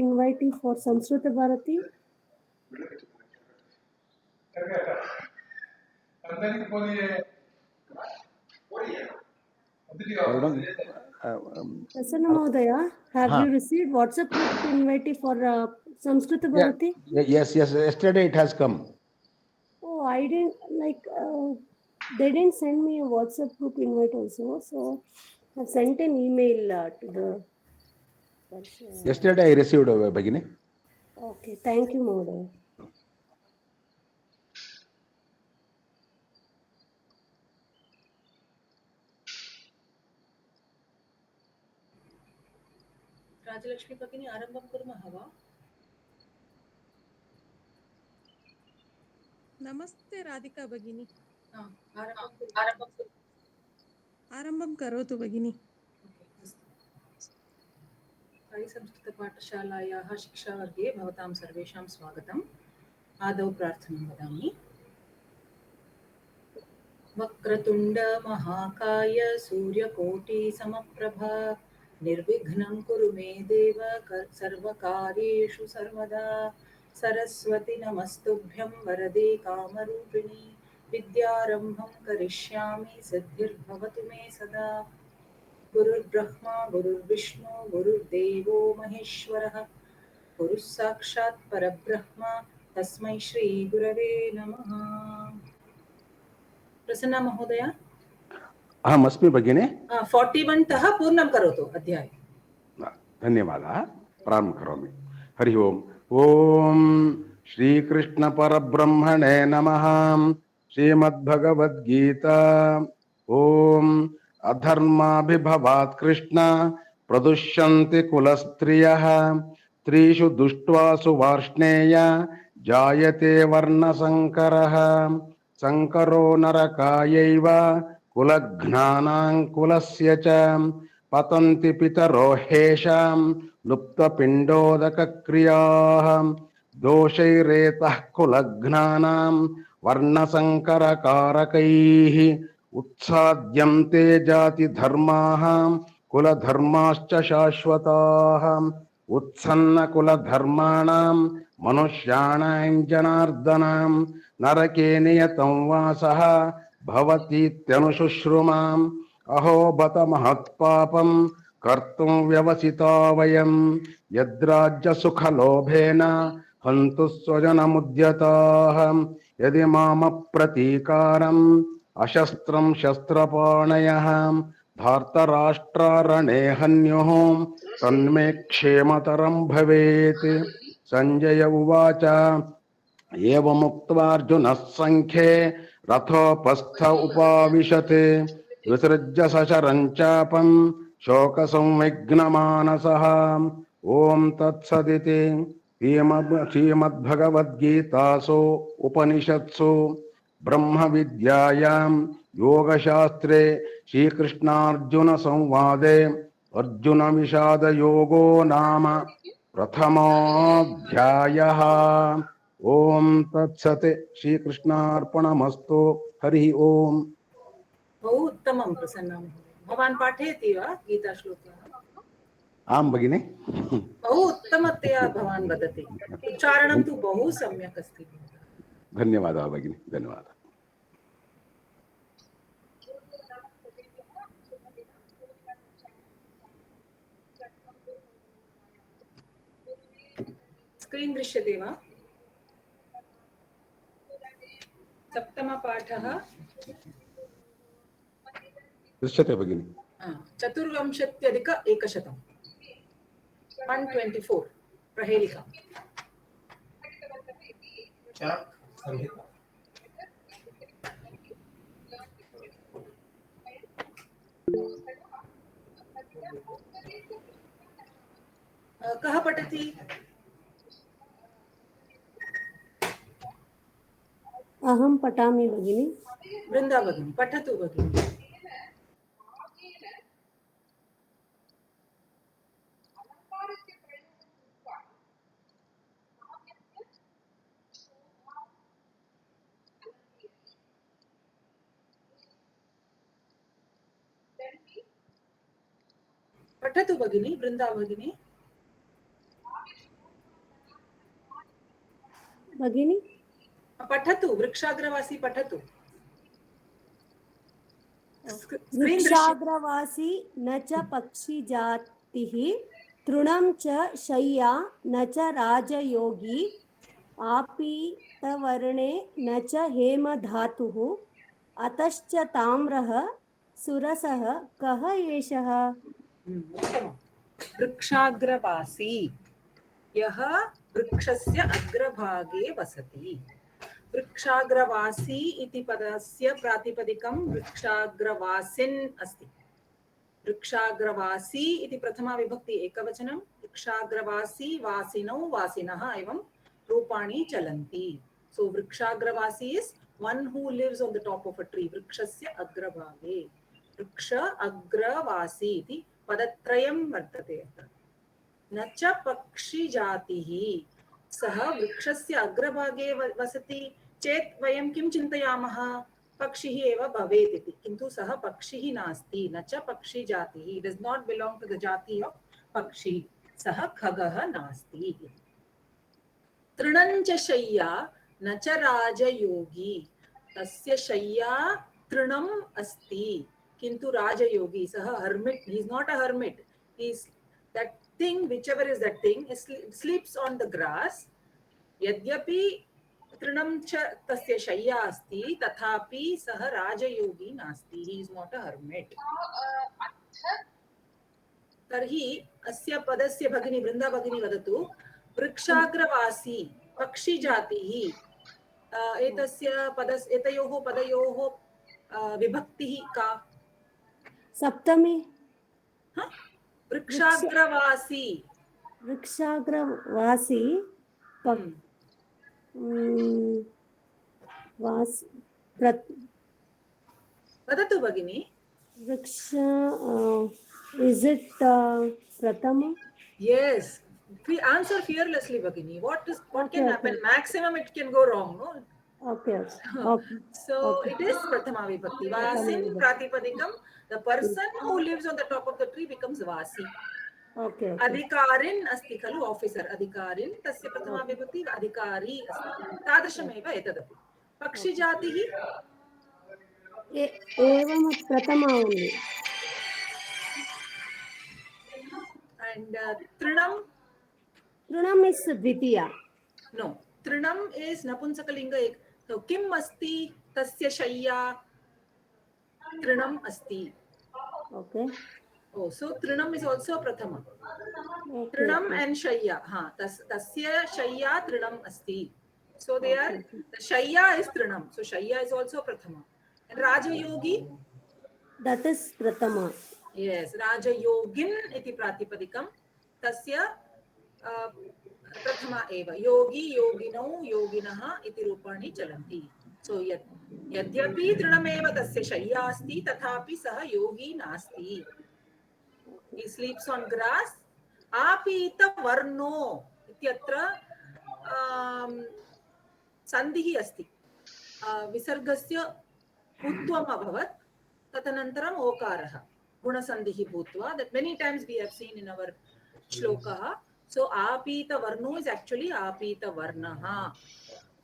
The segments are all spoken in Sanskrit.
invitee for Samskrita Bharati? Prasanna Mahodaya, have you received WhatsApp group invitee for Samskrita Bharati? Yes. Yesterday it has come. Oh, I didn't they didn't send me a WhatsApp group invite also, so I've sent an email to the. Yesterday I received Bhagini. Okay, thank you, Mahodaya. Rajalakshmi भगिनी आरम्भं कुर्मः वा? नमस्ते राधिका भगिनी। आरम्भं करोतु भगिनी। संस्कृतपाठशालायाः शिक्षावर्गे भवतां सर्वेषां स्वागतम्। आदौ प्रार्थनां वदामि। वक्रतुण्ड महाकाय सूर्यकोटि समप्रभा निर्विघ्नं कुरु मे देव सर्वकार्येषु सर्वदा। सरस्वती नमस्तुभ्यं वरदे कामरूपिणी विद्यारम्भं करिष्यामि सिद्धिर्भवतु मे सदा। गुरुर्ब्रह्मा गुरुर्विष्णु गुरुर्देवो महेश्वरः गुरुः साक्षात् परब्रह्म तस्मै श्री गुरवे नमः। प्रसन्ना महोदय। अहमस्मि भगिनी। 41 तः पूर्णं करोतु अध्याय। धन्यवादः। प्रारम्भं करोमि। हरि ओम्। ओम श्रीकृष्ण परब्रह्मणे नमः। श्रीमद्भगवद्गीता। ओम अधर्माभिभवात् कृष्ण प्रदुष्यन्ति कुलस्त्रियः त्रिषु दुष्ट्वासु वार्ष्णेय जायते वर्णसंकरः संकरो नरकायैव कुलघ्नानां कुलस्य च पतन्ति पितरो ह्येषां लुप्तपिण्डोदकक्रियाः दोषैरेतः कुलघ्नानां वर्णसंकरकारकैः उत्साद्यन्ते जातिधर्माः कुलधर्माश्च शाश्वताः उत्सन्नकुलधर्माणां मनुष्याणां जनार्दनां नरके नियतं वासः भवतीत्यनुशुश्रुमाम् अहो बत महत्पापं कर्तुं व्यवसिता वयं यद्राज्यसुखलोभेन हन्तु स्वजनमुद्यताः यदि मामप्रतीकारम् अशस्त्रं शस्त्रपाणयः धार्तराष्ट्रारणे हन्युः तन्मे क्षेमतरं भवेत्। संजय उवाच एवमुक्त्वार्जुनः संख्ये रथोपस्थ उपाविशत् विसृज्य सशरं चापं शोकसंविघ्नमानसः। ॐ तत्सदिति श्रीमद्भगवद्गीतासु उपनिषत्सु ब्रह्मविद्यायां योगशास्त्रे श्रीकृष्णार्जुन संवादे अर्जुन विषाद योगो नाम प्रथमोऽध्यायः। ओम तत्सत् श्रीकृष्णार्पणमस्तु। हरि ओम। बहु उत्तमं प्रसन्ना महोदय। भवान् पाठयति वा गीताश्लोकः? आं भगिनि। बहु उत्तमतया भवान् वदति। उच्चारणं तु बहु सम्यक् अस्ति। धन्यवादः भगिनि, धन्यवादः। स्क्रीन् दृश्यते वा? सप्तमपाठः दृश्यते भगिनि। 24,100 124 प्रहेलिका। कः पठति? अहं पठामि भगिनि। वृन्दा भगिनी पठतु भगिनि। पठतु भगिनी, वृन्दा भगिनी। भगिनी पठतु, वृक्षाग्रवासी पठतु। स्क्रीन् दृश्य वृक्षाग्रवासी न च पक्षिजातिः तृणं च शय्या न च राजयोगी आपीतवर्णे न च हेमधातुः अतश्च ताम्रः सुरसः कः एषः? उत्तमम्। वृक्षाग्रवासी यः वृक्षस्य अग्रभागे वसति। वृक्षाग्रवासी इति पदस्य प्रातिपदिकं वृक्षाग्रवासिन् अस्ति। वृक्षाग्रवासी इति प्रथमा विभक्ति एकवचनं, वृक्षाग्रवासी वासिनौ वासिनः एवं रूपाणि चलन्ति। सो वृक्षाग्रवासी is one who lives on the top of a tree. वृक्षस्य अग्रभागे वृक्ष अग्रवासी इति पदत्रयं वर्तते अत्र। न च पक्षिजातिः, सः वृक्षस्य अग्रभागे वसति चेत् वयं किं चिन्तयामः? पक्षिः एव भवेत् इति, किन्तु सः पक्षिः नास्ति। न च पक्षिजातिः, it does not belong to the जाति of पक्षी, सः खगः नास्ति। तृणं च शय्या न च राजयोगी, तस्य शय्या तृणम् अस्ति किन्तु राजयोगी, सः hermit, he is not a hermit, he is that thing, whichever is that thing, sleeps on the grass. यद्यपि तृणं च तस्य शय्या अस्ति तथापि सः राजयोगी नास्ति, he is not a hermit. तर्हि अस्य पदस्य भगिनी वृन्दा भगिनी वदतु, वृक्षाग्रवासी पक्षिजातिः एतस्य पदस्य एतयोः पदयोः विभक्तिः का? सप्तमी। वृक्षाग्रवासी वृक्षाग्रवासी वदतु भगिनी। वृक्ष is it pratama? Yes, answer fearlessly Bhagini. What can happen? Maximum it can go wrong, no? Okay. So it is Prathama Vibhakti. Vasin Pratipadikam, the person who lives on the top of the tree becomes Vasi. Okay. Adhikarin asti khalu, officer. Adhikarin tasya Prathama Vibhakti adhikari asti. Tadrishameva etadapi. Pakshi jatihi? Evam Pratama only. And Trinam? Trinam is Dvitiya. No. Trinam is Napunsakalinga. So, Kim asti tasya shayya? Trinam asti. Okay. Oh, so Trinam is also Prathama. Okay. Trinam and Shayya. Tasya Shayya Trinam asti. So they are, the Shayya is Trinam. So Shayya is also Prathama. And Raja Yogi? That is Prathama. Yes, Raja Yogin iti Pratipadikam. Tasya Prathama eva. Yogi, Yoginau, Yoginaha iti Rupani Chalanti. So Yadyapi Trinameva tasya Shayya asti tathapi saha Yogi nasti. He sleeps on grass. Apita varno ityatra sandhihi asti. Visargasya utvam abhavat tatanantaram okaraha. Gunasandhihi bhutva. That many times we have seen in our shlokaha. So apita varno is actually apita varnaha.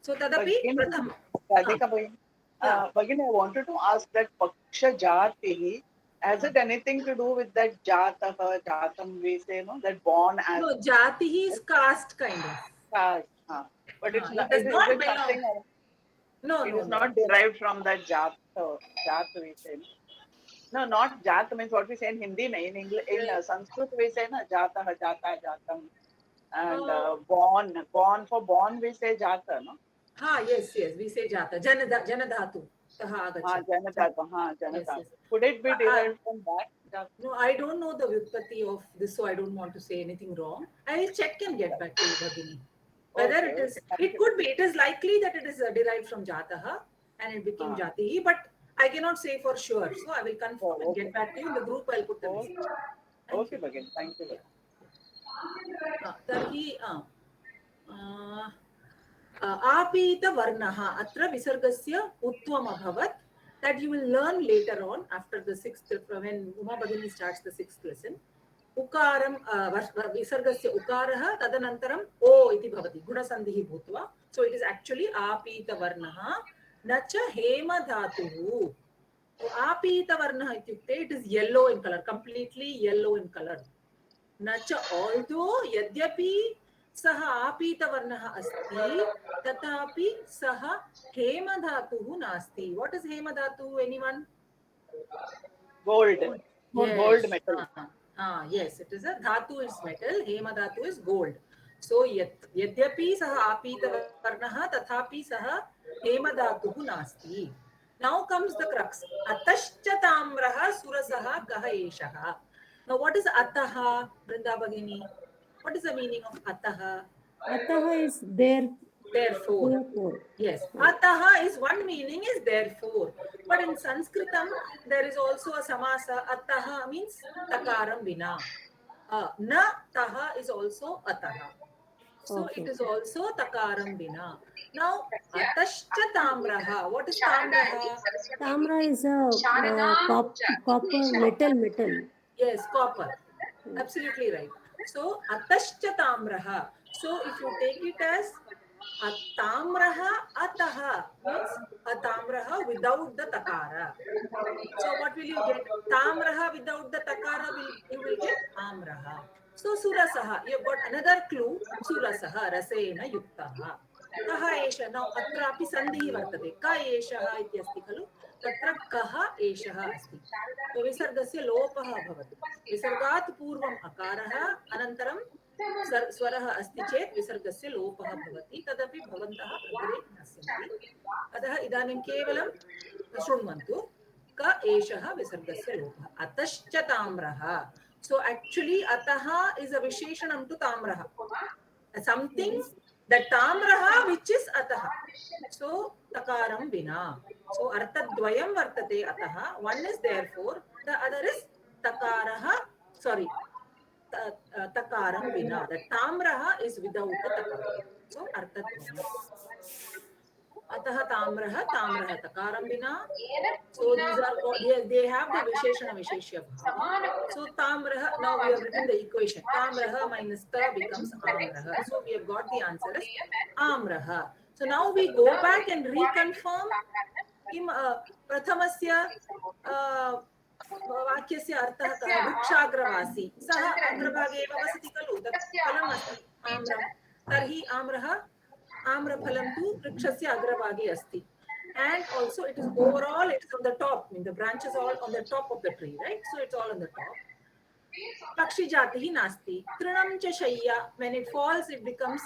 So tadapi pratham. Radhika Bhagini, I wanted to ask that Paksha Jatihi, has it anything to do with that Jataha, Jatam we say, no? That born as... No, Jatihi is caste kind of. Caste, but it's not, it belong. something... No, it is not derived from that Jat we say. No, not Jat means what we say in Hindi. In English, in Sanskrit we say na, Jataha, Jata, Jatam. And born we say Jata, no? Yes, we say Jata. Janadhatu. Janadhatu. Could it be derived from that? No, I don't know the Vyutpatti of this, so I don't want to say anything wrong. I will check and get back to you, Bhagini. Whether it is, it could be, it is likely that it is derived from Jataha and it became Jatihi, but I cannot say for sure. So I will confirm and get back to you. In the group, I'll put the message. Okay, Bhagini. Thank you. Tarhi, Apita Varnaha, Atra Visargasya Utvam Abhavat, that you will learn later on after the 6th, when Uma Bhagini starts the 6th lesson. उकारं विसर्गस्य उकारः तदनन्तरम् ओ इति भवति गुणसन्धिः भूत्वा सो इट् इस् एक्चुअली आपीतवर्णः न च हेमधातुः आपीतवर्णः इत्युक्ते it is yellow in colour completely yellow in colour न च आल्दो यद्यपि सः आपीतवर्णः अस्ति तथापि सः हेमधातुः नास्ति वाट् इस् हेमधातुः anyone Gold. Gold Yes. metal. Yes, it is a dhatu is metal. Hema dhatu is gold. So यद्यपि सः आपीतवर्णः तथापि सः हेमधातुः नास्ति. Now comes the crux. अतश्च ताम्रः सुरसः कः एषः. Now what is ataha, Brinda Bhagini? What is the meaning of ataha? Ataha is there. Therefore. Yes. Ataha is one meaning is therefore. But in Sanskritam, there is also a samasa. Ataha means takaram vina. Na taha is also ataha. So Okay. it is also takaram vina. Now, atashcha tamraha. What is tamraha? Tamra is a copper metal. Yes, copper. Absolutely right. So, atashcha tamraha. So, if you take it as atamraha ataha means atamraha without the takara. So, what will you get? Tamraha without the takara you will get amraha. So, surasaha. You've got another clue. Surasaha rasena yuktaha. कः एषः नौ अत्रापि सन्धिः वर्तते क एषः इति अस्ति खलु तत्र कः एषः अस्ति विसर्गस्य लोपः भवति विसर्गात् पूर्वम् अकारः अनन्तरं स्वरः अस्ति चेत् विसर्गस्य लोपः भवति तदपि भवन्तः अग्रे ज्ञास्यन्ति अतः इदानीं केवलं शृण्वन्तु क एषः विसर्गस्य लोपः अतश्च ताम्रः सो एक्चुअली अतः इस् अ विशेषणं two ताम्रः something the tamraha which is ataha so takaram vina so arthadvayam vartate ataha one is therefore the other is takaraha sorry takaram vina the tamraha is without the takara so arthadvayam atah tamraha takaram vina so these are they have the visheshana visheshya bhava so tamraha now we have written the equation tamraha minus ta becomes amraha so we have got the answer as amraha so now we go back and reconfirm किम प्रथमस्य वाक्यस्य अर्थः कः वृक्षाग्रवासी सः अग्रभागे एव वसति खलु तत् फलम् अस्ति आम्रं तर्हि आम्रः आम्रफलं तु वृक्षस्य अग्रभागे अस्ति and also it is overall it is on the top I mean the branches all on the top of the tree right so it's all on the top pakshi jatihi nasti trinam cha shayya when it falls it becomes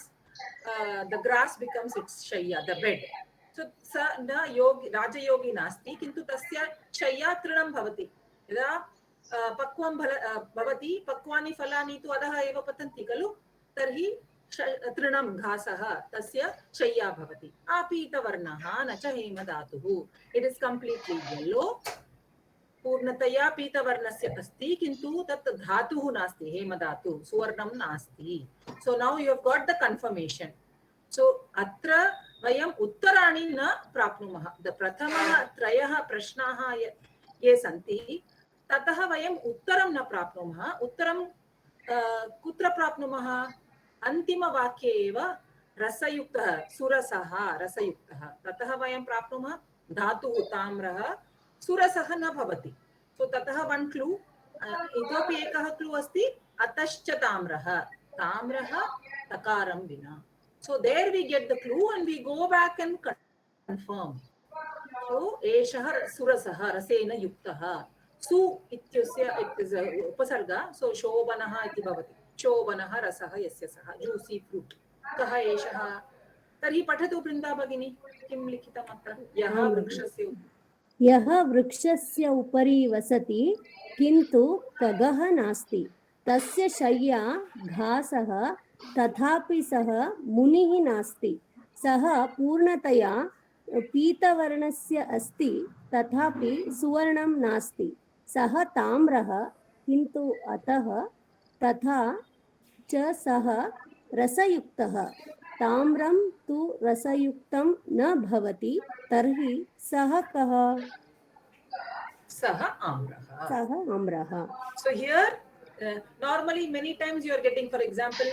the grass becomes its shayya the bed so sa na yogi rajayogi nasti kintu tasya shayya trinam bhavati yada pakvam bhavati pakwani falani tu adaha eva patanti kalu tarhi तृणं घासः तस्य शय्या भवति आपीतवर्णः न च हेमधातुः इट इज कंप्लीटली येलो पूर्णतया पीतवर्णस्य अस्ति किन्तु तत् धातुः नास्ति हेमधातुः सुवर्णं नास्ति so now you have got the confirmation so अत्र वयम् उत्तराणि न प्राप्नुमः प्रथमः त्रयः प्रश्नाः ये सन्ति ततः वयम् उत्तरं न प्राप्नुमः उत्तरं कुत्र प्राप्नुमः अन्तिमवाक्ये एव रसयुक्तः सुरसः रसयुक्तः ततः वयं प्राप्नुमः धातुः ताम्रः सुरसः न भवति सो ततः वन क्लू इतोपि एकः क्लू अस्ति अतश्च ताम्रः ताम्रः तकारं विना so there we get the clue and we go back and confirm so एषः सुरसः रसेन युक्तः सु इत्यस्य उपसर्ग सो शोभनः इति भवति शोभनः रसः यस्य सः जूसी फ्रूट कः एषः तर्हि पठतु वृन्दा भगिनी किं लिखितम् अत्र यः वृक्षस्य उपरि वसति किन्तु खगः नास्ति तस्य शय्या घासः तथापि सः मुनिः नास्ति सः पूर्णतया पीतवर्णस्य अस्ति तथापि सुवर्णं नास्ति सः ताम्रः किन्तु अतः तथा च सः रसयुक्तः ताम्रं तु रसयुक्तं न भवति तर्हि सः कः सः आम्रः सः आम्रः so here Normally, many times you are getting, for example,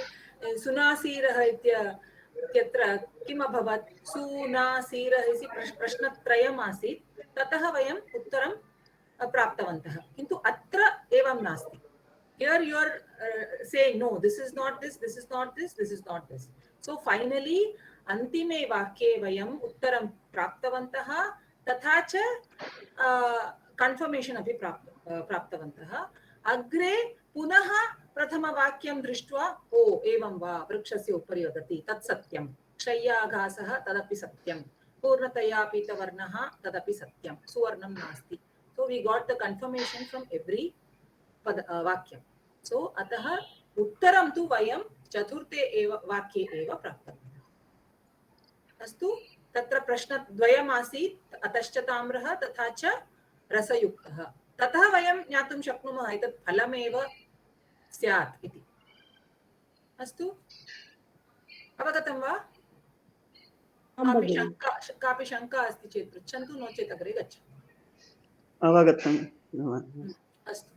सुनासीरः इत्यत्र किम् अभवत्? सुनासीरः इति प्रश्नत्रयम् आसीत्, ततः वयम् उत्तरं प्राप्तवन्तः, किन्तु अत्र एवं नास्ति. Here you are saying no, this is not this, this is not this, this is not this. So finally antime vakye vayam uttaram praptavantah, तथा च confirmation api praptavantah. Agre पुनः प्रथमवाक्यं दृष्ट्वा ओ एवं वा वृक्षस्य उपरि वदति तत् सत्यं, शय्याघासः तदपि सत्यं, पूर्णतया पीतवर्णः तदपि सत्यं, सुवर्णं नास्ति. So we got the confirmation from every वाक्यं. So अतः उत्तरं तु वयं चतुर्थे एव वाक्ये एव प्राप्तवन्तः. अस्तु, तत्र प्रश्नद्वयम् आसीत्, अतश्च ताम्रः तथा च रसयुक्तः. ततः वयं ज्ञातुं शक्नुमः एतत् फलमेव स्यात् इति. अस्तु, अवगतं वा? कापि शङ्का अस्ति चेत् पृच्छन्तु, नो चेत् अग्रे गच्छामः. अवगतम्. अस्तु.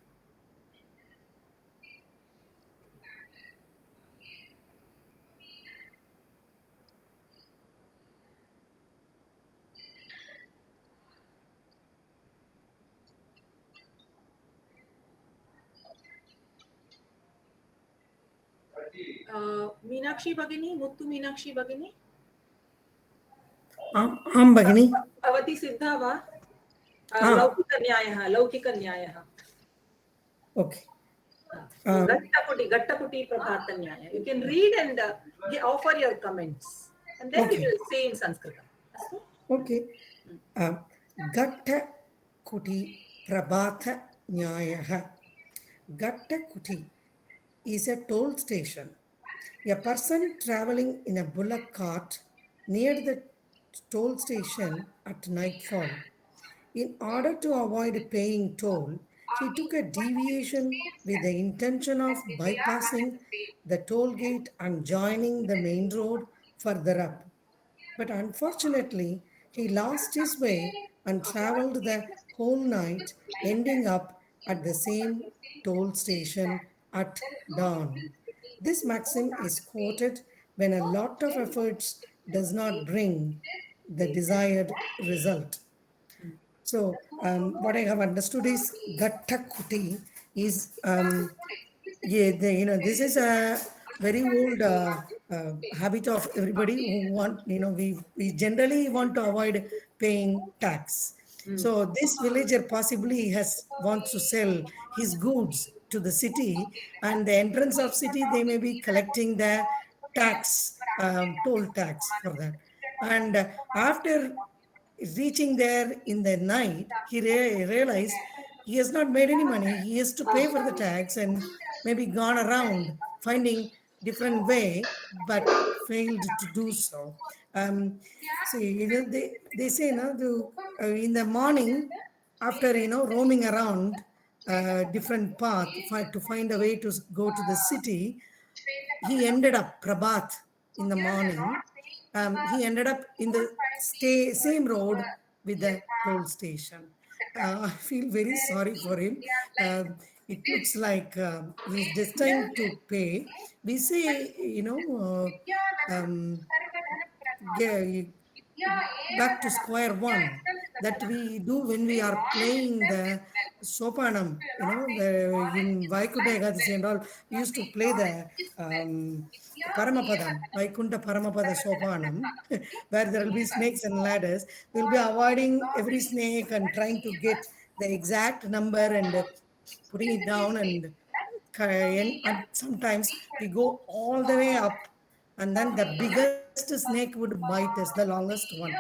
मीनाक्षी भगिनी, मुत्तु मीनाक्षी भगिनी, आं भगिनी, भवती सिद्धा वा? लौकिकन्यायः. Okay. Gattaputi Prabhartanyaya. You can read and offer your comments, and then we will say in Sanskrit. Okay. Gattaputi Prabhartanyaya. Gattaputi is a toll station. A person traveling in a bullock cart near the toll station at nightfall. In order to avoid paying toll, he took a deviation with the intention of bypassing the toll gate and joining the main road further up. But unfortunately, he lost his way and traveled the whole night, ending up at the same toll station at dawn. This maxim is quoted when a lot of efforts does not bring the desired result. So what I have understood is Gattakuti is, this is a very old habit of everybody who want, we generally want to avoid paying tax. So this villager possibly wants to sell his goods to the city, and the entrance of city, they may be collecting the tax, toll tax for that. And after reaching there in the night, he realized he has not made any money. He has to pay for the tax and maybe gone around finding different way, but failed to do so. They say, in the morning, after, roaming around different path to find a way to go to the city, he ended up Prabhat in the morning. He ended up in the same road with the toll station. I feel very sorry for him. It looks like he's destined to pay. We say, back to square one that we do when we are playing the sopanam, in Vaikuntha Ekadasi and all, we used to play the Paramapadam, Vaikunta Paramapada Sopanam, where there will be snakes and ladders. We'll be avoiding every snake and trying to get the exact number and putting it down, and sometimes we go all the way up, and then the biggest snake would bite us, the longest one.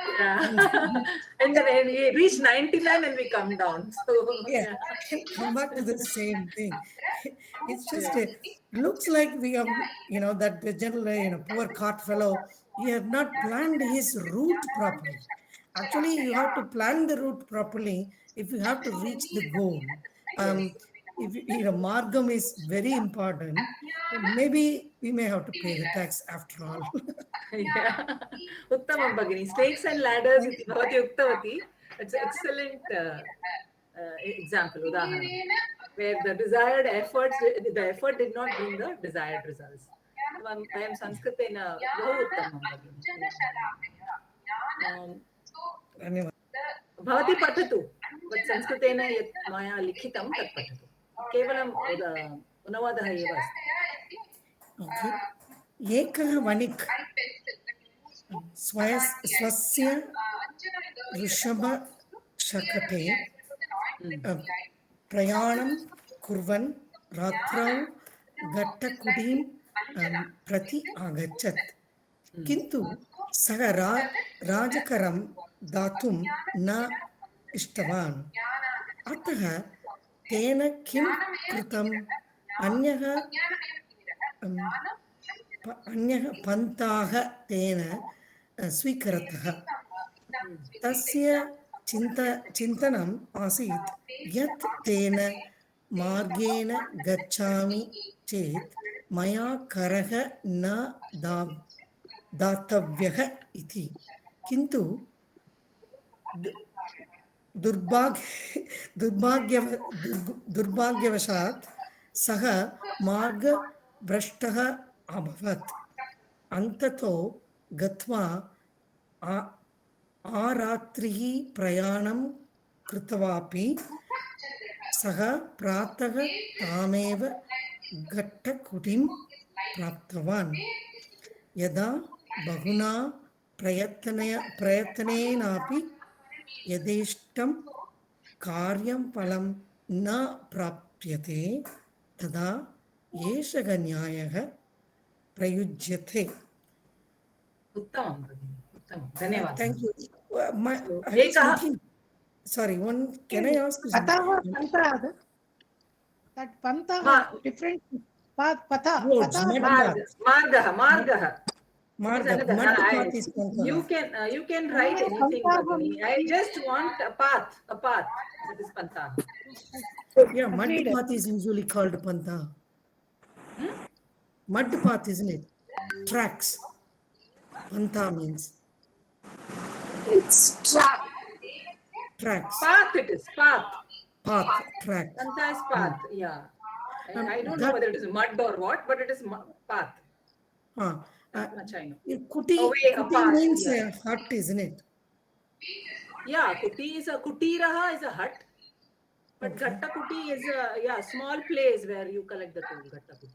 And then we reach 99 and we come down. So yeah, come back to the same thing. It's just looks like we have, that the general, poor cart fellow, he have not planned his route properly. Actually, you have to plan the route properly if you have to reach the goal. If Margam is very important, maybe we may have to pay the tax after all. Yeah. Uttamam Bhagini. Snakes and ladders iti bhavati uktavati. It's an excellent example, udaharanam. where the desired efforts, the effort did not bring the desired results. Vayam Sanskritena बहु उत्तमं भगिनि. धन्यवादः। भवती पठतु, संस्कृतेन यत् मया लिखितं तत् पठतु, केवलं अनुवादः एव अस्ति. एकः वणिक् स्वस्य वृषभशकटे प्रयाणं कुर्वन् रात्रौ घट्टकुटीं प्रति आगच्छत्, किन्तु सः राजकरं दातुं न इष्टवान्। अतः तेन किं कृतम्? अन्यः पन्थाः तेन स्वीकृतः। तस्य चिन्तनम् आसीत् यत् तेन मार्गेण गच्छामि चेत् मया करः न दातव्यः इति, किन्तु दुर्भाग्यवशात् सः मार्गभ्रष्टः अभवत्। अन्ततो गत्वा आरात्रिः प्रयाणं कृत्वापि सः प्रातः तामेव घट्टकुटीं प्राप्तवान्। यदा बहुना प्रयत्नेनापि यथेष्टं कार्यं फलं न प्राप्यते, तदा एषः न्यायः प्रयुज्यते। उत्तमं भगिनि, उत्तमं, धन्यवादः. Thank you. Sorry, can I ask you something? That pantha different path, margah. You can write anything, Bhagini. I just want a path. That is pantha. Yeah, mud path is usually called pantha. Mud path, isn't it? Tracks. Pantha means It's track. Tracks. Path, it is path. Track. Pantha is path. Yeah. I don't know whether it is mud or what, but it is path. Much I know. Kuti means a hut, isn't it? Yeah, kutiraha is a hut, but Ghatta Kuti is a small place where you collect the toll. Ghatta Kuti.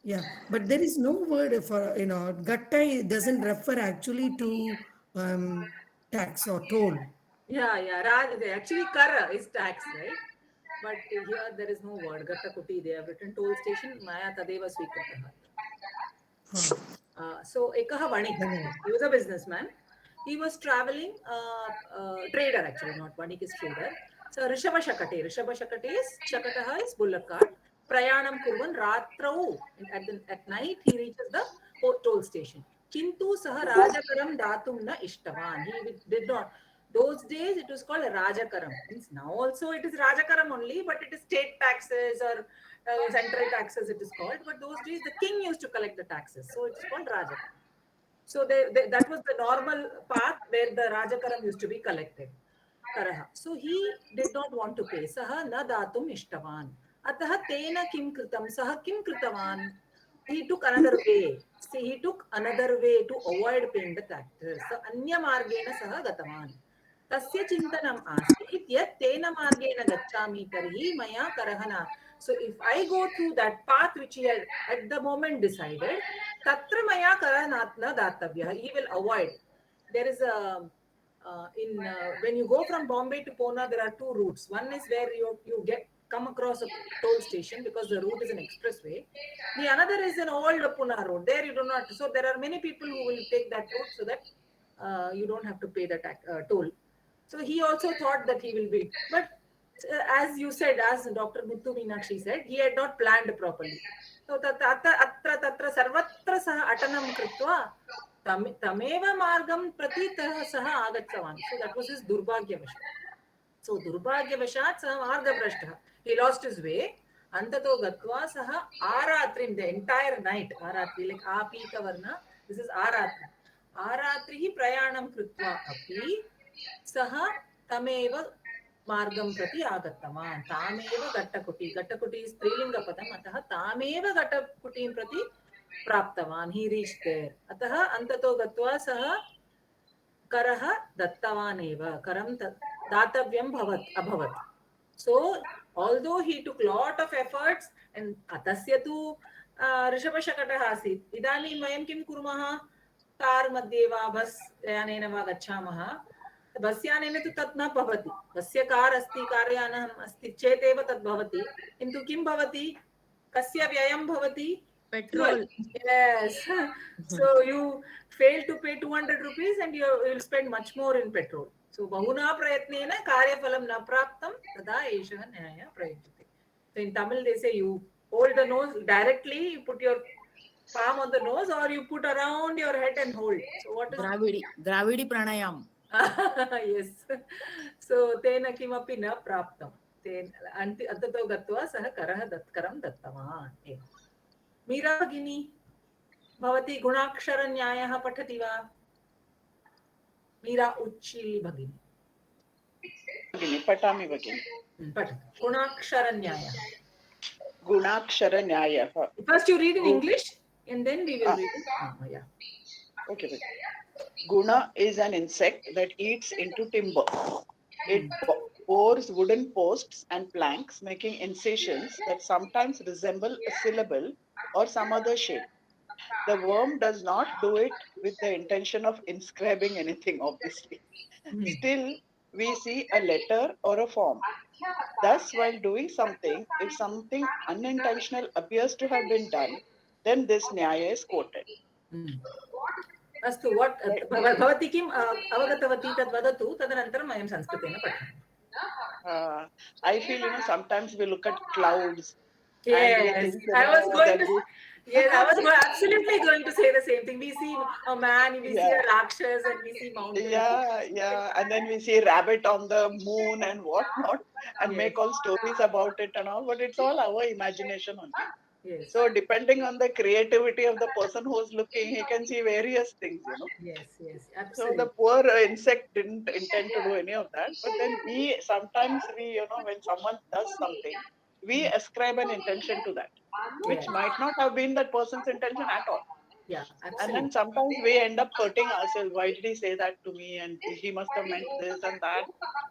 Yeah, but there is no word for, Ghatta doesn't refer actually to tax or toll. Yeah. Actually, Kara is tax, right? But here there is no word. Ghatta Kuti, they have written toll station. Maya Tadeva Swikritaha. So, Ekaha Vanik, he was a businessman. He was traveling, trader actually, not Vanik is trader. So, Rishabha Shakate is, Shakataha is bullock cart. Prayanam Kurvan Ratrau, at night he reaches the toll station. Kintu Saha Rajakaram Datum na Ishtavan. He did not. Those days it was called Rajakaram. Means now also it is Rajakaram only, but it is state taxes or central taxes it is called. But those days the king used to collect the taxes. So it is called Rajakaram. So that was the normal path where the Rajakaram used to be collected. Karaha. So he did not want to pay. Saha na datum ishtavan. Ataha tena kim kritam. Saha kim kritavan. He took another way. See, he took another way to avoid paying the taxes. So anya margena saha gatavan. Tasya chintanam asit yat tena margena gacchami tarhi maya karahana. So if I go through that path which he had at the moment decided, tatra maya karahanatna datavya. He will avoid. There is a when you go from Bombay to Pune, there are two routes. One is where you come across a toll station because the route is an expressway. The another is an old Pune road. There you do not. So there are many people who will take that route so that you don't have to pay the toll. So he also thought that he will be. But as you said, as Dr. Muthu Meenakshi said, he had not planned properly. So tatra sarvatra saha atanam kritva tameva margam prati saha agacchavan. So that was his durbhagyavashat. So durbhagyavashat saha margabrashtah. He lost his way. Antato gatva saha aratrim, the entire night. Aratri, like apita varna. This is aratri. Aratrihi prayanam kritva api saha tameva मार्गं प्रति आगतवान् तामेव घट्टकुटी घट्टकुटी स्त्रीलिङ्गपदम् अतः तामेव घट्टकुटीं प्रति प्राप्तवान् ही रीच्ड देयर अतः अन्ततो गत्वा सः करः दत्तवान् एव करं दातव्यं अभवत् so although he took lot of efforts and तस्य तु ऋषभशकटः आसीत् इदानीं वयं किं कुर्मः कार् मध्ये वा बस् यानेन वा गच्छामः बस् यानेन तु तत् न भवति बस्य कार् अस्ति कार् यानम् अस्ति चेत् एव तत् भवति किन्तु किं भवति कस्य व्ययं भवति Petrol. Yes. So you fail to pay 200 rupees and you will spend much more in petrol. So bahuna prayatnena karyaphalam na praptam tada esha nyaya prayajate. So in Tamil they say you hold the nose directly, you put your palm on the nose or you put around your head and hold. So what is Dravidi pranayam. yes. So tena kimapi na praptam. Ten antato gatva sah karam dattavan. Meera भगिनी भवती गुणाक्षरन्यायः पठति वा मीरा उच्चिल भगिनी भगिनी पठामि भगिनी पठतु गुणाक्षरन्यायः गुणाक्षरन्यायः first you read in English and then we will read it yeah okay Guna is an insect that eats into timber. It bores wooden posts and planks, making incisions that sometimes resemble a syllable or some other shape. The worm does not do it with the intention of inscribing anything, obviously. Still, we see a letter or a form. Thus, while doing something, if something unintentional appears to have been done, then this nyaya is quoted. अस्तु what भवती किम् अवगतवती तद् वदतु तदनन्तरं वयं संस्कृतेन पठामः I feel sometimes we look at clouds. Yes, I was absolutely going to say the same thing. We see a man, we see a rakshas, and we see mountains. Yeah, and then we see a rabbit on the moon and whatnot, and make all stories about it and all. But it's all our imagination only. Yes. So depending on the creativity of the person who's looking, he can see various things, Yes, absolutely. So the poor insect didn't intend to do any of that. But then sometimes we, when someone does something, we ascribe an intention to that, which might not have been that person's intention at all. Yeah, absolutely. And then sometimes we end up hurting ourselves. Why did he say that to me? And he must have meant this and that.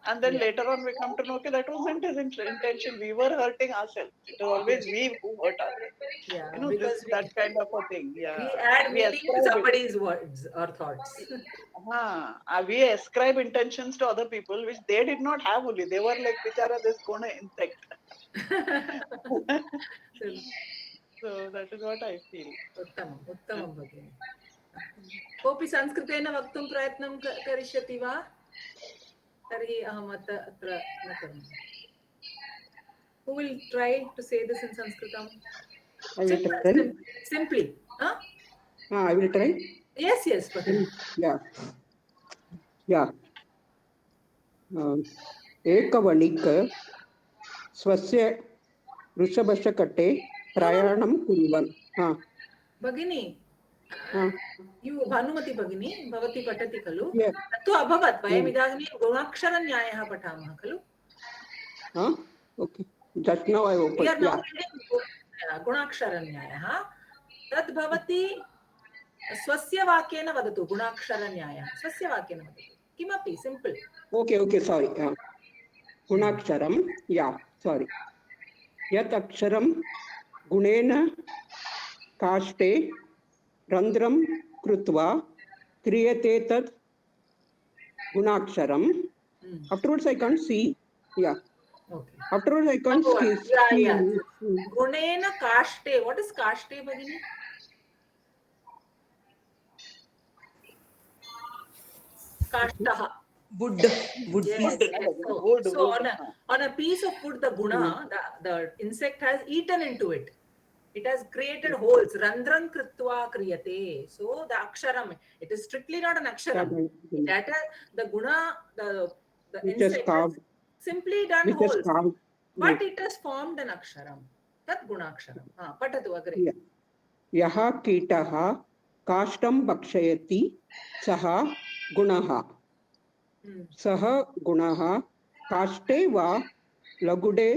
And then later on we come to know, okay, that wasn't his intention. We were hurting ourselves. It was always we who hurt ourselves. Yeah, Because that kind of a thing. Yeah. We add meaning to somebody's words or thoughts. We ascribe intentions to other people which they did not have only. They were like, bichara, this gonna insect. So that is what I feel. उत्तमं भगिनि कोऽपि संस्कृतेन वक्तुं प्रयत्नं करिष्यति वा तर्हि अहम् अत्र न करोमि Who will try to say this in Sanskritam? I will try. Simply. I will try. Yes. Yeah. एकवणिक् स्वस्य वृषभशकटे प्रयाणं कुर्वन् भगिनी भानुमति भगिनी भवती पठति खलु तत्तु अभवत् वयम् इदानीं गुणाक्षरन्यायः पठामः खलु Okay. Just now I opened. We are now reading गुणाक्षरन्यायः तद् भवती स्वस्य वाक्येन वदतु गुणाक्षरन्यायः स्वस्य वाक्येन वदतु किमपि सिम्पल Okay, sorry. गुणाक्षरं sorry. यत् अक्षरं गुणेन काष्ठे रन्ध्रं कृत्वा क्रियते तत् गुणाक्षरम्. Afterwards I can't see. Okay. Afterwards I can't see. गुणेन काष्ठे. What is काष्ठे भगिनी? Kashtah. Wood. Yes. So on a piece of wood, the guna, the insect has eaten into it. It has created holes. Randran kritva kriyate. So the aksharam, it is strictly not an aksharam. That the guna, the insect has simply done holes. But it has formed an aksharam. Tat gunaksharam. Patatu agre. Yaha kitaha kashtam bhakshayati saha gunaha. सह गुणः काष्ठे वा लगुडे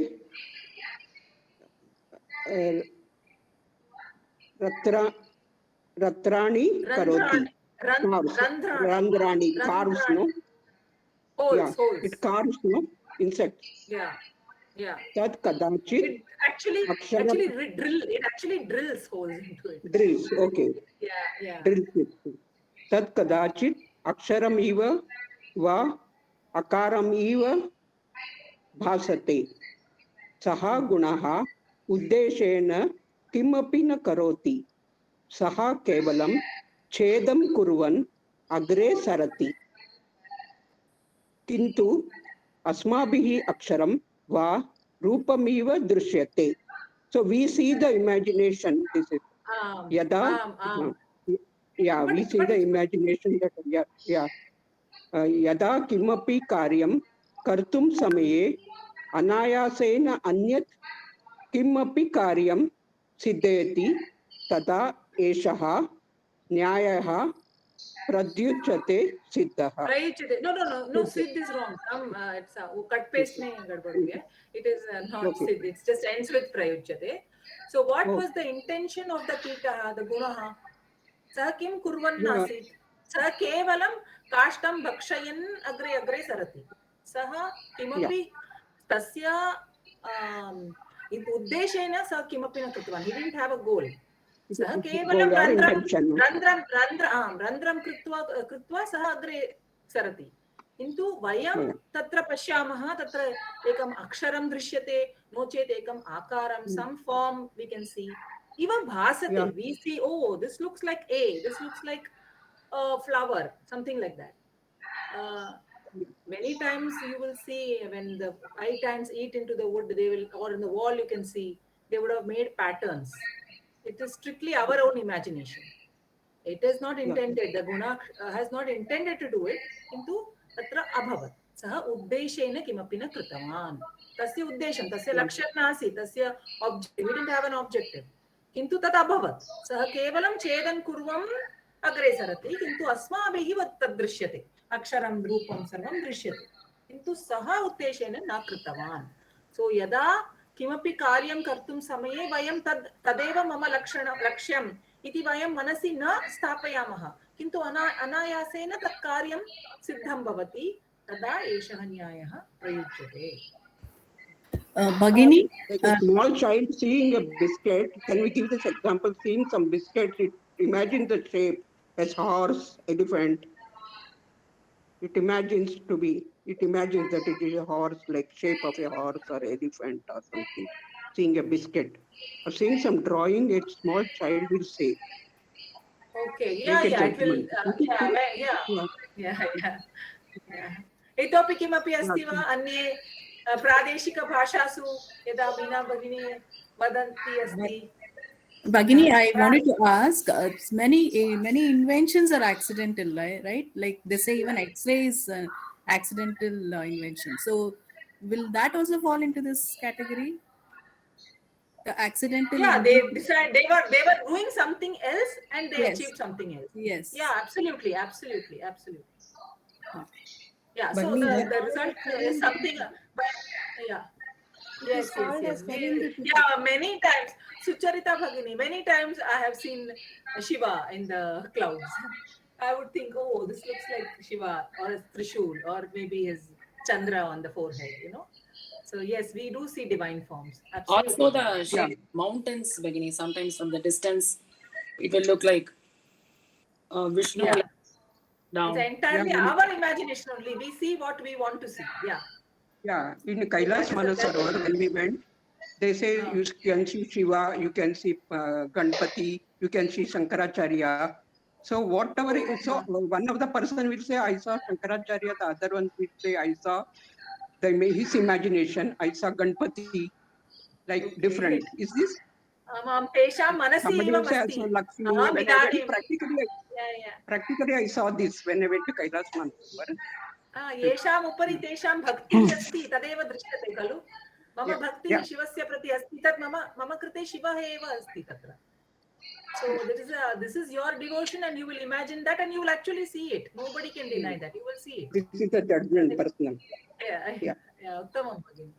रत्राणि करोति. Randrani, carves, no? Yeah, Holes. it carves, no? Insects. Yeah. Tat kadachit. It actually drills holes into it. Drills, okay. Yeah. Drills it. Tat kadachit aksharam iva va akaram iva bhasate. Saha gunaha uddeshena kimapi na karoti. Saha kevalam chedam kurvan agre sarati. किंतु अस्माभिः अक्षरं वा रूपमिव दृश्यते. So we see the imagination. This is yada. Yeah, we see the imagination that yada kimapi karyam kartum samaye anayasen anyat kimapi karyam siddheti tada eshaha nyayah pradyuchate siddhaha. No, Siddh is wrong. It's cut paste mein gadbad ho gaya. It is not Okay. Siddh. It just ends with prayuchyate. So what was the intention of the Kitaha, the Gunaha? Sah kim kurvan nasit. Sah kevalam kashtam bhakshayan agre sarati. Sah kimapi tasya uddeshena sah kimapi na krutvan. He didn't have a goal. सः केवलं रन्ध्रं कृत्वा सः अग्रे सरति. किन्तु वयं तत्र पश्यामः, तत्र एकम् अक्षरं दृश्यते, नो चेत् एकम् आकारं, some form we can see. इव भासते. We see, oh, this looks like A, this looks like a flower, something like that. Many times you will see when the eye ants eat into the wood, they will, or in the wall you can see, they would have made patterns. It is strictly our own imagination. It is not intended. The Guna has not intended to do it. Kintu tatra abhavat. Saha uddeshena kimapi na kritavan. Tasya uddesham, tasya lakshyam nasi, tasya objective. We didn't have an objective. Kintu tat abhavat. Saha kevalam chedan kurvam agre sarati. Kintu asmabhihi tad drishyate. Aksharam rupam sarvam drishyate. Kintu saha uddeshena na kritavan. So yada किमपि कार्यं कर्तुं समये वयं तदेव मम लक्ष्यम् इति वयं मनसि न स्थापयामः, किन्तु अनायासेन तत् कार्यं सिद्धं भवति, तदा एषः न्यायः प्रयुज्यते. Bhagini, like a small child seeing a biscuit, can we give this example? Seeing some biscuits, imagine the shape as horse, elephant. It imagines that it is a horse, like shape of a horse or elephant or something. Seeing a biscuit or seeing some drawing, a small child will say. Okay, Make a it will. इतोपि किमपि अस्ति वा अन्ये प्रादेशिकभाषासु यदा वीणा भगिनी वदन्ती अस्ति? Bhagini, I wanted to ask, many inventions are accidental, right? Like they say even X-ray is accidental invention. So will that also fall into this category? The accidental. They decide they were doing something else and they achieved something else. Yes. Yeah, absolutely. Yeah, so the result is something. But yes. Many times, Sucharita Bhagini, many times I have seen Shiva in the clouds. I would think, oh, this looks like Shiva or a Trishul or maybe his Chandra on the forehead, So yes, we do see divine forms. Absolutely. Also the shape, mountains, Bhagini, sometimes from the distance, it will look like Vishnu down. It's entirely our imagination only. We see what we want to see. Yeah, in Kailas Manasarovar, when we went, they say you can see Shiva, you can see Ganpati, you can see Shankaracharya. So whatever, one of the person will say, I saw Shankaracharya, the other one will say, I saw his imagination, I saw Ganpati, like different. Is this? Somebody will say, I saw Lakshmi. When I went practically, I saw this when I went to Kailas Manasarovar. येषाम् उपरि तेषां भक्तिः अस्ति तदेव दृश्यते खलु. मम भक्तिः शिवस्य प्रति अस्ति, तत् मम कृते शिवः एव अस्ति तत्र. So this is your devotion and you will imagine that and you will actually see it. Nobody can deny that. You will see it. This is the judgment personal. उत्तमं भगिनि।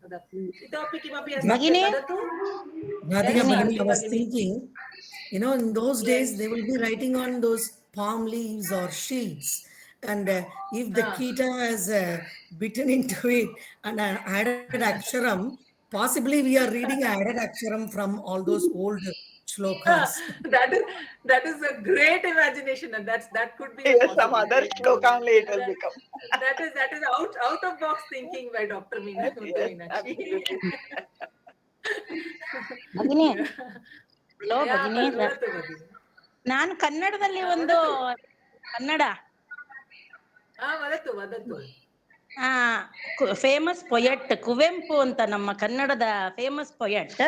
इतोपि किमपि अस्ति भगिनी चेत् वदतु। Radhika Yes, Bhagini, I was भगिनि। thinking, in those days Yes. they will be writing on those palm leaves or sheets. And if the Kita has bitten into it and added Aksharam, possibly we are reading added Aksharam from all those old shlokas. that is a great imagination, and that could be a Yes, some other possibility. shloka only it will become. That is out of box thinking by Dr. Yes, Meenakshi. absolutely. ಭಗಿನಿ Yeah. ಹಲೋ Yeah, ಭಗಿನಿ ವದತು ಭಗಿನಿ. ನಾನು ಕನ್ನಡದಲ್ಲಿ ಒಂದು ಕನ್ನಡ ವದತು. ಫೇಮಸ್ ಪೊಯೆಟ್ ಕುವೆಂಪು ಅಂತ ನಮ್ಮ ಕನ್ನಡದ ಫೇಮಸ್ ಪೊಯೆಟ್.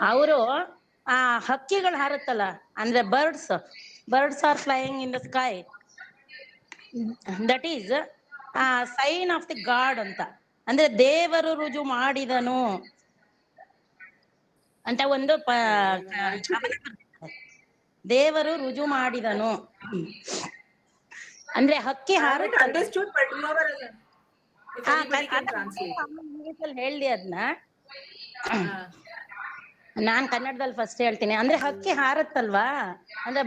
ಅವರು ಹಕ್ಕಿಗಳು ಹಾರುತ್ತಲ್ಲ, ಅಂದ್ರೆ birds are flying in the sky, that is sign of the God ಅಂತ. ಅಂದ್ರೆ ದೇವರು ರುಜು ಮಾಡಿದನು ಅಂತ ಒಂದು ದೇವರು ರುಜು ಮಾಡಿದನು ಅಂದ್ರೆ ಹಕ್ಕಿ ಹಾರುತ್ತಲ್ಲ. ಹೇಳ್ದಿ ಅದನ್ನ, ನಾನ್ ಕನ್ನಡದಲ್ಲಿ ಫಸ್ಟ್ ಹೇಳ್ತೀನಿ. ಅಂದ್ರೆ ಹಕ್ಕಿ ಹಾರುತ್ತಲ್ವಾ, ಅಂದ್ರೆ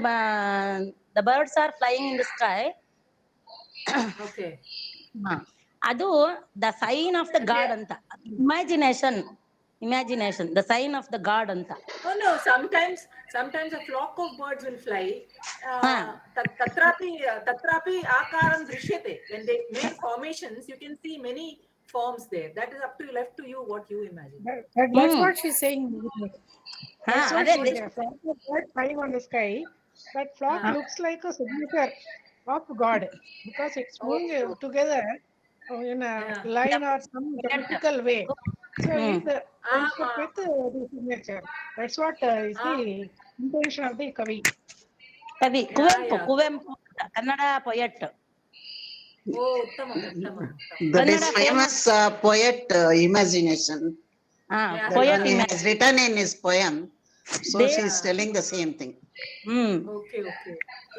the birds are flying in the sky, ಅದು the sign of the god ಅಂತ. Imagination the sign of the god ಅಂತ. No, sometimes a flock of birds will fly. Tatrapi akaram drishyate. When they make formations, you can see many forms there. That is left to you what you imagine. That's what she's saying. That's what she's saying. Bird flying on the sky. That flock looks like a signature of God because it's moving together in a line or some vertical way. So it's with the signature. That's what is the intention of the Kavi. Kuvempu Kannada poet. That is famous poet imagination. That one he has written in his poem. So she is telling the same thing. Okay.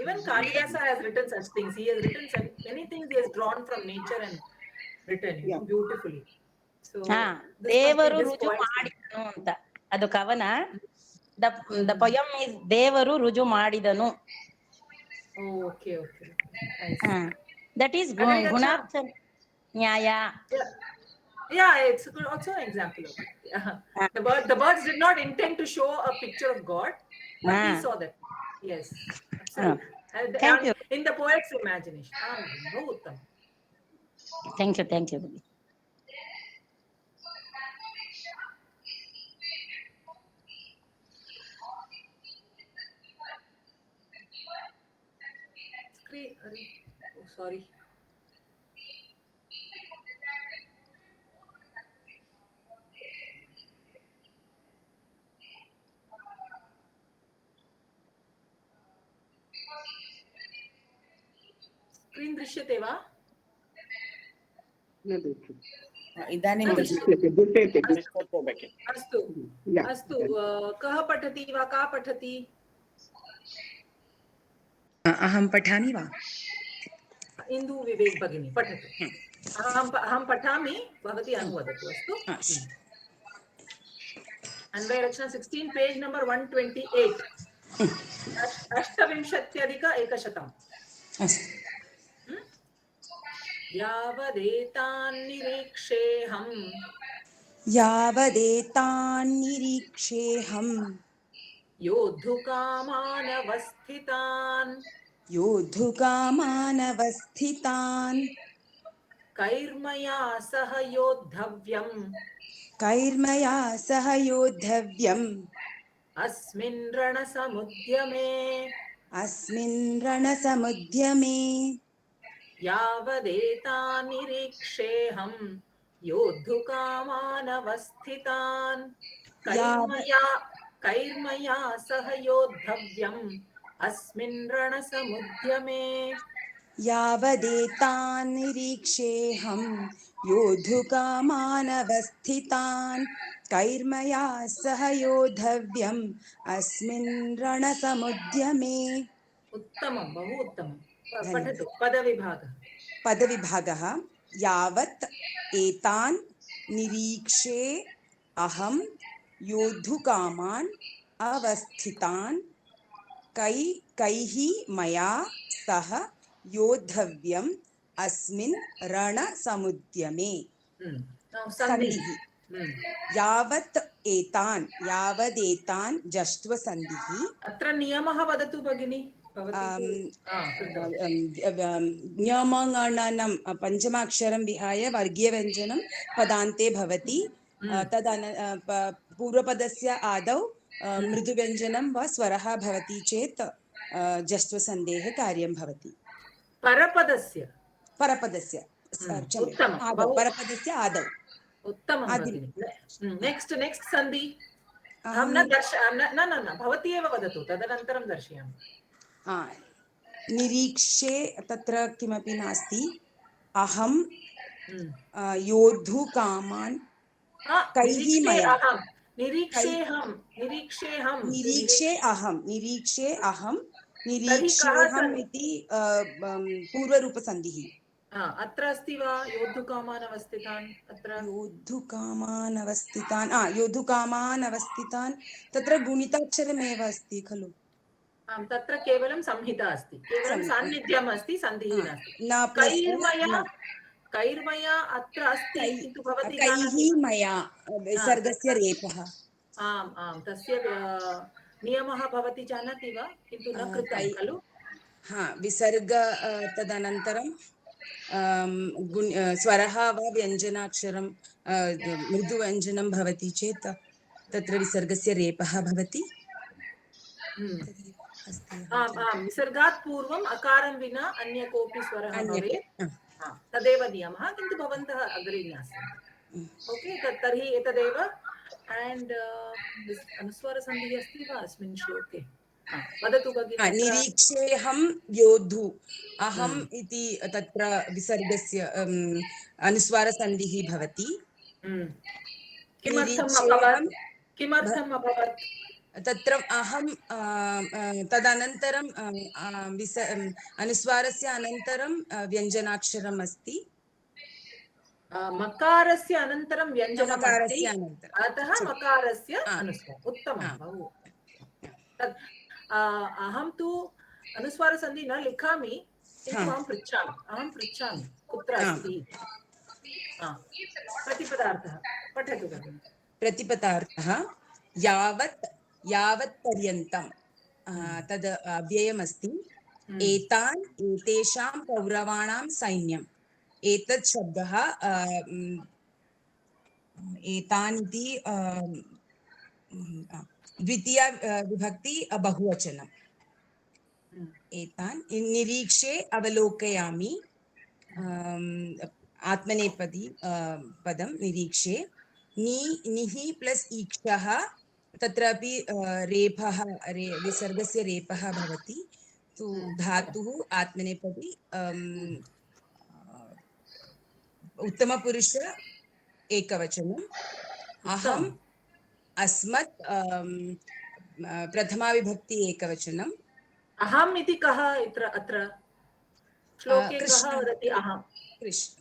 Even Kalidasa has written such things. He has written many things. He has drawn from nature and written beautifully. So ದೇವರು ರುಜು ಮಾಡಿದನು ಅಂತ ಅದು ಕವನ. ದ ಪೊಯಮ್ ಇಸ್ ದೇವರು ರುಜು ಮಾಡಿದನು. Okay. That is ಗುಣಾರ್ಥ ನ್ಯಾಯ. Yeah, it's also an example of it. Yeah. The birds did not intend to show a picture of God, but he saw that. Yes, absolutely. Thank you. In the poet's imagination. Thank you. Sorry. Screen दृश्यते वा? इदानीं अस्तु. कः पठति वा का पठति? अहं पठामि वा? इन्दु विवेक भगिनी पठतु. अहं पठामि, भवती अनुवदतु. अस्तु. अन्वयरचना 16 पेज नंबर 128. 28+100. यावदेतान्निरीक्षेऽहम् योद्धुकामानवस्थितान् कैर्मया सह योद्धव्यम् अस्मिन् रणसमुद्यमे यावदेतान्निरीक्षेऽहं योद्धुकामानवस्थितान् कैर्मया सह योद्धव्यम् अस्मिन् रणसमुद्यमे यावदेतान्निरीक्षेऽहं योद्धुकामानवस्थितान् कैर्मया सह योद्धव्यम् अस्मिन् रणसमुद्यमे. उत्तमं, बहु उत्तमं. पठतु. पदविभागः. यावत् एतान् निरीक्षे अहं योद्धुकामान् अवस्थितान् कैः मया सह योद्धव्यम् अस्मिन् रणसमुद्यमे। सन्धिः यावत् एतान् यावदेतान् जष्ट्वसन्धिः। अत्र नियमः वदतु भगिनी। नियमगणनं पञ्चमाक्षरं विहाय वर्गीयव्यञ्जनं पदान्ते भवति। पूर्वपदस्य आदौ मृदुव्यञ्जनं वा स्वरः भवति चेत् जष्ट्वसन्धेः कार्यं भवति। परपदस्य आदौ परपदस्य आदौ। उत्तमं भगिनी। नेक्स्ट् सन्धि अहं न भवती एव वदतु, तदनन्तरं दर्शयामि। निरीक्षे तत्र किमपि नास्ति। अहं योद्धुकामान् कैः मया निरीक्षे अहं इति पूर्वरूपसन्धिः। अत्र अस्ति वा योद्धुकामान् अवस्थितान्? अत्र योद्धुकामान् अवस्थितान् तत्र गुणिताक्षरमेव अस्ति खलु? आम्, तत्र केवलं संहिता अस्ति, केवलं सान्निध्यम् अस्ति, सन्धिः नास्ति। कैर्मया अत्र अस्ति, किन्तु भवती जानाति मया विसर्गस्य रेपः। आम् आम्, तस्य नियमः भवती जानाति वा? किन्तु न कृतं खलु? विसर्ग तदनन्तरं स्वरः वा व्यञ्जनाक्षरं मृदुव्यञ्जनं भवति चेत् तत्र विसर्गस्य रेपः भवति। आम् आम्, विसर्गात् पूर्वम् अकारं विना अन्य कोऽपि स्वरः भवेत्, तदेव नियमः, किन्तु भवन्तः अग्रे ज्ञास्यन्ति। ओके, तर्हि एतदेव। एण्ड् अनुस्वारसन्धिः अस्ति वा अस्मिन् श्लोके? वदतु भगिनि। निरीक्षेऽहं योद्धु अहम् इति तत्र विसर्गस्य अनुस्वारसन्धिः भवति। किमर्थम् अभवत्? तत्र अहं तदनन्तरं अनुस्वारस्य अनन्तरं व्यञ्जनाक्षरम् अस्ति। मकारस्य अनन्तरं व्यञ्जनम् अस्ति, अतः मकारस्य अनुस्वारः। उत्तमं, बहु। अहं तु अनुस्वारसन्धि न लिखामि, किन्तु अहं पृच्छामि कुत्र अस्ति। प्रतिपदार्थः पठतु भगिनि। प्रतिपदार्थः यावत् पर्यन्तं तद् अव्ययमस्ति। एतान् एतेषां कौरवाणां सैन्यम्। एतत् शब्दः एतान् इति द्वितीया विभक्ति बहुवचनम्। एतान् निरीक्षे अवलोकयामि। आत्मनेपदी पदं निरीक्षे। निः प्लस् ईक्षः तत्रापि रेफः विसर्गस्य रेफः भवति। तु धातुः आत्मनेपदी उत्तमपुरुष एकवचनम्। अहम् अस्मत् प्रथमा विभक्ति एकवचनम्। अहम् इति कः अत्र श्लोके कः वदति? अहं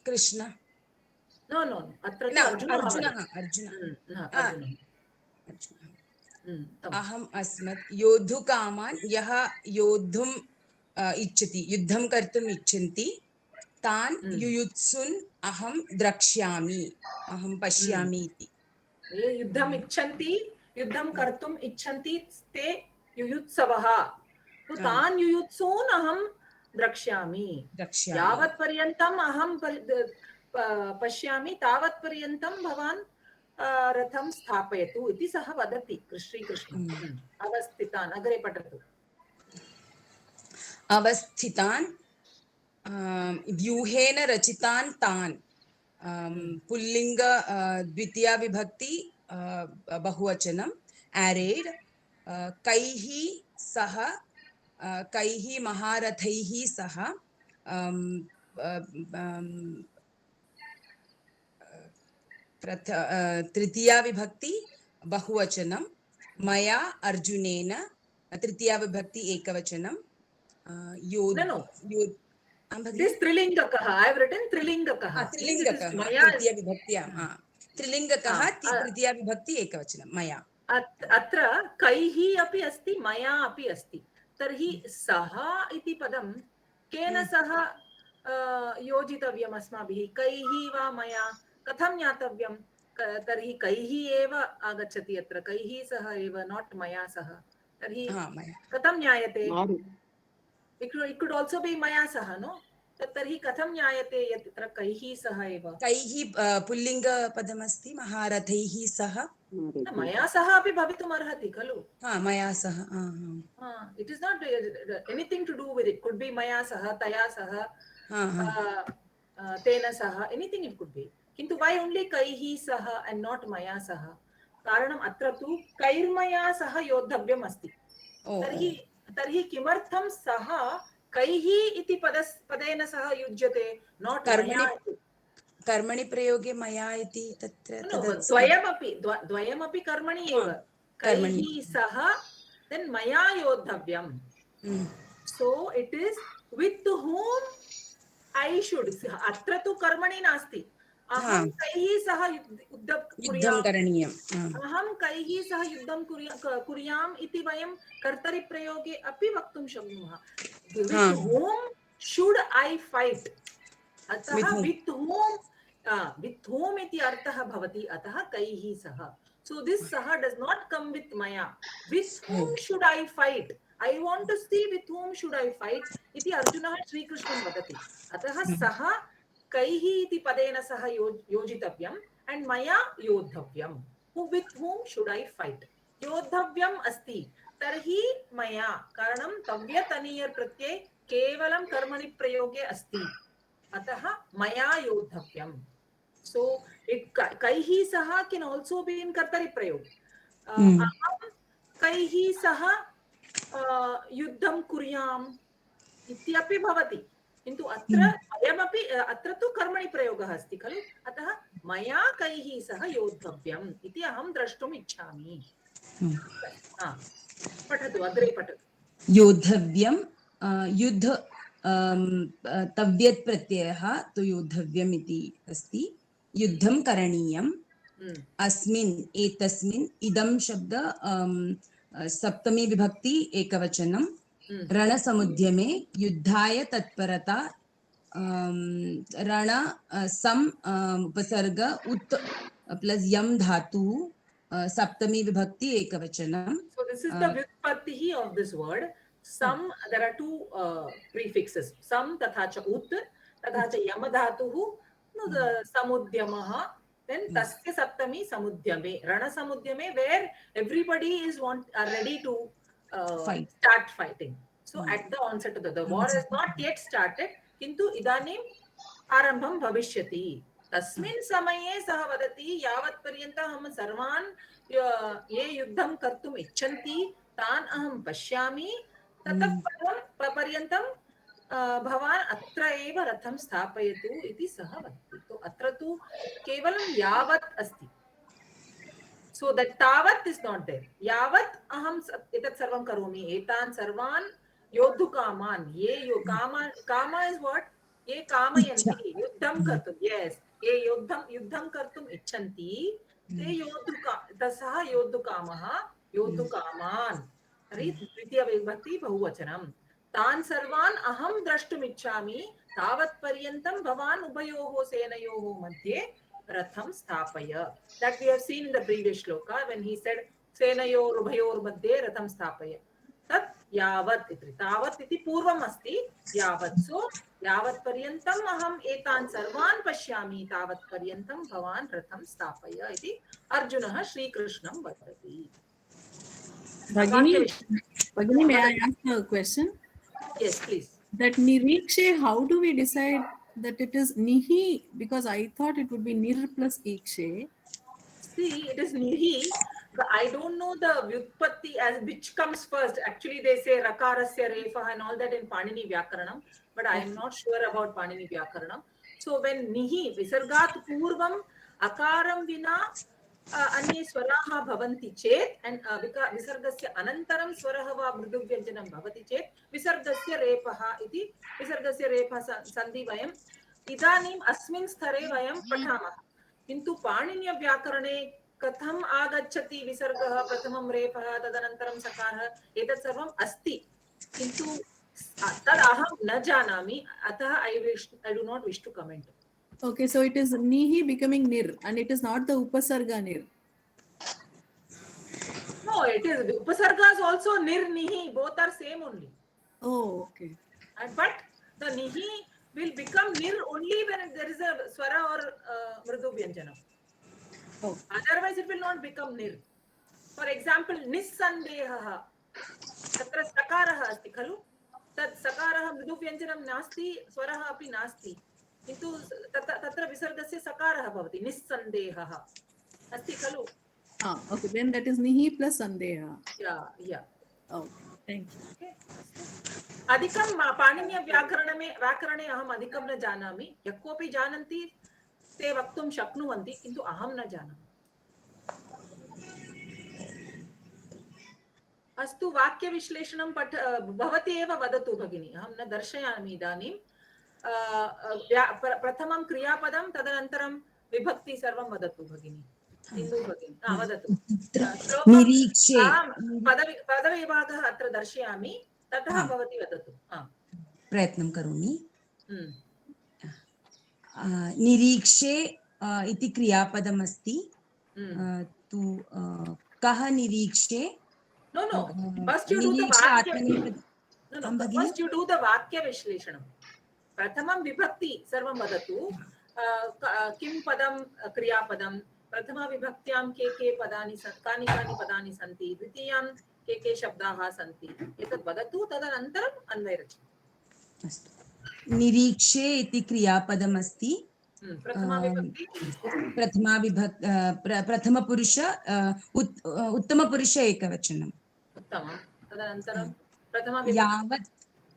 कृष्ण। नो अत्र अर्जुनः। अहम् अस्मत् योद्धुकामान् यः योद्धुम् इच्छति, युद्धं कर्तुम् इच्छन्ति, तान् युयुत्सुन् अहं द्रक्ष्यामि, अहं पश्यामि इति। ये युद्धम् इच्छन्ति, युद्धं कर्तुम् इच्छन्ति ते युयुत्सवः, तान् युयुत्सून् अहं द्रक्ष्यामि। यावत् पर्यन्तम् अहं पश्यामि तावत् पर्यन्तं भवान् रथं स्थापयतु इति सः वदति श्रीकृष्णः। अवस्थितान् अग्रे पठतु। अवस्थितान् व्यूहेन रचितान् तान्। पुल्लिंग द्वितीया विभक्ति बहुवचनम्। एरेड कैः सह कैः महारथैः सह। तृतीया विभक्ति बहुवचनम्। मया अर्जुनेन तृतीया विभक्ति एकवचनम्। This Trilingakah. I have written Trilingakah. त्रिलिङ्गकः तृतीया विभक्त्यां त्रिलिङ्गकः तृतीया विभक्ति एकवचनं मया अत्र कैः अपि अस्ति मया अपि अस्ति तर्हि सः इति पदं केन सह योजितव्यम् अस्माभिः कैः वा मया कथं ज्ञातव्यं तर्हि कैः एव आगच्छति अत्र कैः सह एव नाट् मया सह तर्हि कथं ज्ञायते it could also be maya saha no तर्हि कथं ज्ञायते यत् तत्र कैः सह एव कैः पुल्लिङ्गपदमस्ति महारथैः सह मया सह अपि भवितुम् अर्हति खलु मया सह it is not anything to do with it could be maya saha taya saha tena saha anything it could be किन्तु why only कैः सह and not maya saha कारणम् अत्र तु कैर्मया सह योद्धव्यम् अस्ति तर्हि किमर्थं सः कैः इति पदेन सह युज्यते नाट् कर्मणि प्रयोगे मया इति तत्र द्वयमपि कर्मणि एव कैः सह देन् मया योद्धव्यम् so it is with whom I should अत्र तु कर्मणि नास्ति अहं कैः सह युद्धं करणीयम् अहं कैः सह युद्धं कुर्याम् इति वयं कर्तरिप्रयोगे अपि वक्तुं शक्नुमः with whom should I fight अतः with whom इति अर्थः भवति अतः कैः सह so this saha does not come with maya with whom should I fight I want to see with whom should I fight इति अर्जुनः श्रीकृष्णं वदति अतः सः कैः इति पदेन सह योजितव्यम् and मया योद्धव्यम् with whom should I fight योद्धव्यम् अस्ति तर्हि मया कारणं तव्यतनीयर् प्रत्यये केवलं कर्मणि प्रयोगे अस्ति अतः मया योद्धव्यम् so कैः सह can also be in कर्तरि प्रयोग अहं कैः सह युद्धं कुर्याम् इत्यपि भवति किन्तु अत्र तु कर्मणि प्रयोगः अस्ति खलु अतः मया कैः सह योद्धव्यम् इति अहं द्रष्टुम् इच्छामि पठतु अग्रे पठतु योद्धव्यं युद्ध तव्यत् प्रत्ययः तु योद्धव्यम् इति अस्ति युद्धं करणीयम् अस्मिन् एतस्मिन् इदं शब्द सप्तमी विभक्ति एकवचनं रणसमुद्यमे युद्धाय तत्परता रण सम उपसर्ग उत प्लस यम धातु सप्तमी विभक्ति एकवचनम so this is the vyutpatti of this word some there are two prefixes some tatha cha ut tatha cha yam dhatuh no the samudyamah then tasya saptami samudyame rana samudyame where everybody is ready to start fighting so at the onset of the war is not yet started किन्तु इदानीम् आरम्भं भविष्यति तस्मिन् समये सः वदति यावत् पर्यन्तम् अहं सर्वान् ये युद्धं कर्तुम् इच्छन्ति तान् अहं पश्यामि ततः पर्यन्तं भवान् अत्र एव रथं स्थापयतु इति सः वदति तो अत्र तु केवलं यावत् अस्ति so that तावत् is not there यावत् अहं एतत् सर्वं करोमि एतान् सर्वान् योद्धुकामान् ये कामा is what ये कामयन्ति युद्धं कर्तुं yes ये युद्धं कर्तुम् इच्छन्ति ते सः योद्धुकामः योद्धुकामान् तर्हि तृतीया विभक्ति बहुवचनं तान् सर्वान् अहं द्रष्टुम् इच्छामि तावत् पर्यन्तं भवान् उभयोः सेनयोः मध्ये रथं स्थापय that we have seen in the previous shloka when he said सेनयोः उभयोः मध्ये रथं स्थापय तत् यावत् इति तावत् इति पूर्वम् अस्ति यावत् सो यावत् पर्यन्तम् अहम् एतान् सर्वान् पश्यामि तावत् पर्यन्तं भवान् रथं स्थापय इति अर्जुनः श्रीकृष्णं वदति Bhagini, may I ask a question? Yes, please. That nirikshe, how do we decide that it is nihi? Because I thought it would be nir plus ikshe. See, it is nihi. But I don't know the vyutpatti as which comes first. Actually, they say rakarasya refa and all that in Panini Vyakaranam, but I am not sure about Panini Vyakaranam. So when nihi visargat purvam akaram vina अन्ये स्वराः भवन्ति चेत् विसर्गस्य अनन्तरं स्वरः वा मृदुव्यञ्जनं भवति चेत् विसर्गस्य रेफः इति विसर्गस्य रेफः सन्धि वयम् इदानीम् अस्मिन् स्तरे वयं पठामः। किन्तु पाणिन्यव्याकरणे कथम् आगच्छति विसर्गः, प्रथमं रेफः, तदनन्तरं सकारः, एतत् सर्वम् अस्ति, किन्तु तद् अहं न जानामि, अतः I do not wish to comment. Okay, so it is nihi becoming nir, and it is not the upasarga nir. No, it is upasargas also nir nihi, both are same only. Oh, okay. But the nihi will become nir only when there is a swara or mridu vyanjana. Oh. Otherwise it will not become nir. For example, nissandehaha, tatra sakarah asti khalu, tad sakarah mridu vyanjanam nasti, swarah api nasti, किन्तु तत्र विसर्गस्य सकारः भवति, निस्सन्देहः अस्ति खलु. Okay, then that is nihi plus sandeha. Yeah. Okay, thank you. Okay. अधिकं पाणिन्यव्याकरणे अहम् अधिकं न जानामि, यः कोऽपि जानन्ति ते वक्तुं शक्नुवन्ति, किन्तु अहं न जानामि. अस्तु, वाक्यविश्लेषणं भवती एव वदतु भगिनी, अहं न दर्शयामि इदानीं. प्रथमं क्रियापदं, तदनन्तरं विभक्ति सर्वं वदतु भगिनी. सिन्धु भगिनी वदतु. निरीक्षे पदविभागः अत्र दर्शयामि, ततः भवती वदतु. प्रयत्नं करोमि. निरीक्षे इति क्रियापदमस्ति. तु कः निरीक्षे? No. First you do the vakya vishleshanam. Pratamam vibhakti sarvam vadatu. Kim padam kriyapadam. Prathama vibhaktyaam ke padani kani padani santi. Dvitiyam ke shabdaha santi. Etat vadatu tadanantaram अन्वयरचना. अस्तु. निरीक्षे इति क्रियापदमस्ति. प्रथमपुरुष उत्तमपुरुष एकवचनम्. उत्तमं. तदनन्तरं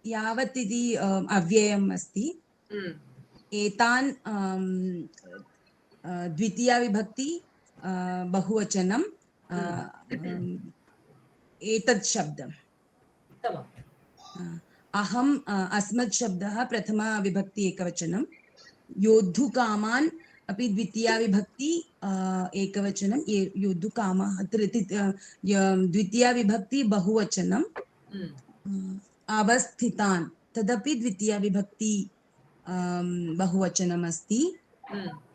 यावत् इति अव्ययम् अस्ति. एतान् द्वितीया विभक्ति बहुवचनं एतत् शब्दम्. अहम् अस्मत् शब्दः प्रथमा विभक्ति एकवचनं. योद्धुकामान् अपि द्वितीया विभक्ति एकवचनं. योद्धुकामाः द्वितीया विभक्ति बहुवचनं. अवस्थितान् तदपि द्वितीया विभक्ति बहुवचनम् अस्ति.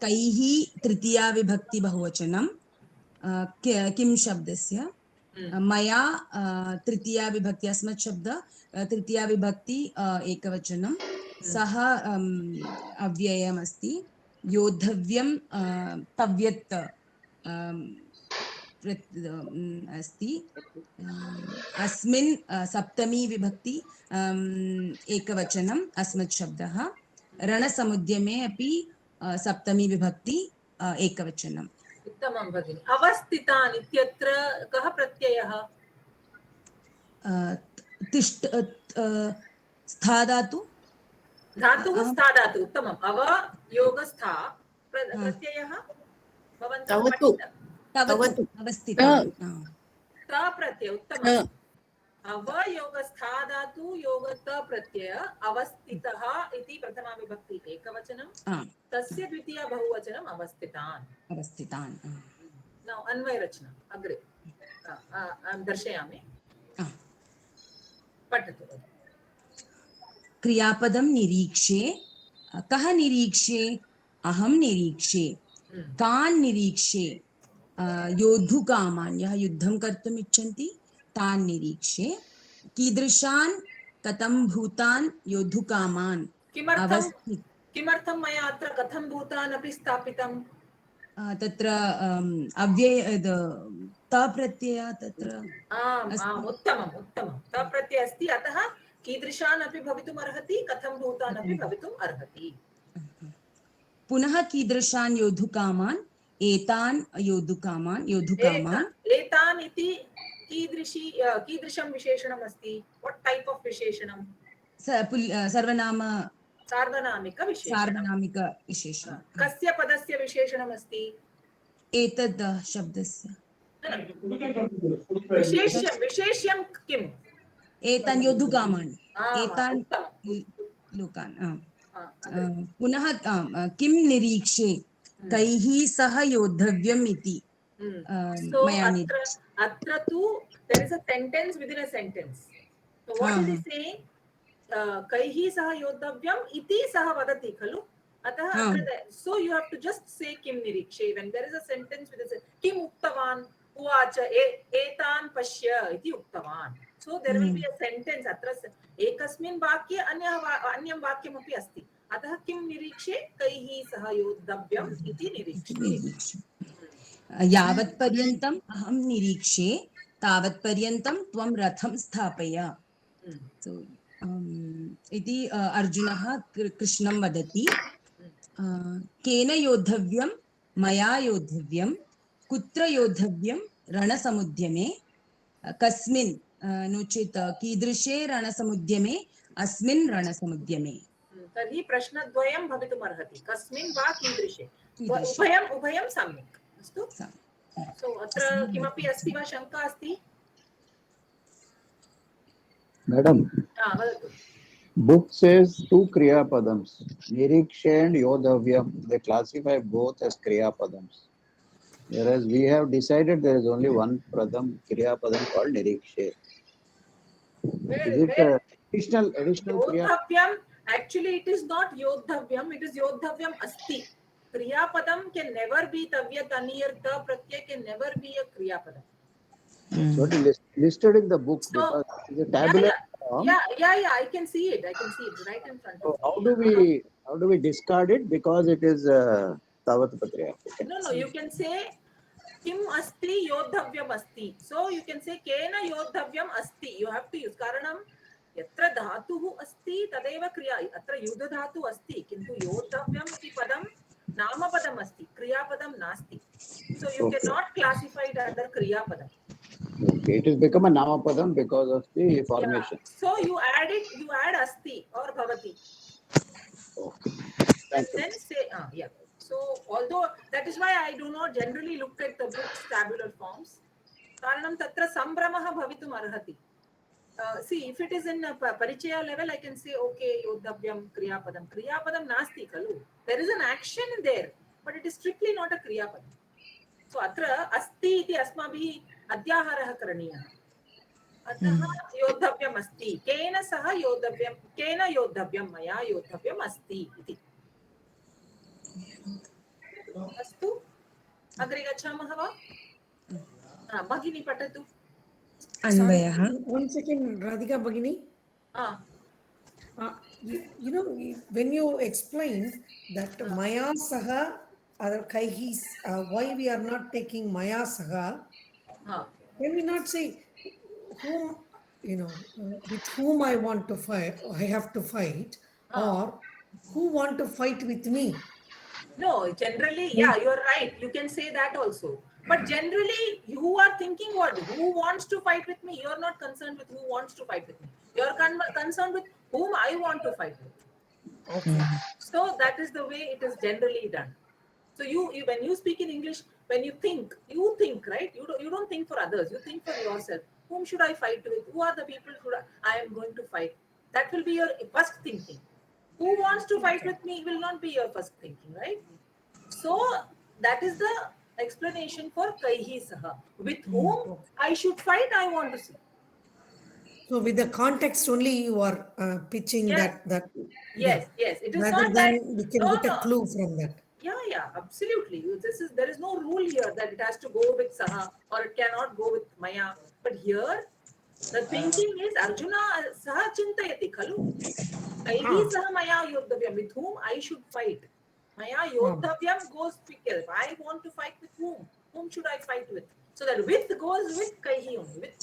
कैः तृतीया विभक्ति बहुवचनं. किं शब्दस्य मया तृतीया विभक्ति अस्मत् शब्द तृतीया विभक्ति एकवचनं. सः अव्ययमस्ति. योद्धव्यं तव्यत् अस्ति. अस्मिन् सप्तमी विभक्ति एकवचनम् अस्मत् शब्दः. रणसमुद्यमे अपि सप्तमी विभक्ति एकवचनम्. उत्तमं भगिनि. अवस्थितान् इत्यत्र कः प्रत्ययः? स्थाधातु. धातुः स्थाधातु. उत्तमम्. अव योगस्था प्रत्ययः भवन्तः तवतु अवस्थितान्. त प्रत्यय. उत्तमम्. अव योगस्थाधातु योग त प्रत्यय अवस्थितः इति प्रथमा विभक्ति एकवचनं. तस्य द्वितीया बहुवचनम् अवस्थितान्. नौ अन्वयरचना अग्रे दर्शयामि. पठतु. क्रियापदं निरीक्षे. कः निरीक्षे? अहं निरीक्षे. कान् निरीक्षे? योद्धुकामान्, यः युद्धं कर्तुम् इच्छन्ति तान् निरीक्षे. कीदृशान् कथं भूतान् योद्धुकामान्. किमर्थं मया अत्र कथं भूतान् अपि स्थापितं? तत्र अव्यय त प्रत्यय तत्र. उत्तमम्. त प्रत्यय अस्ति, अतः कीदृशान् अपि भवितुम् अर्हति, कथं भूतान् अपि भवितुम् अर्हति. पुनः कीदृशान् योद्धुकामान्. एतान् योद्धुकामान्. एतान् इति कीदृशं विशेषणम् अस्ति? व्हाट टाइप ऑफ विशेषणम्? सार्वनामिक विशेषणं. कस्य पदस्य विशेषणम् अस्ति? एतद् शब्दस्य विशेष्यं किम्? एतान् योद्धुकामान् एतान् उत्तमम्। लोकान् पुनः किं निरीक्षे कैः सह योद्धव्यम् इति So मया atra tu there is a sentence within a sentence. So what is he saying? Kaihi saha yodhavyam iti saha vadati khalu. Atah atra so you have to just say kim nirikshe when there is a sentence with a kim uktavan uvacha etan pashya iti uktavan. So there will be a sentence atra ekasmin vakye anyam vakyam api asti. Atah kim nirikshe kaihi saha yodhavyam iti nirikshe. यावत्पर्यन्तम् अहं निरीक्षे तावत्पर्यन्तं त्वं रथं स्थापय इति अर्जुनः कृष्णं वदति केन योद्धव्यं मया योद्धव्यं कुत्र योद्धव्यं रणसमुद्यमे कस्मिन् नो चेत् कीदृशे रणसमुद्यमे अस्मिन् रणसमुद्यमे तर्हि प्रश्नद्वयं भवितुमर्हति कस्मिन् वा कीदृशे उभयं सम्यक् अस्तु सो अत्र किमपि अस्ति वा शङ्का अस्ति मैडम वदतु book says two kriya padams nirikshe and yodhavyam they classify both as kriya padams whereas we have decided there is only one padam kriya padam called nirikshe is it additional yodhavyam actually it is not yodhavyam it is yodhavyam asti kriya padam can never be tavya tanir ta pratyay can never be a kriya padam so it is listed in the book so, because it is a tabular form. Yeah, I can see it right in front of me. How do we discard it because it is tavat patriya no you can say kim asti yodhavyam asti so you can say kena yodhavyam asti you have to use karanam yatra dhatuh asti tadeva kriya atra yudha dhatu asti kintu yodhavyam iti padam nama padam asti kriya padam nasti so you cannot classify it under kriya padam. Okay, it has become a nama padam because of the formation. So you add asti or bhavati. Okay. And then say so although that is why I do not generally look at the book's tabular forms karanam tatra sambramah bhavitum arhati see if it is in a parichaya level I can say okay yodhavyam kriya padam nasti khalu there is an action there but it is strictly not a kriya padam so atra asti iti asmabhi adhyaharah karaniyah अतः योद्धव्यम् अस्ति केन सह योद्धव्यं केन योद्धव्यं मया योद्धव्यम् अस्ति इति अस्तु अग्रे गच्छामः वा भगिनी पठतु अन्वयः one second Radhika Bhagini you know when you explained that maya saha other kaihi why we are not taking maya saha can we not say whom with whom I want to fight I have to fight or who want to fight with me no generally you are right you can say that also but generally you are thinking what who wants to fight with me you are not concerned with who wants to fight with me you are concerned with whom I want to fight with okay so that is the way it is generally done so you when you speak in English when you think right you don't think for others you think for yourself whom should I fight with who are the people who I am going to fight that will be your first thinking who wants to fight with me will not be your first thinking right so that is the explanation for kaihi saha with whom I should fight I want to see so with the context only you are pitching that yes it is rather not than that we can get a clue from that absolutely there is no rule here that it has to go with saha or it cannot go with maya but here the thinking is Arjuna saha chintayati khalu kaihi saha maya yodhavyam with whom I should fight maya yodhavyam goes because I want to fight with whom should I fight with so that with goes with kaihi only with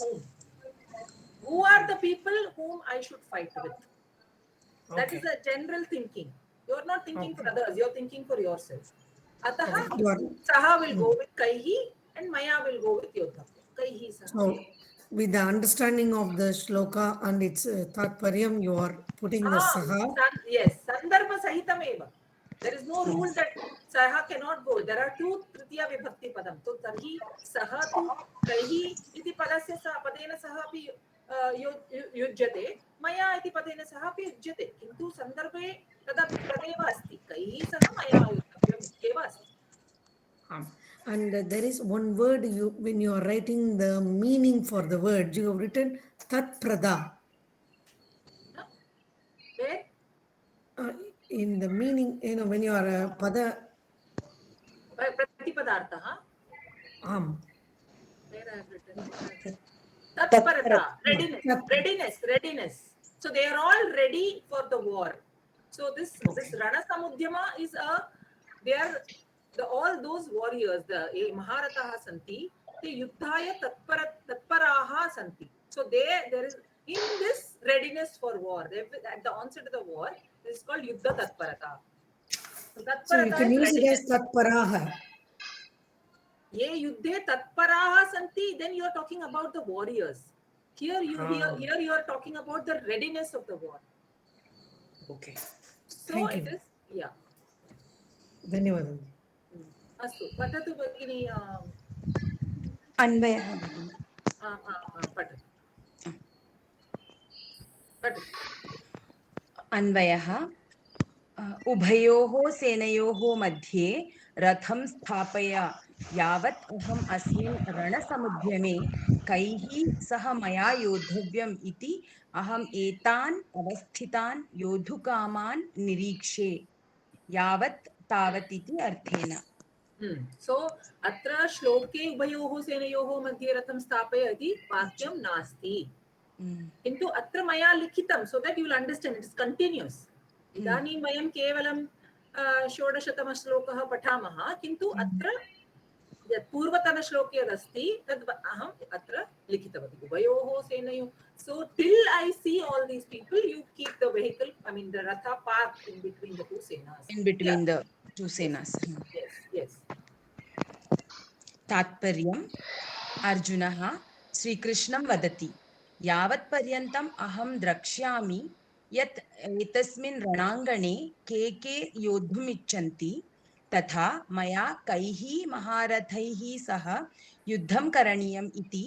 who are the people whom I should fight with that is a general thinking you are not thinking for others you are thinking for yourself atah saha will go with kaihi and maya will go with yodhavyam kaihi saha so with the understanding of the shloka and its tatparyam you are putting the saha yes sandarbha sahitam eva There is no rule that saha cannot go. There are two tritiya vibhakti padam. So tarhi saha tu kaihi iti padasya padena saha api yujyate, maya iti padena saha api yujyate. Kintu sandarbhe tadeva asti. Kaihi saha maya yuddhavyam ityeva asti. And there is one word when you are writing the meaning for the word, you have written tat prada. Where? In the meaning, when you are pada. Pratipadartha. Where I have written? Tatparata, readiness. So they are all ready for the war. So this Rana Samudyama is all those warriors, the Maharataha santi, the Yuddhaya Tatparaha santi. So there is in this readiness for war. At the onset of the war, this is called Yuddha Tatparata. So you can use it as Tatparaha. Ye yuddhe tatparaha santi, then you are talking about the warriors. Here you are talking about the readiness of the war. Okay. So Thank it you. is, yeah. Dhanyawad. Astu. Patatu bhagini. अन्वयः Patatu. अन्वयः उभयोः सेनयोः मध्ये रथं स्थापय यावत् अहम् अस्मिन् रणसमुद्यमे कैः सह मया योद्धव्यम् इति अहम् एतान् अवस्थितान् योद्धुकामान् निरीक्षे यावत् तावत् इति अर्थेन. So atra shloke ubayoh senayoh madhye ratham स्थापयति वाक्यं नास्ति. किन्तु अत्र मया लिखितं, so that you will understand it is continuous. इदानीं वयं केवलं 16तमः श्लोकः पठामः, किन्तु अत्र यत् पूर्वतनश्लोके यदस्ति तद् अहम् अत्र लिखितवती उभयोः सेनयोः. So till I see all these people, you keep the vehicle, I mean the ratha parked in between the two senas. In between the two senas. Yes. तात्पर्यम् अर्जुनः श्रीकृष्णं वदति यावत् पर्यन्तम् अहं द्रक्ष्यामि यत् एतस्मिन् रणाङ्गणे के योद्धुमिच्छन्ति तथा मया कैः महारथैः सह युद्धं करणीयम् इति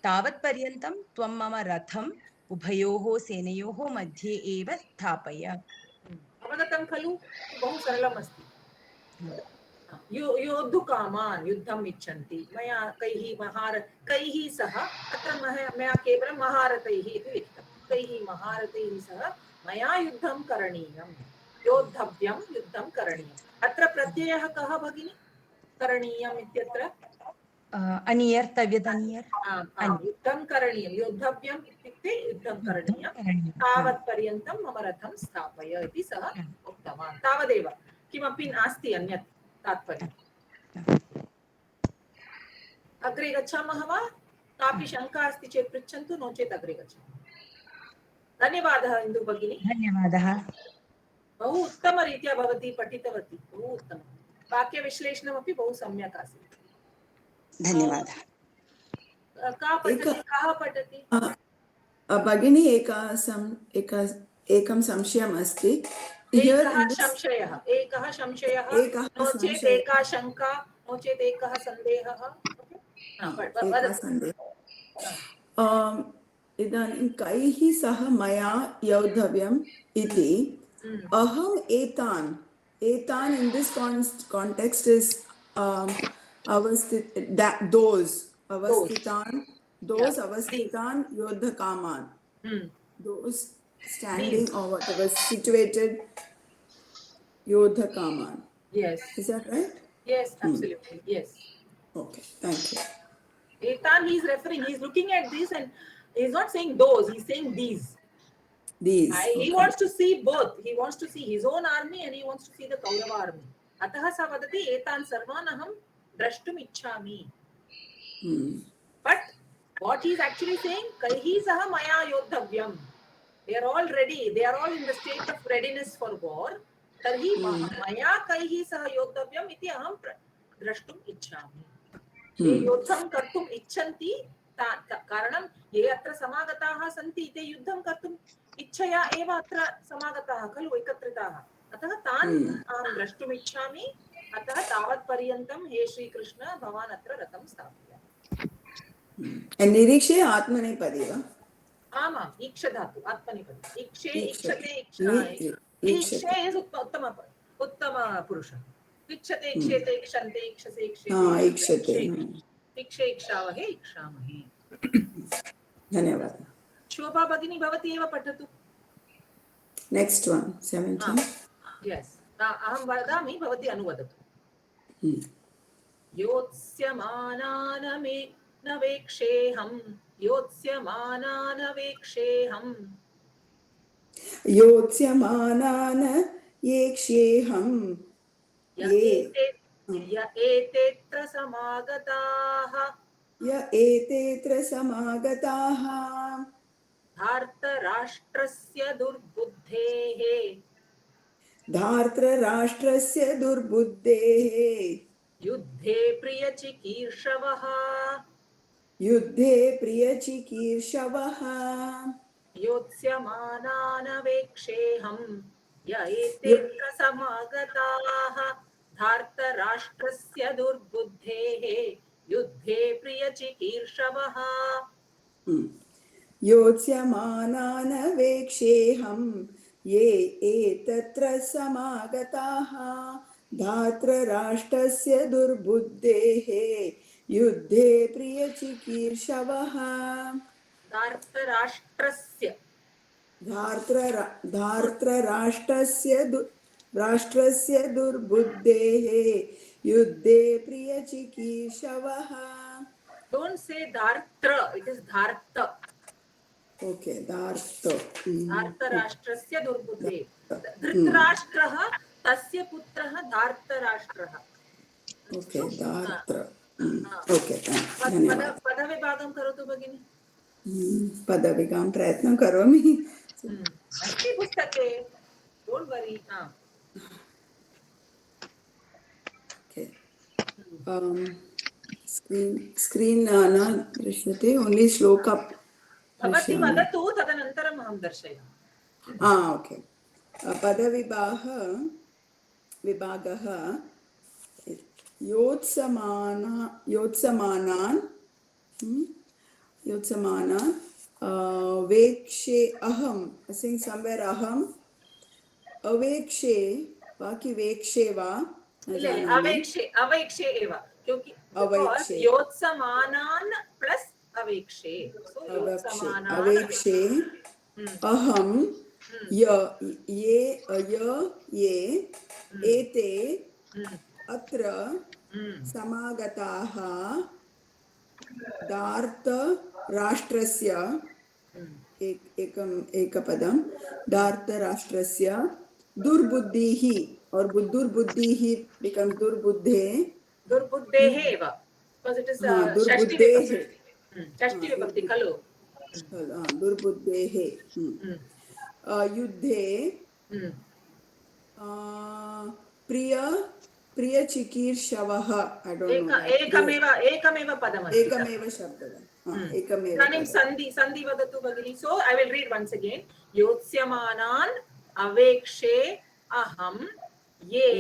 तावत् पर्यन्तं त्वं मम रथम् उभयोः सेनयोः मध्ये एव स्थापय. अवगतं खलु? बहु सरलम् अस्ति. योद्धुकामान् युद्धम् इच्छन्ति मया कैः सह, अत्र मया केवलं महारथैः इति लिखितं. कैः महारथैः सह मया युद्धं करणीयं, योद्धव्यं, युद्धं करणीयम्. अत्र प्रत्ययः कः भगिनि? करणीयम् इत्यत्र अनियर् तव्यदनियर् युद्धं करणीयं, योद्धव्यम् इत्युक्ते युद्धं करणीयं, तावत् पर्यन्तं मम रथं स्थापय इति सः उक्तवान्. तावदेव, किमपि नास्ति अन्यत् तात्पर्यम्. अग्रे गच्छामः वा? कापि शङ्का अस्ति चेत् पृच्छन्तु, नो चेत् अग्रे गच्छामः. धन्यवादः इन्दु भगिनी. धन्यवादः. बहु उत्तमरीत्या भवती पठितवती, बहु उत्तमं. वाक्यविश्लेषणमपि बहु सम्यक् आसीत्. धन्यवादः. कः पठति? भगिनी एकं संशयम् अस्ति. एकः संशयः, नो चेत् एका शङ्का, नो चेत् एकः सन्देहः. इदानीं कैः सह मया योद्धव्यम् इति अहम् एतान् in this context is those avasthitan yoddhakaman, those standing or whatever situated yoddhakaman. Yes. Is that right? Yes, absolutely. Yes. Okay, thank you. Etan, he's referring, he's looking at this and he's not saying those, he's saying these. He wants to see both. He wants to see his own army and he wants to see the Kaurava army. Atah sa vadati etan sarvan aham drashtum ichchami. But what he's actually saying, kaihi saha maya yoddhavyam. They are all ready. They are all in the state of readiness for war. Tarhi maya kaihi saha yoddhavyam iti aham drashtum ichchami. ये युद्धं कर्तुम् इच्छन्ति, कारणं ये अत्र समागताः सन्ति ते युद्धं कर्तुम् इच्छया एव अत्र समागताः खलु, एकत्रिताः. अतः तान् अहं द्रष्टुमिच्छामि, अतः तावत्पर्यन्तं हे श्रीकृष्ण भवान् अत्र रथं स्थापय। निरीक्षे आत्मनेपदी वा? आमाम्, ईक्षधातु आत्मनेपदी। ईक्षे, ईक्षते, ईक्षते ईक्षे उत्तम पुरुषः। ईक्षते, ईक्षेते, ईक्षन्ते, ईक्षसे, ईक्षते। ईक्षे, ईक्षावहे, ईक्षामहे। धन्यवादः। शोभा भगिनी भवती एव पठतु। नेक्स्ट वन 17. यस्, अहं वदामि, भवती अनुवदतु। योत्स्यमानानवेक्षेऽहं, योत्स्यमानानवेक्षेऽहं, योत्स्यमानान् येक्ष्येऽहं य एतेऽत्र समागताः, य एतेऽत्र समागताः धार्तराष्ट्रस्य दुर्बुद्धेः, धार्तराष्ट्रस्य दुर्बुद्धेः युद्धे प्रियचिकीर्षवः, युद्धे प्रियचिकीर्षवः योत्स्यमानानवेक्षेऽहं, य एतेऽत्र समागताः, धार्तराष्ट्रस्य दुर्बुद्धेः, युद्धे प्रियचिकीर्षवः। योत्स्यमानानवेक्षेऽहं ये एतत्र समागताः धार्तराष्ट्रस्य दुर्बुद्धेः युद्धे प्रियचिकीर्षवः। धार्तराष्ट्रस्य राष्ट्रस्य दुर्बुद्धेः युद्धे प्रियचिकीर्षवः। Don't say धार्त्र, it is धार्त. Okay, धार्त। धार्तराष्ट्रस्य दुर्बुद्धेः। धृतराष्ट्रः तस्य पुत्रः धार्तराष्ट्रः। ओके, धार्त्र। ओके, धन्यवादः। पदविभागं करोतु भगिनी। पदविभागं प्रयत्नं करोमि। अस्ति पुस्तके, डोंट वरी। ओके, स्क्रीन् न दृश्यते, ओन्ली श्लोक भवती वदतु, तदनन्तरम् अहं दर्शयामि। ओके, पदविभागः योत्समानान् वेक्षे अहं, I think somewhere अहम् अवेक्षे वा कि वेक्षे वा न जानामि। अवेक्षे एव, क्योंकि योत्समानान् प्लस अवेक्षे, अवेक्षे अहं ये एते अत्र समागताः धार्तराष्ट्रस्य एकपदं धार्तराष्ट्रस्य दुर्बुद्धिः और दुर्बुद्धिः becomes दुर्बुद्धेः एव, because it is दुर्बुद्धेः षष्ठी विभक्ति खलु। दुर्बुद्धेः युद्धे प्रियचिकीर्षवः। एकमेव पदमस्ति, एकमेव शब्दः, एकमेव। इदानीं सन्धि वदतु भगिनी। सो I will read once again. योत्स्यमानान् अवेक्षे अहं ये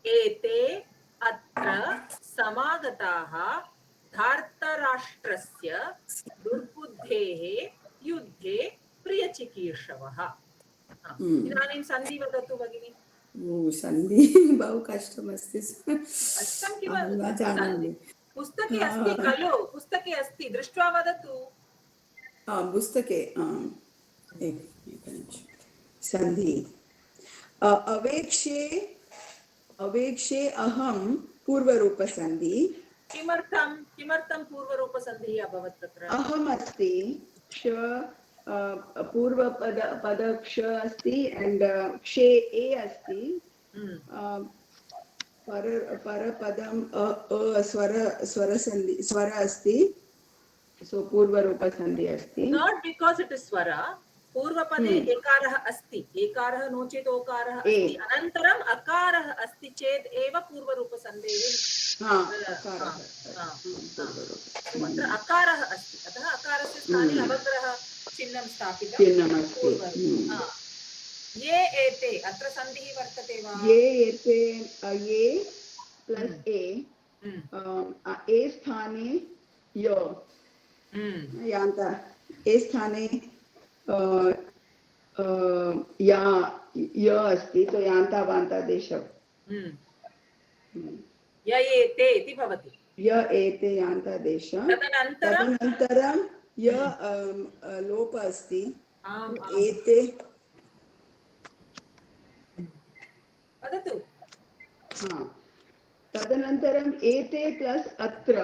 एते अत्र समागताः धार्तराष्ट्रस्य दुर्बुद्धेः युद्धे प्रियचिकीर्षवः। इदानीं सन्धि वदतु भगिनी। सन्धि बहु कष्टमस्ति। कष्टं किमस्ति, पुस्तके अस्ति खलु, पुस्तके अस्ति, दृष्ट्वा वदतु। पुस्तके सन्धि अवेक्षे अहं पूर्वरूपसन्धि। किमर्थं पूर्वरूपसन्धिः अभवत् तत्र? अहम् अस्ति, पूर्वपदक्ष अस्ति एंड क्षे ए अस्ति, परपदं स्वर अस्ति, सो पूर्वरूपसन्धि अस्ति। Not because it is swara, पूर्वपदे एकारः अस्ति, एकारः नो चेत् ओकारः अस्ति, अनन्तरम् अकारः अस्ति चेत् एव पूर्वरूपसन्धेः। अत्र अकारः अस्ति, अतः अकारस्य स्थाने अवग्रह चिह्नं स्थापितं। ये एते अत्र सन्धिः वर्तते वा? ये एते ये प्लस ए स्थाने य यान्त ए स्थाने या य अस्ति तो यान्तावान्तादेश य एते इति भवति। य एते यान्तादेश तदनन्तरं य लोप अस्ति एते वदतु। तदनन्तरम् एते प्लस अत्र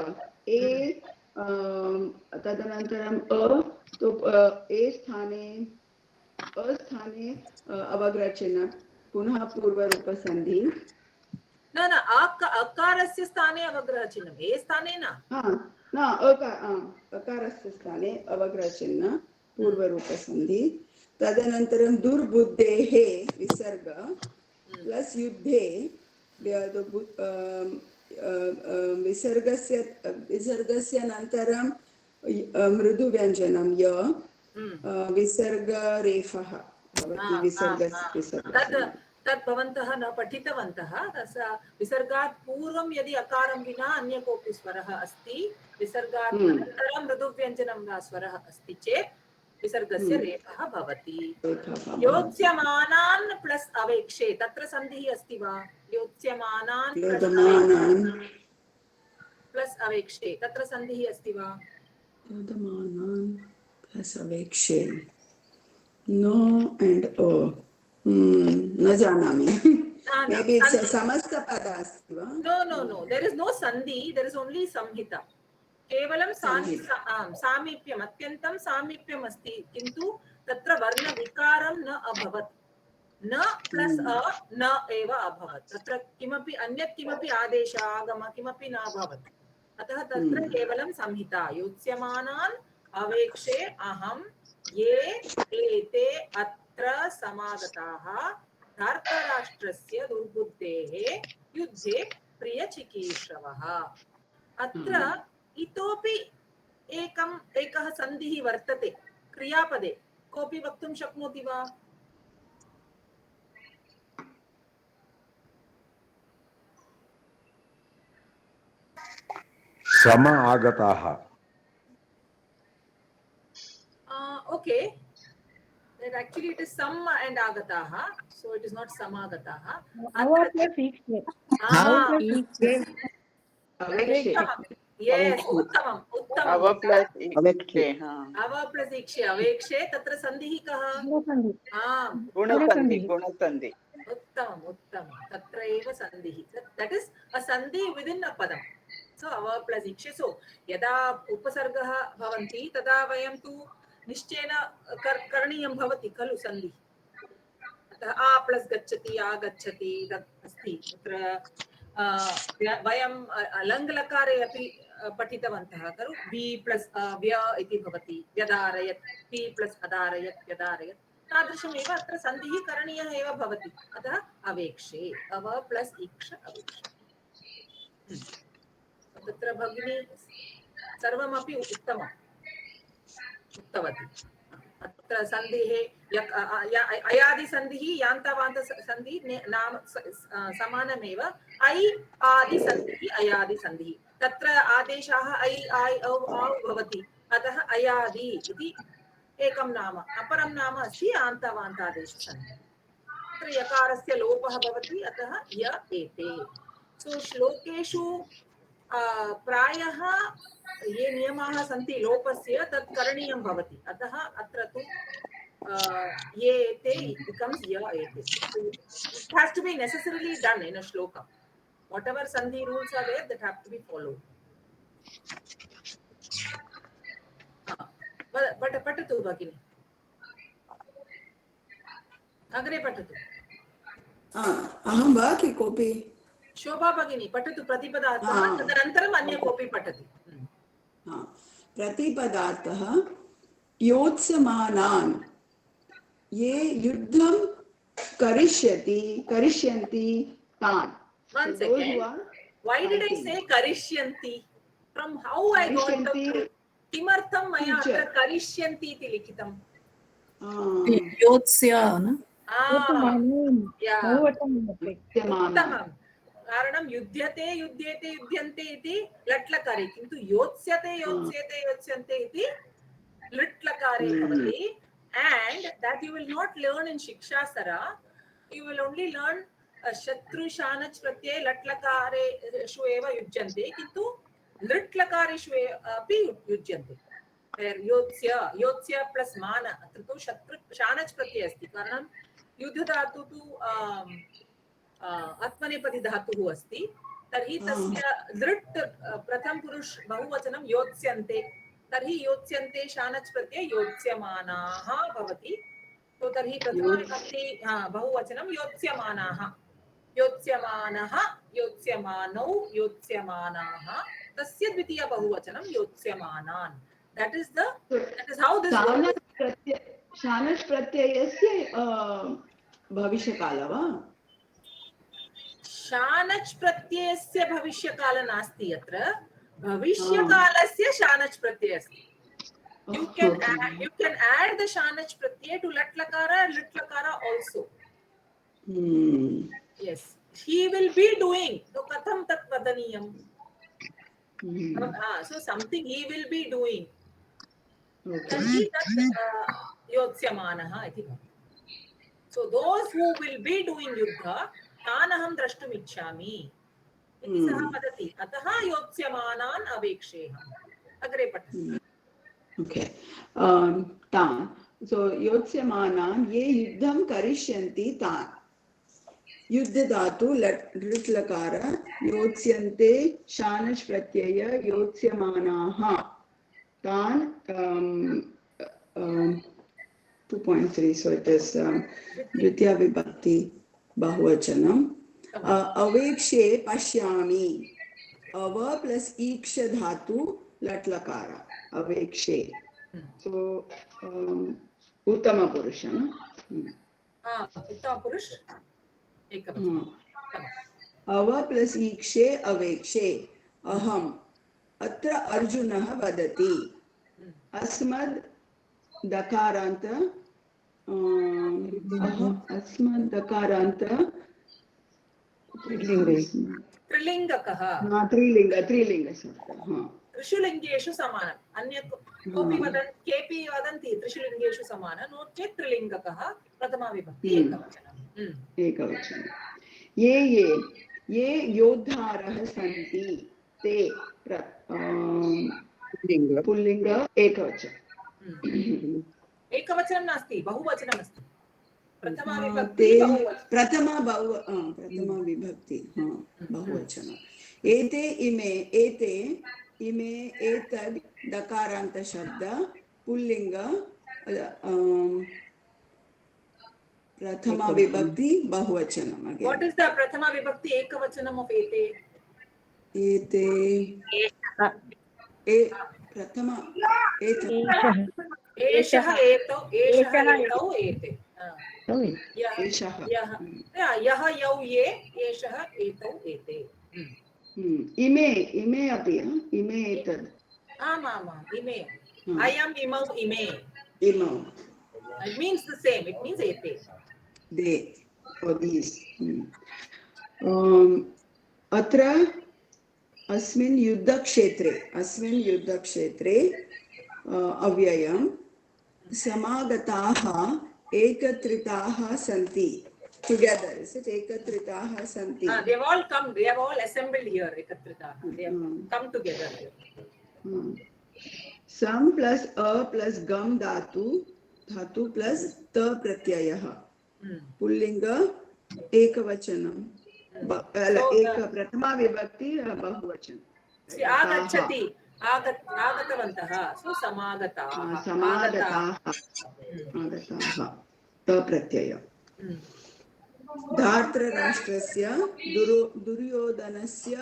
ए तदनन्तरम् तो ए स्थाने अवग्रचन पुनः पूर्वरूपसन्धि न न अकारस्य स्थाने अवग्रहचिह्नम् ए स्थाने न अकारस्य स्थाने अवग्रहचिह्न पूर्वरूपसन्धि तदनन्तरं दुर्बुद्धेः विसर्ग प्लस युद्धे विसर्गस्य अनन्तरं मृदुव्यञ्जनं य विसर्गरेफः भवति तत् भवन्तः न पठितवन्तः। विसर्गात् पूर्वं यदि अकारं विना अन्य कोऽपि स्वरः अस्ति विसर्गात् अनन्तरं मृदुव्यञ्जनं वा स्वरः अस्ति चेत् विसर्गस्य रेफः भवति। योत्स्यमानान् प्लस अवेक्षे तत्र सन्धिः अस्ति वा? योत्स्यमानान् प्लस अवेक्षे तत्र सन्धिः अस्ति वा? योत्स्यमानान् प्लस अवेक्षे नो एंड ओ न जानामि। Maybe it's a समस्तपद अस्ति वा? No. There is no sandhi. There is only samhita. केवलं सामीप्यम् अत्यन्तं सामीप्यम् अस्ति किन्तु तत्र वर्णविकारं न अभवत्। न प्लस न एव अभवत्। तत्र किमपि अन्यत् किमपि आदेश आगम किमपि न अभवत्। अतः तत्र केवलं संहिता। योत्स्यमानान् अवेक्षे अहं ये एते अत्र समागताः धार्तराष्ट्रस्य दुर्बुद्धेः युद्धे प्रियचिकीर्षवः। अत्र इतोपि एकः सन्धिः वर्तते क्रियापदे। कोऽपि वक्तुं शक्नोति वा? सम आगताः। Okay. Actually it is sam and agataha, so it is not samagataha. Yes, uttamam. Ava plus ikshe. Ava plus ikshe. Avekshe tatra sandhihi kaha? Gunasandhi. Uttamam. Tatra eva sandhihi. That is a sandhi within a padam. So ava plus ikshe. So yada upasargaha bhavanti tada vayam tu निश्चयेन करणीयं भवति खलु सन्धिः। अतः आ प्लस गच्छति आगच्छति तत् अस्ति। तत्र वयं लङ्लकारे अपि पठितवन्तः खलु वि प्लस व्य इति भवति व्यदारयत् पि प्लस अदारयत् व्यदारयत् तादृशमेव अत्र सन्धिः करणीयः एव भवति। अतः अवेक्षे अव प्लस इक्ष अवेक्षे। तत्र भगिनी सर्वमपि उक्तवती। अत्र सन्धिः अयादि सन्धिः यान्तावान्त सन्धिः नाम समानमेव। ऐ आदि सन्धिः अयादि सन्धिः तत्र आदेशाः ऐ आय् औ औ भवति। अतः अयादि इति एकं नाम। अपरं नाम अस्ति यान्तावान्तादेश सन्धिः। तत्र यकारस्य लोपः भवति अतः य एते। सो श्लोकेषु प्रायः ये नियमाः सन्ति लोपस्य तत् करणीयं भवति। अतः अत्र तु ये एते becomes य एते. It has to be necessarily done in a shloka. Whatever sandhi rules are there that have to be followed. But patatu bhagini. अग्रे पठतु। अहं वा कि कोऽपि? शोभा भगिनी पठतु प्रतिपदार्थः तदनन्तरम् अन्य कोऽपि पठति। प्रतिपदार्थः योत्स्यमानान् ये युद्धं करिष्यन्ति तान्। One second. Why did I say karishyanti? From how I got the किमर्थं मया अत्र करिष्यन्ति इति लिखितम्? योत्स्य न उत्तमं कारणं युध्यते युध्येते युध्यन्ते इति लट्लकारे किन्तु योत्स्यते योत्स्यते योत्स्यन्ते इति लट्लकारे भवति and that you will not learn in shiksha sara you will only learn shatru shanach pratyay latlakare shu eva yujyante kintu लट्लकारेषु अपि युज्यन्ते योत्स्य प्लस मान अत्र तु शत्रु शानच् प्रत्यय अस्ति कारणं युद्ध धातु तु आत्मनेपदी धातुः अस्ति तर्हि तस्य लृट् प्रथम पुरुष बहुवचनं योत्स्यन्ते तर्हि योत्स्यन्ते शानच् प्रत्यय योत्स्यमानाः भवति तो तर्हि प्रथमा विभक्ति बहुवचनं योत्स्यमानाः योत्स्यमानः योत्स्यमानौ योत्स्यमानाः तस्य द्वितीय बहुवचनं योत्स्यमानान् that is how this शानच् प्रत्ययस्य भविष्यकाल वा शानच् प्रत्ययस्य भविष्यकाल नास्ति अत्र भविष्यकालस्य शानच् प्रत्यय अस्ति you can add the shanach pratyay to latlakara also yes he will be doing so katham tat vadaniyam so something he will be doing tarhi tat yotsyamanah iti so those who will be doing yuddha tan aham drashtum ichchami iti sah vadati atah yotsyamanaan aveksheham agre patatu okay tan so yotsyamanaan ye yuddham karisyanti tan युद्ध धातु लट् लकार योत्स्यन्ते शानच् प्रत्यय योत्स्यमानाः तान् 2.3 so it is द्वितीया विभक्ति बहुवचनम् अवेक्षे पश्यामि अव प्लस ईक्ष धातु लट् लकार अवेक्षे so उत्तम पुरुष उत्तम पुरुष अव प्लस ईक्षे अवेक्षे अहम अत्र अर्जुनः वदति अस्मद् दकारान्त अस्मद् दकारान्त त्रिलिङ्गकः त्रिलिङ्ग त्रिषु लिङ्गेषु समानम् अन्य केपि वदन्ति त्रिषु लिङ्गेषु समानः नो चेत् त्रिलिङ्गकः प्रथमा विभक्ति एकवचनं ये योद्धारः सन्ति ते पुल्लिङ्ग एकवचनं नास्ति बहुवचनम् अस्ति प्रथमा विभक्ति बहुवचनं एते इमे एतद् दकारान्त शब्द पुल्लिङ्ग प्रथमा विभक्ति बहुवचनम् what is the prathama vibhakti ekavachanam of ete प्रथमा एषः एतौ एते यः यौ ये एषः एतौ एते इमे अपि इमे एतद् आमामाम् इमे I am imau ime it means the same it means ete they or these अत्र अस्मिन् युद्धक्षेत्रे अव्ययं समागताः एकत्रिताः सन्ति together is it ekatritaah santi they have all come they have all assembled here ekatritaah they have come together sam plus a plus gam dhatu plus ta pratyayah pullinga ekavachanam एक प्रथमा विभक्ति बहुवचन आगच्छति आगतवन्तः सो समागताः त प्रत्यय धार्तराष्ट्रस्य दुर्योधनस्य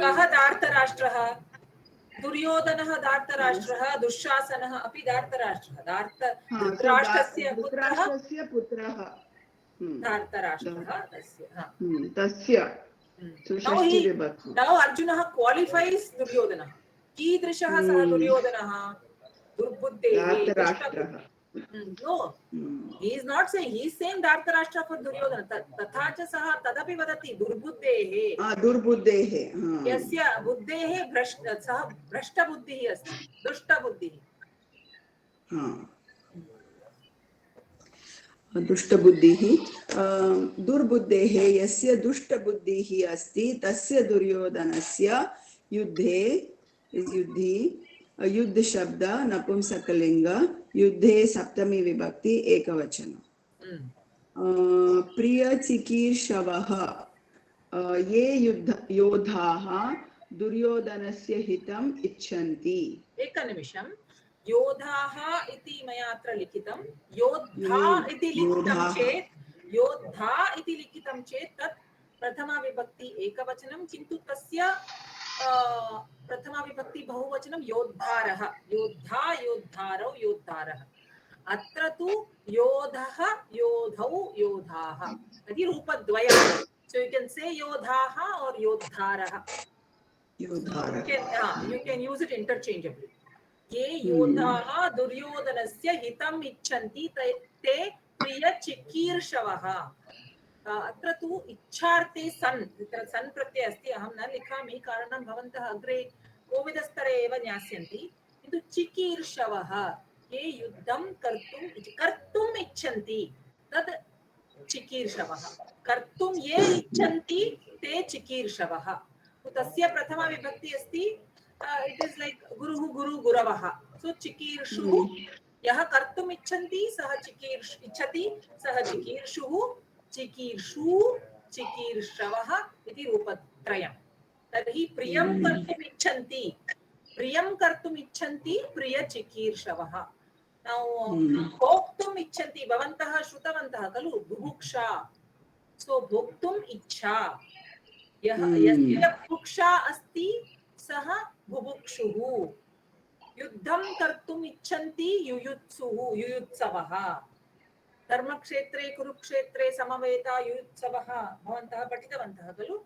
कः धार्तराष्ट्रः दुर्योधनः धार्तराष्ट्रः दुःशासनः अपि धार्तराष्ट्रः धृतराष्ट्रस्य पुत्रः धार्तराष्ट्रः तस्य now Arjunah qualifies Duryodhana कीदृशः सः दुर्योधनः दुर्बुद्धेः No, he is not saying. He is saying Dhartarashtra for Duryodhana. तथा च सः तदपि वदति दुर्बुद्धेः. दुर्बुद्धेः. यस्य बुद्धेः सः भ्रष्टबुद्धिः अस्ति, दुष्टबुद्धिः. दुष्टबुद्धिः. दुर्बुद्धेः यस्य दुष्टबुद्धिः अस्ति तस्य दुर्योधनस्य युद्धे युद्धि युद्ध शब्द नपुंसकलिंग युद्धे सप्तमी विभक्ति एकवचन. प्रिय चिकीर्षवः ये योधाः दुर्योधनस्य हितम् इच्छन्ति. एकनिमिषं. योधाः इति मया अत्र लिखितं. योद्धा इति लिखितं चेत् तत् प्रथमा विभक्ति एकवचनं, किन्तु तस्य प्रथमा विभक्ति बहुवचनं योद्धारः. योद्धा योद्धारौ योद्धारः. अत्र तु योधः योधौ योधाः इति रूपद्वयम्. So you can say योधाः or योद्धारः. You can use it interchangeably. ये योधाः दुर्योधनस्य हितम् इच्छन्ति ते प्रियचिकीर्षवः. अत्र तु इच्छार्थे सन्, तत्र सन् प्रत्ययः अस्ति. अहं न लिखामि कारणं भवन्तः अग्रे कोविदस्तरे एव ज्ञास्यन्ति. किन्तु चिकीर्षवः ये युद्धं कर्तुम् इच्छन्ति तद् चिकीर्षवः. कर्तुं ये इच्छन्ति ते चिकीर्षवः. तस्य प्रथमा विभक्ति अस्ति. It is like गुरुः गुरु गुरवः. So चिकीर्षुः यः कर्तुम् इच्छन्ति सः इच्छति सः चिकीर्षुः. चिकीर्षु चिकीर्षवः इति रूपत्रयम्. तर्हि प्रियं कर्तुम् इच्छन्ति प्रियचिकीर्षवः. भोक्तुम् इच्छन्ति. भवन्तः श्रुतवन्तः खलु बुभुक्षा. सो भोक्तुम् इच्छा. यस्य बुभुक्षा अस्ति सः बुभुक्षुः. युद्धं कर्तुम् इच्छन्ति युयुत्सुः युयुत्सवः. धर्मक्षेत्रे कुरुक्षेत्रे समवेता युयुत्सवः भवन्तः पठितवन्तः खलु.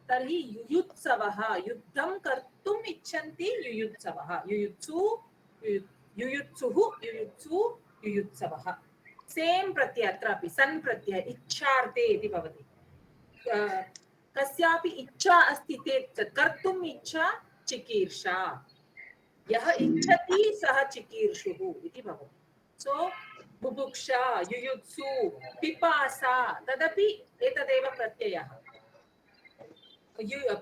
तर्हि युयुत्सवः युद्धं कर्तुम् इच्छन्ति युयुत्सवः. युयुत्सु युयुत्सुः युयुत्सु युयुत्सवः. सेम् प्रत्यय अत्रापि सन् प्रत्यय इच्छार्थे इति भवति. कस्यापि इच्छा अस्ति चेत् कर्तुम् इच्छा चिकीर्षा. यः इच्छति सः चिकीर्षुः इति भवति. सो बुभुक्षा युयुत्सु पिपासा तदपि एतदेव प्रत्ययः.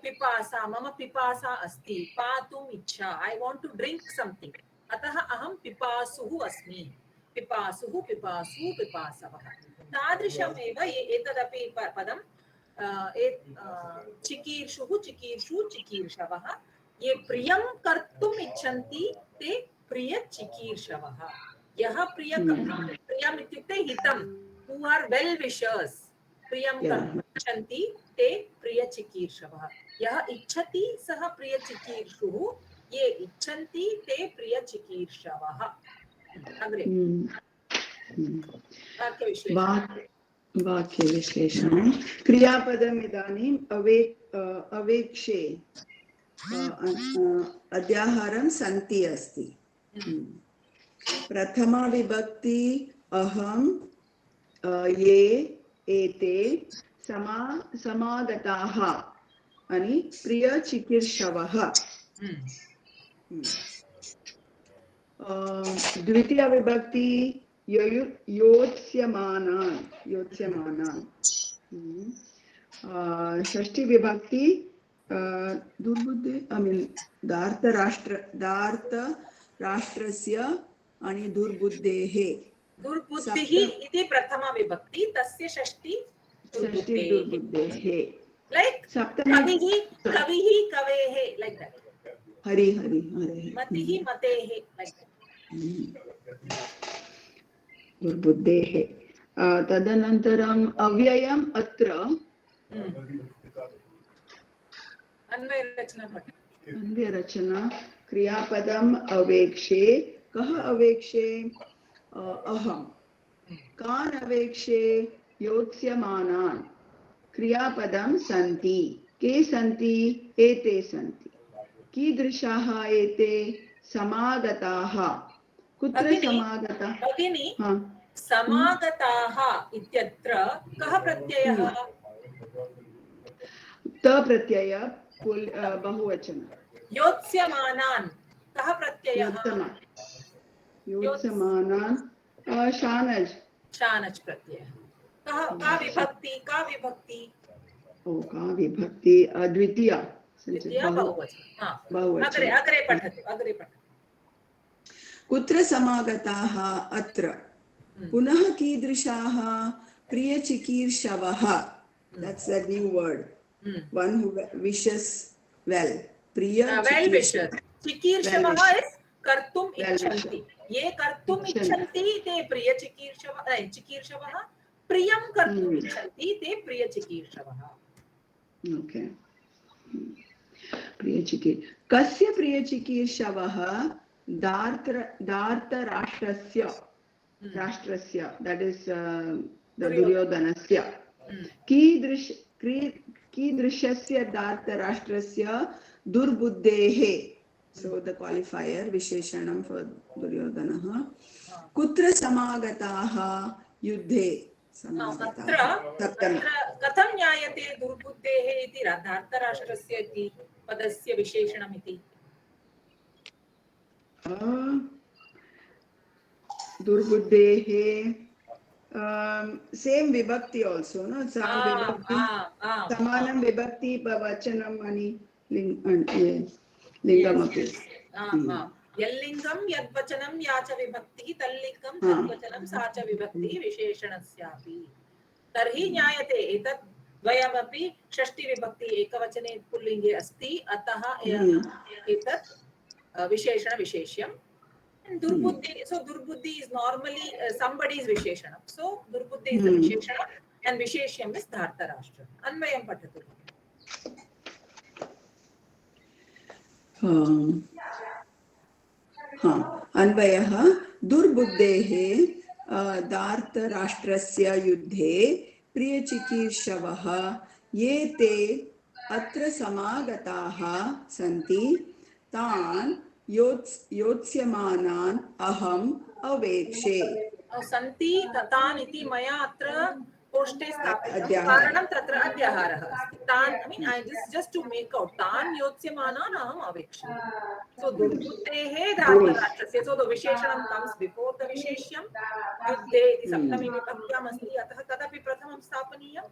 पिपासा मम पिपासा अस्ति. पातुम् इच्छा. I want to drink something. अतः अहं पिपासुः अस्मि. पिपासुः पिपासु पिपासवः. तादृशमेव एतदपि पदं चिकीर्षुः चिकीर्षु चिकीर्षवः. ये प्रियं कर्तुम् इच्छन्ति ते प्रियचिकीर्षवः. यः प्रियम् इत्युक्ते हितं. who are well wishers. प्रियं कर्तुम् इच्छन्ति ते प्रियचिकीर्षवः. यः इच्छति सः प्रियचिकीर्षुः. ये इच्छन्ति ते प्रियचिकीर्षवः. अग्रे वाक्यविश्लेषणं. क्रियापदम् इदानीम् अवेक्षे अध्याहारं सन्ति अस्ति. प्रथमा विभक्ति अहं ये एते समागताः अनि प्रियचिकीर्षवः. द्वितीया विभक्ति योत्स्यमानान्. षष्ठी विभक्ति दुर्बुद्धे धार्तराष्ट्रस्य अनि दुर्बुद्धेः. दुर्बुद्धिः इति प्रथमा विभक्ति. तस्य षष्ठी दुर्बुद्धेः. Like कविः कवेः like that. हरि हरि मतिः मतेः like that. दुर्बुद्धेः. तदनन्तरम् अव्ययम् अत्र अन्वयरचना. क्रियापदम् अवेक्षे. कः अवेक्षे? अहं. कान् अवेक्षे? योत्स्यमानान्. क्रियापदं सन्ति. के सन्ति? एते सन्ति. कीदृशाः एते? समागताः. कुत्र समागतः? भगिनी हाँ। समागताः इत्यत्र कः प्रत्ययः? त प्रत्यय बहुवचन। योत्स्यमानान् कः प्रत्ययः? योत्स्यमानान् शानज। शानच प्रत्ययः। का विभक्ति? का विभक्ति? ओ का विभक्ति? द्वितीया। द्वितीया बहुवचन। हाँ। बहुवचन। अग्रे पठतु, अग्रे पठतु। कुत्र समागताः? अत्र। पुनः कीदृशाः? प्रियचिकीर्षवः. That's a new word. One who wishes well. Well wishes. चिकीर्षवः is कर्तुम् इच्छन्ति. ये कर्तुम् इच्छन्ति ते प्रियचिकीर्षवः. प्रियं कर्तुम् इच्छन्ति ते प्रियचिकीर्षवः. Okay. प्रियचिकीर्. कस्य प्रियचिकीर्षवः? दार्तराष्ट्रस्य. राष्ट्रस्य. That is दुर्योधनस्य. कीदृशस्य दार्तराष्ट्रस्य? दुर्बुद्धेः. So the qualifier विशेषणं for दुर्योधनः. कुत्र समागताः? युद्धे कथं ज्ञायते दुर्बुद्धेः इति धार्तराष्ट्रस्य इति पदस्य विशेषणमिति? दुर्बुद्धेः same vibhakti also, no? Some vibhakti, samanam vibhakti vachanam ani lingam api. यल्लिंगं यद्वचनं या च विभक्तिः तल्लिंगं तद्वचनं सा च विभक्तिः विशेषणस्यापि। तर्हि ज्ञायते एतत् द्वयमपि षष्ठी विभक्ति एकवचने पुल्लिङ्गे अस्ति, अतः एतत् विशेषण विशेष्यम्. दुर्बुद्धि, so दुर्बुद्धि is normally somebody's visheshanam. So दुर्बुद्धि is the visheshanam and visheshyam is dhartarashtra. अन्वयं पठतु. अन्वयः. दुर्बुद्धेः दार्तराष्ट्रस्य युद्धे प्रियचिकीर्षवः ये ते अत्र समागताः सन्ति तान् योत्स्यमानान् अहम् अवेक्षे. सन्ति तान् इति मया अत्र पोष्टे स्थापितं, कारणं तत्र अध्याहारः अस्ति. तान्, I mean, I just to make out, तान् योत्स्यमानान् अहम् अवेक्षे. So दुर्बुद्धेः धार्तराष्ट्रस्य, so the विशेषणं comes before the विशेष्यं. युद्धे इति सप्तमी विभक्त्याम् अस्ति, अतः तदपि प्रथमं स्थापनीयम्.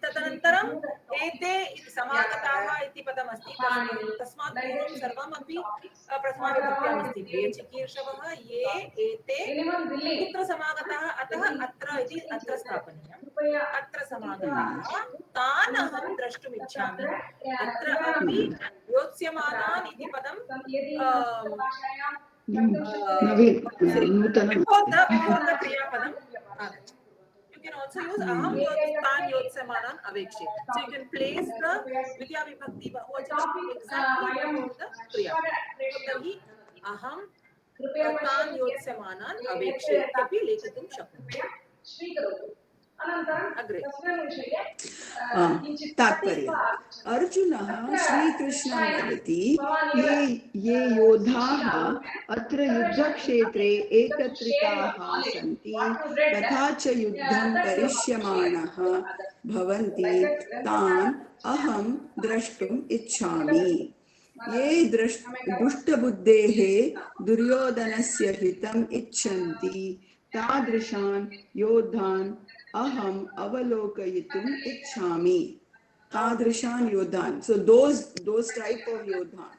तदनन्तरम् एते समागताः इति पदमस्ति, तस्मात् पूर्वं सर्वमपि प्रथमा विभक्त्याम् अस्ति. प्रियचिकीर्षवः ये एते कुत्र समागताः, अतः अत्र इति अत्र स्थापनीयम्. अत्र समागताः तान् अहं द्रष्टुम् इच्छामि. अत्र अपि योत्स्यमानान् इति पदं before the क्रियापदम् आगच्छति. You can also use aham tan yotsamanan avekshe. So you can place the vidya vibhakti bahuvachanam exactly before the kriya. So tarhi aham tan yotsamanan avekshe ityaphi lekhitum shaknoti. अग्रे. तात्पर्य. अर्जुनः श्रीकृष्णं वदति ये योद्धाः अत्र युद्धक्षेत्रे एकत्रिताः सन्ति तथा च युद्धं करिष्यमाणः भवन्ति तान् अहं द्रष्टुम् इच्छामि. ये दुष्टबुद्धेः दुर्योधनस्य हितम् इच्छन्ति तादृशान् योद्धान् अहम् अवलोकयितुम् इच्छामि. तादृशान् योद्धान्. So those type of योद्धान्.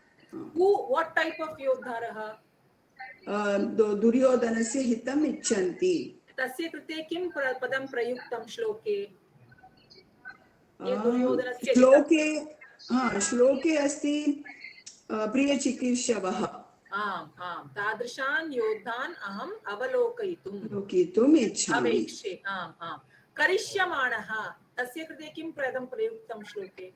What type of योद्धारः? दुर्योधनस्य हितम् इच्छन्ति. तस्य कृते किं पदं प्रयुक्तं श्लोके? श्लोके अस्ति प्रियचिकीर्षवः. आम् आम् तादृशान् योद्धान् अहम् अवलोकयितुम् इच्छामि. अवेक्षे. आम् आम्. करिष्यमाणः तस्य कृते किं पदं प्रयुक्तं श्लोके?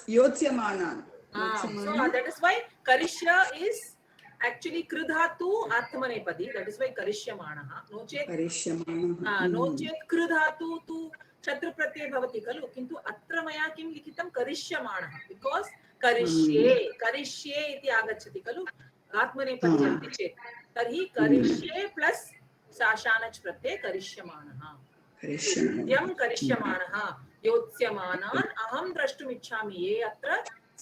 योत्स्यमानान्. So that is why karishya is actually kridhatu atmanepadi. That is why karishyamanaha. No chet kridhatu tu kshatru pratyay bhavati kalu. Kintu atra maya kim likhitam karishyamanaha. Because करिष्ये करिष्ये इति आगच्छति खलु आत्मनेपदी अस्ति चेत् तर्हि करिष्ये प्लस शानच् प्रत्यय करिष्यमाणः यं करिष्यमाणः योत्स्यमानान् अहं द्रष्टुम् इच्छामि ये अत्र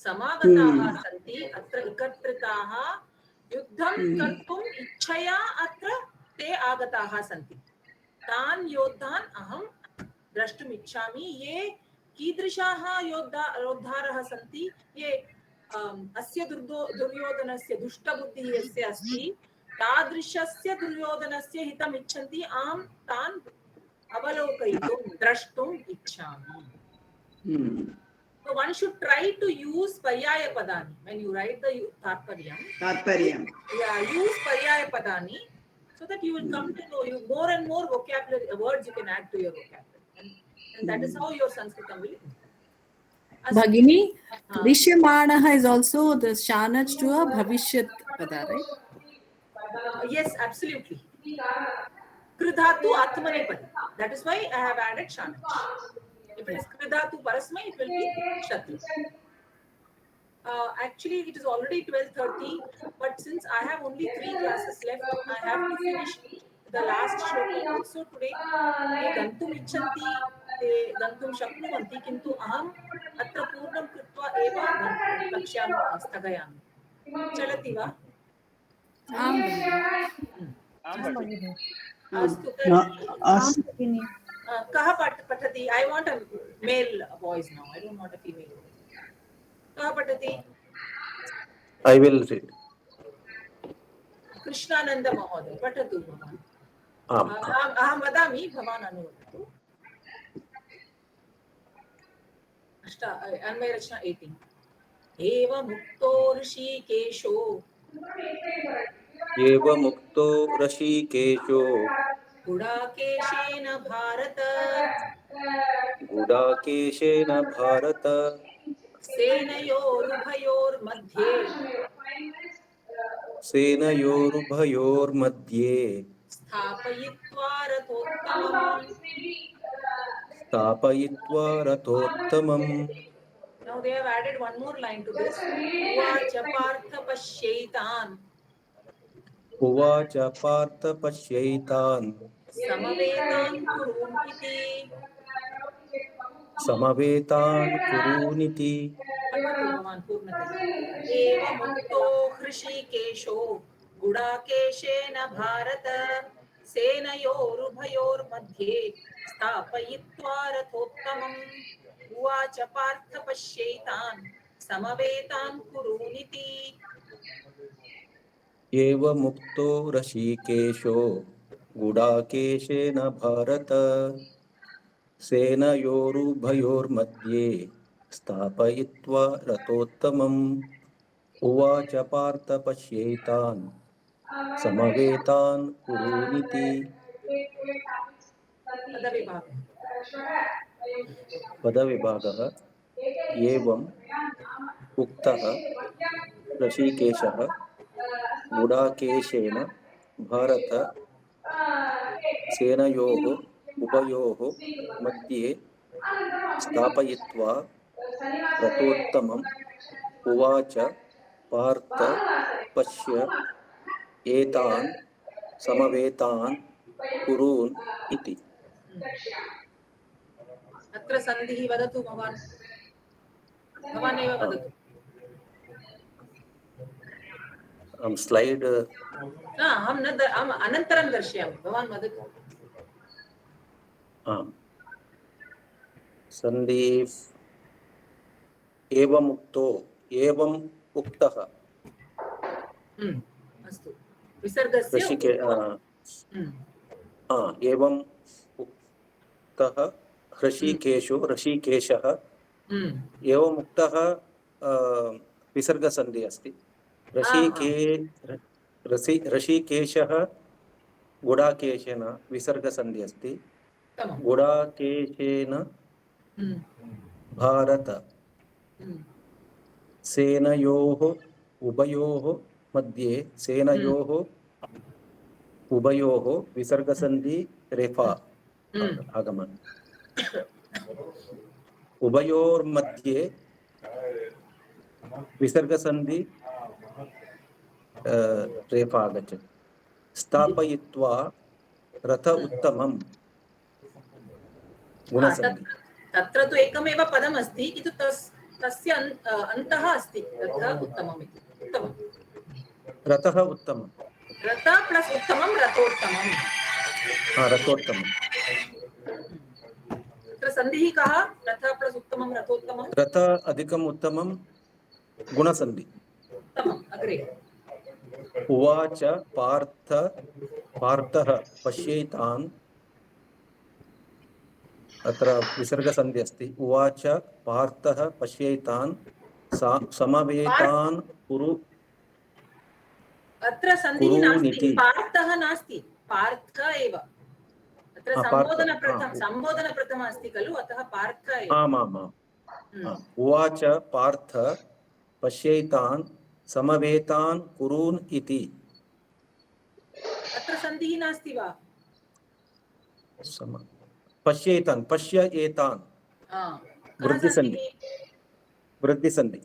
समागताः सन्ति अत्र एकत्रिताः युद्धं कर्तुम् इच्छया अत्र ते आगताः सन्ति तान् योद्धान् अहं द्रष्टुम् इच्छामि ये कीदृशाः योद्धारः सन्ति ये अस्य दुर्योधनस्य दुष्टबुद्धिः यस्य अस्ति तादृशस्य दुर्योधनस्य हितम् इच्छन्ति अहं तान् अवलोकयितुं द्रष्टुम् इच्छामि. So one should try to use paryaya padani when you write the Tatparyam. Yeah, use paryaya padani so that you will come to know you more and more vocabulary words you can add to your vocabulary, and that is how your Sanskritam will improve. Bhagini, Karishyamanaha is also the shanach to a bhavishyat pada, right? Yes, absolutely. Kridhatu atmanepadi. That is why I have added shanach. If it is kridhatu parasmai, it will be shatru. Actually, it is already 12:30, but since I have only 3 classes left, I have to finish the last shloka also today. Te gantum ichanti, te gantum shaknuvanti, kintu aham atra purnam kritva eva kakshyam sthagayami. Chalati va? Astu tari. Kaha patati? I want a male voice now. I don't want a female voice. Kaha patati? I will read. Krishnananda Mahoday. Patatu bhavan. Aham vadami, bhavan anuvadatu. Anvayarachana 18. Eva mukto rishikesho. Eva mukto rishikesho. Gudakeshena Bharata. Gudakeshena Bharata. Senayorubhayor madhye. Senayorubhayor madhye. Sthapayitva rathottamam. Stapayitva rathottamam. Now they have added one more line to this. Uvacha partha pashyaitan. Uvacha partha pashyaitan. Samavetan kurun iti. Samavetan kuruniti. Patatu bhavan purnataya. Eva mukto hrishikesho. Gudakeshena Bharata. Senayorubhayor madhye. Sthapayitva rathottamam. Uvacha partha pashyaitan. Samavetan kuruniti. Eva mukto rishikesho. Gudakeshena Bharata. Senayorubhayor madhye. Stapayitva rathottamam. Uvacha partha pashyaitan. Samavetan kuruniti. Padavibhagah. Evam uktah rishikeshah gudakeshena bharata senayoho ubayoho madhye stapayitva ratottamam uvacha partha pashya etan samavetan kurun iti. Atra sandhihi vadatu bhavan. Bhavan eva vadatu. Slide. Aham anantaram darshayami. Bhavan vadatu. Sandhi evam ukto evam uktah. Astu. Visargasya. एवं उक्तः ऋषिकेशो ऋषिकेशः एवं उक्तः विसर्गसन्धि अस्ति ऋषिकेशः गुडाकेशेन विसर्गसन्धि अस्ति गुडाकेशेन भारत सेनयोः उभयोः मध्ये सेनयोः उभयोः विसर्गसन्धि रेफा आगमन उभयोर्मध्ये विसर्गसन्धि रेफा आगच्छति। स्थापयित्वा रथ उत्तमं गुणसन्धि। तत्र तु एकमेव पदम् अस्ति किन्तु तस्य अन्तः अस्ति रथ उत्तमम् इति। उत्तमम्। रथः उत्तमं। रथ प्लस् उत्तमं रथोत्तमं। रथोत्तमं। तत्र सन्धिः कः? रथ प्लस् उत्तमं रथोत्तमं। रथ अधिकम् उत्तमं गुणसन्धि। उत्तमम्। अग्रे। उवाच पार्थः पश्येतान्, अत्र विसर्गसन्धि अस्ति। उवाच पार्थः पश्येतान् समवेतान् कुरु। अत्र सन्धिः नास्ति, पार्थः नास्ति, पार्थ एव। अत्र सम्बोधनप्रथम अस्ति खलु, अतः पार्थ एव। आमामाम्। उवाच पार्थ पश्येतान् समवेतान् कुरून् इति। अत्र सन्धिः नास्ति वा? पश्येतान्, पश्य एतान् वृद्धिसन्धि। वृद्धिसन्धि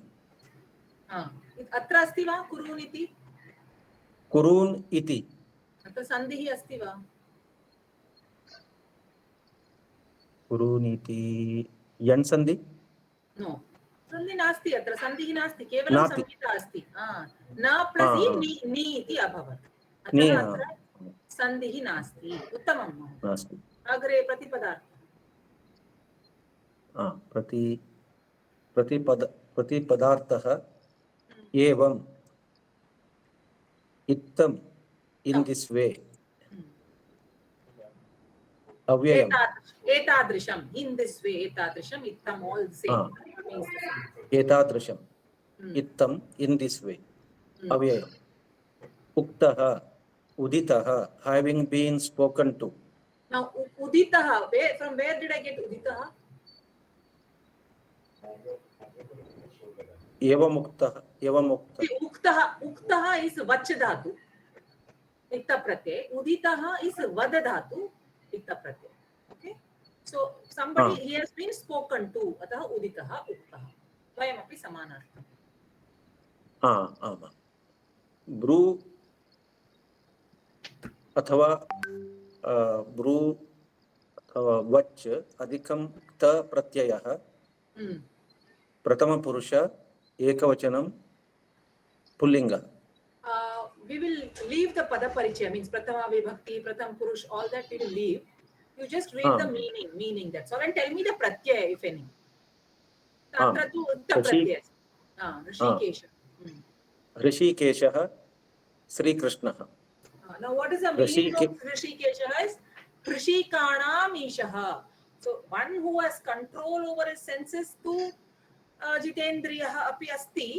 अत्र अस्ति वा कुरून् इति? कुरून् इति अत्र सन्धिः अस्ति वा? कुरून् इति यन् सन्धि? नो, सन्धि नास्ति, अत्र सन्धिः नास्ति, केवलं संहिता अस्ति। न प्लस् नि इति अभवत्, अतः अत्र सन्धिः नास्ति। उत्तमं। नास्ति। अग्रे प्रतिपदार्थः एवम् इत्थम् in this way अव्ययम् एतादृशम् in this way एतादृशम् इत्थम् all same एतादृशम् इत्थम् in this way अव्ययम् उक्तः उदितः having been spoken to. Now uditah, from where did I get uditah? Uktah is vach dhatu ikta pratyay, uditah is vad dhatu ikta pratyay. Okay, so somebody he has been spoken to, atah uditah uktah dvayam api samanartham. ब्रू अथवा ब्रू अथवा वच् अधिकं त प्रत्ययः प्रथम पुरुष एकवचनं पुल्लिंग. We will leave the pada parichaya, means prathama vibhakti, pratham purush, all that we will leave. You just read the meaning, that's all, and tell me the pratyaya if any. Tatra tu utta pratyaya. Rishikesha. ऋषिकेशः श्रीकृष्णः. Now what is the meaning of Rishikesha? Is Krishikanam Ishaha. So one who has control over his senses tu Jitendriyaha api asti,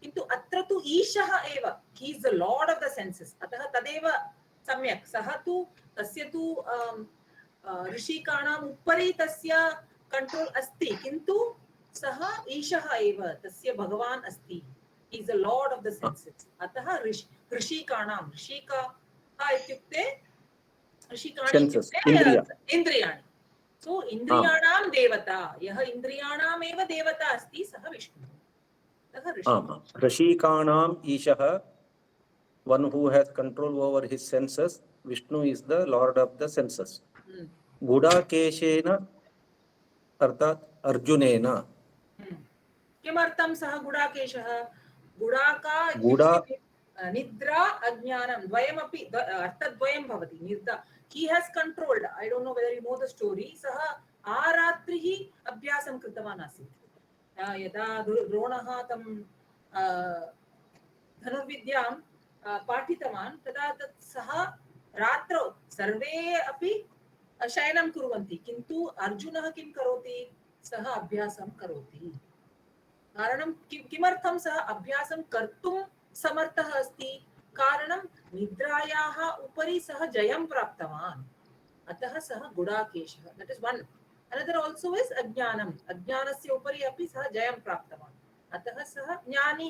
किन्तु अत्र तु ईशः एव, he is the lord of the senses, अतः तदेव सम्यक्. सः तु तस्य तु ऋषिकाणाम् उपरि तस्य कंट्रोल अस्ति, किन्तु सः ईशः एव, तस्य भगवान् अस्ति, he is the lord of the senses. अतः ऋषिकाणां, ऋषिका इत्युक्ते ऋषिकाणि इत्युक्ते इन्द्रियाणि. सो इन्द्रियाणां देवता, यः इन्द्रियाणामेव देवता अस्ति सः विष्णुः. ऋषिकाणाम् ईशः, one who has control over his senses. Vishnu is the lord of the senses. गुडाकेशेन अर्थात् अर्जुनेन. किमर्थं सः गुडाकेशः? गुडाका निद्रा अज्ञानं द्वयमपि अर्थद्वयं भवति. निद्रा, he has controlled, I don't know whether you know the story, सः आरात्रिः अभ्यासं कृतवान् आसीत्. यदा द्रोणः तं धनुर्विद्यां पाठितवान् तदा सः रात्रौ सर्वे अपि शयनं कुर्वन्ति, किन्तु अर्जुनः किं करोति? सः अभ्यासं करोति. कारणं किमर्थं सः अभ्यासं कर्तुं समर्थः अस्ति? कारणं निद्रायाः उपरि सः जयं प्राप्तवान्, अतः सः गुडाकेशः. That is one. Another also is अज्ञानम्, अज्ञानस्य उपरि अपि सः जयं प्राप्तवान्, अतः सः ज्ञानी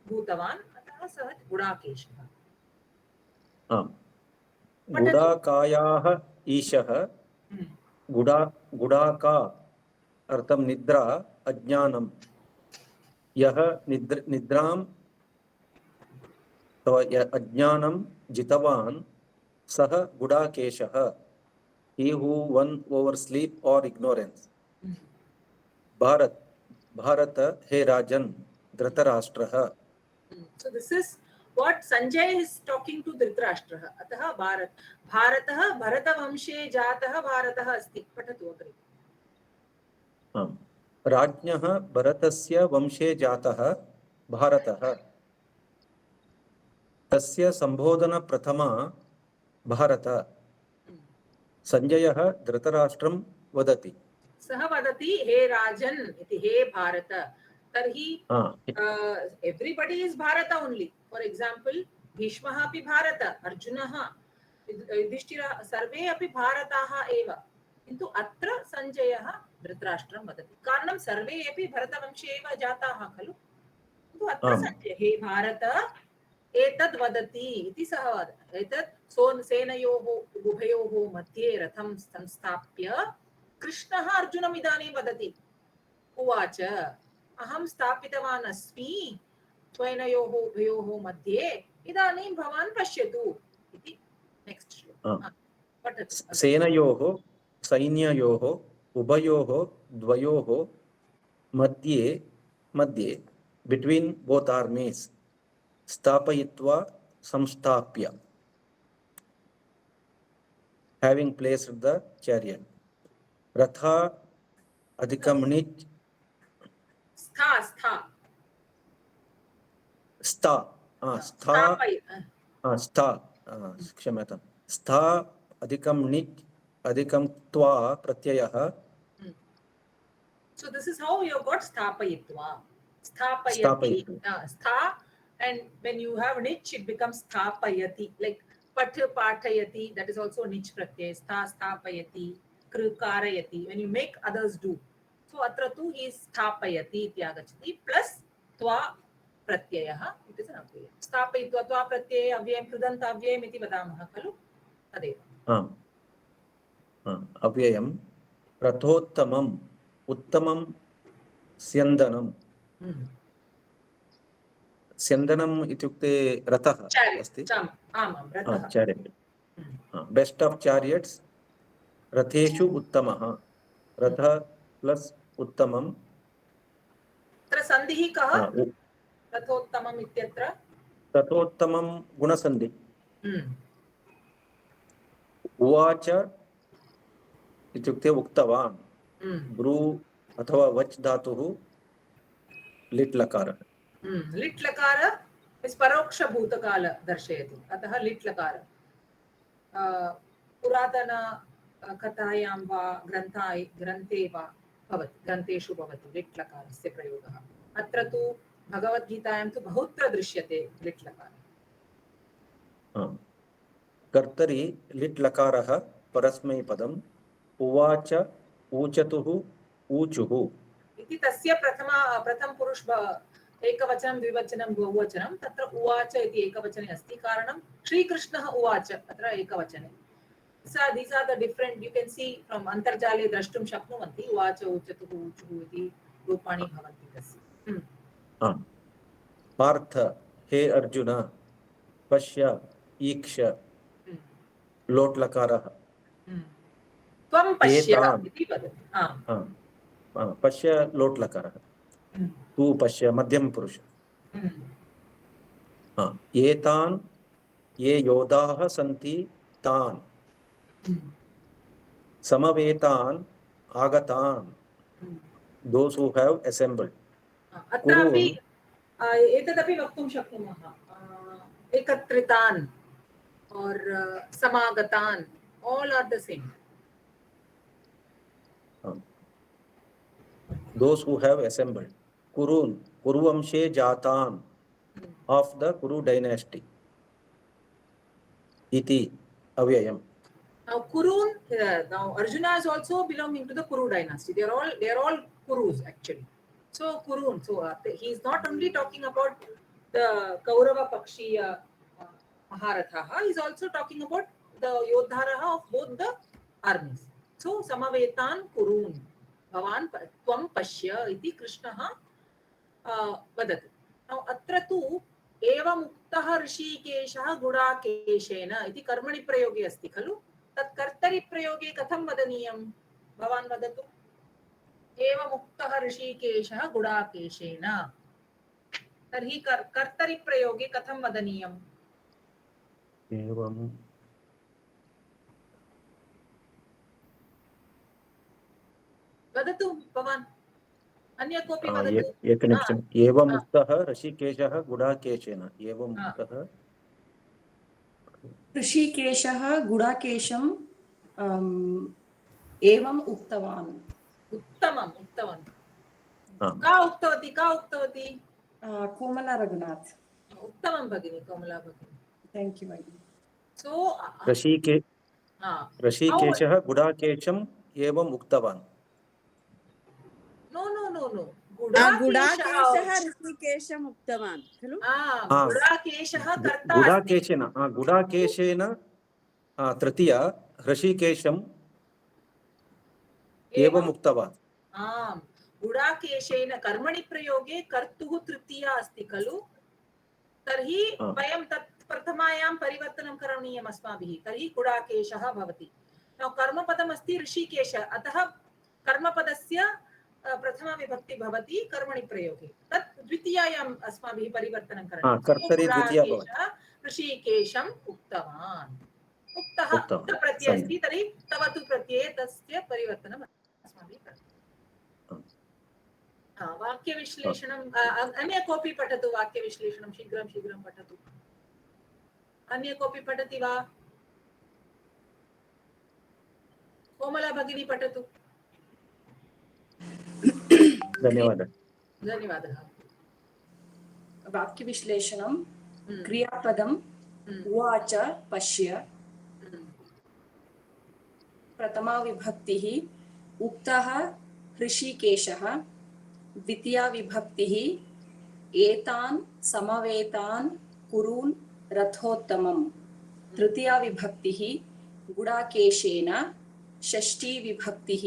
भूतवान्, अतः सः गुडाकेशः. गुडाकायाः ईशः, गुडाका अर्थं निद्रा, अज्ञानं, यः निद्रां अथवा अज्ञानं जितवान् सः गुडाकेशः. He who won over sleep or ignorance. Bharata he Rajan Dhritarashtraha. So this is what Sanjay is talking to Dhritarashtraha. Atah Bharatah Bharatavamshe Jatah Bharatah asti. Patatu agre. राज्ञः भरतस्य वंशे जातः भारतः. तस्य संबोधन प्रथमा भारत. संजयः धृतराष्ट्रं वदति. सः वदति हे राजन् इति हे भारत. तर्हि everybody is Bharata only. For example, भीष्मः अपि भारत, अर्जुनः, युधिष्ठिरः, सर्वे अपि भारताः एव. किन्तु अत्र सञ्जयः धृतराष्ट्रं वदति. कारणं सर्वे अपि भरतवंशे एव जाताः खलु. किन्तु अत्र सञ्जयः हे भारत एतद् वदति इति सः वदति. एतत् सेनयोः उभयोः मध्ये रथं संस्थाप्य कृष्णः अर्जुनम् इदानीं वदति. उवाच अहं स्थापितवान् अस्मि त्वयोः उभयोः मध्ये, इदानीं भवान् पश्यतु इति. नेक्स्ट श्लोक. सेनयोः सैन्ययोः उभयोः द्वयोः मध्ये between both armies स्थापयित्वा संस्थाप्य, having placed the chariot. रथा अधिकमणिच क्षम्यतां स्था अधिकं निच अधिकं त्वा प्रत्ययः. So this is how you got sthapayitva. Sthapayati. Stha, and when you have nich, it becomes sthapayati. Like pat patayati, that is also nich pratyay. Stha sthapayati, kru karayati. When you make others do. So atra tu is sthapayati iti agachati plus twa pratyayah. It is an avyayam. Sthapayitva twa pratyay avyayam krudanta avyayam iti vadamah kalu. Tadeva. अव्ययम् रथोत्तमम् उत्तमं स्यन्दनं. स्यन्दनम् इत्युक्ते रथः अस्ति. चैरियट्. बेस्ट ऑफ चैरियट्स रथेषु उत्तमः. रथ प्लस उत्तमम्. अत्र सन्धिः कः? रथोत्तमम् इत्यत्र रथोत्तमं गुणसन्धि. उवाच इत्युक्ते उक्तवान्. ब्रू अथवा वच् धातुः लिट् लकारः. लिट् लकार इस् परोक्ष भूतकाल दर्शयति. अतः लिट् लकार. पुरातन कथायां वा ग्रन्थे वा भवति, ग्रन्थेषु भवति लिट् लकारस्य प्रयोगः. अत्र तु भगवद्गीतायां तु बहुत्र दृश्यते लिट् लकारः. कर्तरि लिट् लकारः परस्मैपदम्. उवाच ऊचतुः ऊचुः इति तस्य प्रथम पुरुष एकवचनं द्विवचनं बहुवचनं. तत्र उवाच इति एकवचने अस्ति. कारणं श्रीकृष्णः उवाच अत्र एकवचने. These are the different, you can see from अन्तर्जाले द्रष्टुं शक्नुवन्ति. उवाच ऊचतुः ऊचुः इति रूपाणि भवन्ति तस्य. पार्थ हे अर्जुन पश्य ईक्ष लोट् लकारः. त्वं पश्य इति वदति. पश्य लोट् लकारः. तू पश्य मध्यम पुरुष. एतान् ये योधाः सन्ति तान् समवेतान् आगतान्. those who have assembled. अत्रापि एतदपि वक्तुं शक्नुमः. एकत्रितान् और समागतान्, all are the same. Those who have assembled. Kurun, Kuruvamshe Jatan, of the Kuru dynasty. Iti avyayam. Now Kurun, now Arjuna is also belonging to the Kuru dynasty. They are all Kurus actually. So Kurun, so he is not only talking about the Kaurava Pakshiya Maharathaha, he is also talking about the Yodharaha of both the armies. So Samavetan Kurun. Bhavan Tvam Pashya iti Krishnaha वदतु। अत्र तु एवमुक्तः ऋषिकेशः गुडाकेशेन इति कर्मणि प्रयोगे अस्ति खलु, तत् कर्तरि प्रयोगे कथं वदनीयं भवान् वदतु। एवमुक्तः ऋषिकेशः गुडाकेशेन, तर्हि कर्तरि प्रयोगे कथं वदनीयम्? एवं वदतु भवान्, अन्य कोऽपि वदतु। एकनिमिषम्। एवम् उक्तः ऋषिकेशः गुडाकेशेन। एवम् उक्तः ऋषिकेशः गुडाकेशम् एवम् उक्तवान्। उत्तमम्, उक्तवान्। का उक्तवती, का उक्तवती? कोमला रघुनाथ। उत्तमं भगिनी, कोमला भगिनी। थैंक यू भगिनी। सो ऋषिकेशः गुडाकेशम् एवम् उक्तवान्। नो नो नो नो, गुडाकेशः ऋषिकेशम् उक्तवान् खलु। गुडाकेशः कर्ता अस्ति। गुडाकेशेन, गुडाकेशेन तृतीया ऋषिकेशम् एवम् उक्तवान्। आम्, गुडाकेशेन कर्मणि प्रयोगे कर्तुः तृतीया अस्ति खलु, तर्हि वयं तत् प्रथमायां परिवर्तनं करणीयम् अस्माभिः, तर्हि गुडाकेशः भवति। कर्मपदम् अस्ति ऋषिकेश, अतः कर्मपदस्य प्रथमा विभक्ति भवति कर्मणि प्रयोगे, तत् द्वितीयायाम् अस्माभिः परिवर्तनं करणीयं। गुडाकेशः ऋषिकेशम् उक्तवान्। उक्तः प्रत्ययः अस्ति, तर्हि तवतु प्रत्यये तस्य परिवर्तनम् अस्माभिः करणीयम्। वाक्यविश्लेषणम् अन्य कोऽपि पठतु, वाक्यविश्लेषणं शीघ्रं शीघ्रं पठतु। अन्य कोऽपि पठति वा? कोमला भगिनी पठतु। धन्यवादः। धन्यवादः। वाक्यविश्लेषणं क्रियापदम् उवाच पश्य, प्रथमा विभक्तिः उक्तः ऋषिकेशः, द्वितीया विभक्तिः एतान् समवेतान् कुरून् रथोत्तमम्, तृतीया विभक्तिः गुडाकेशेन, षष्ठी विभक्तिः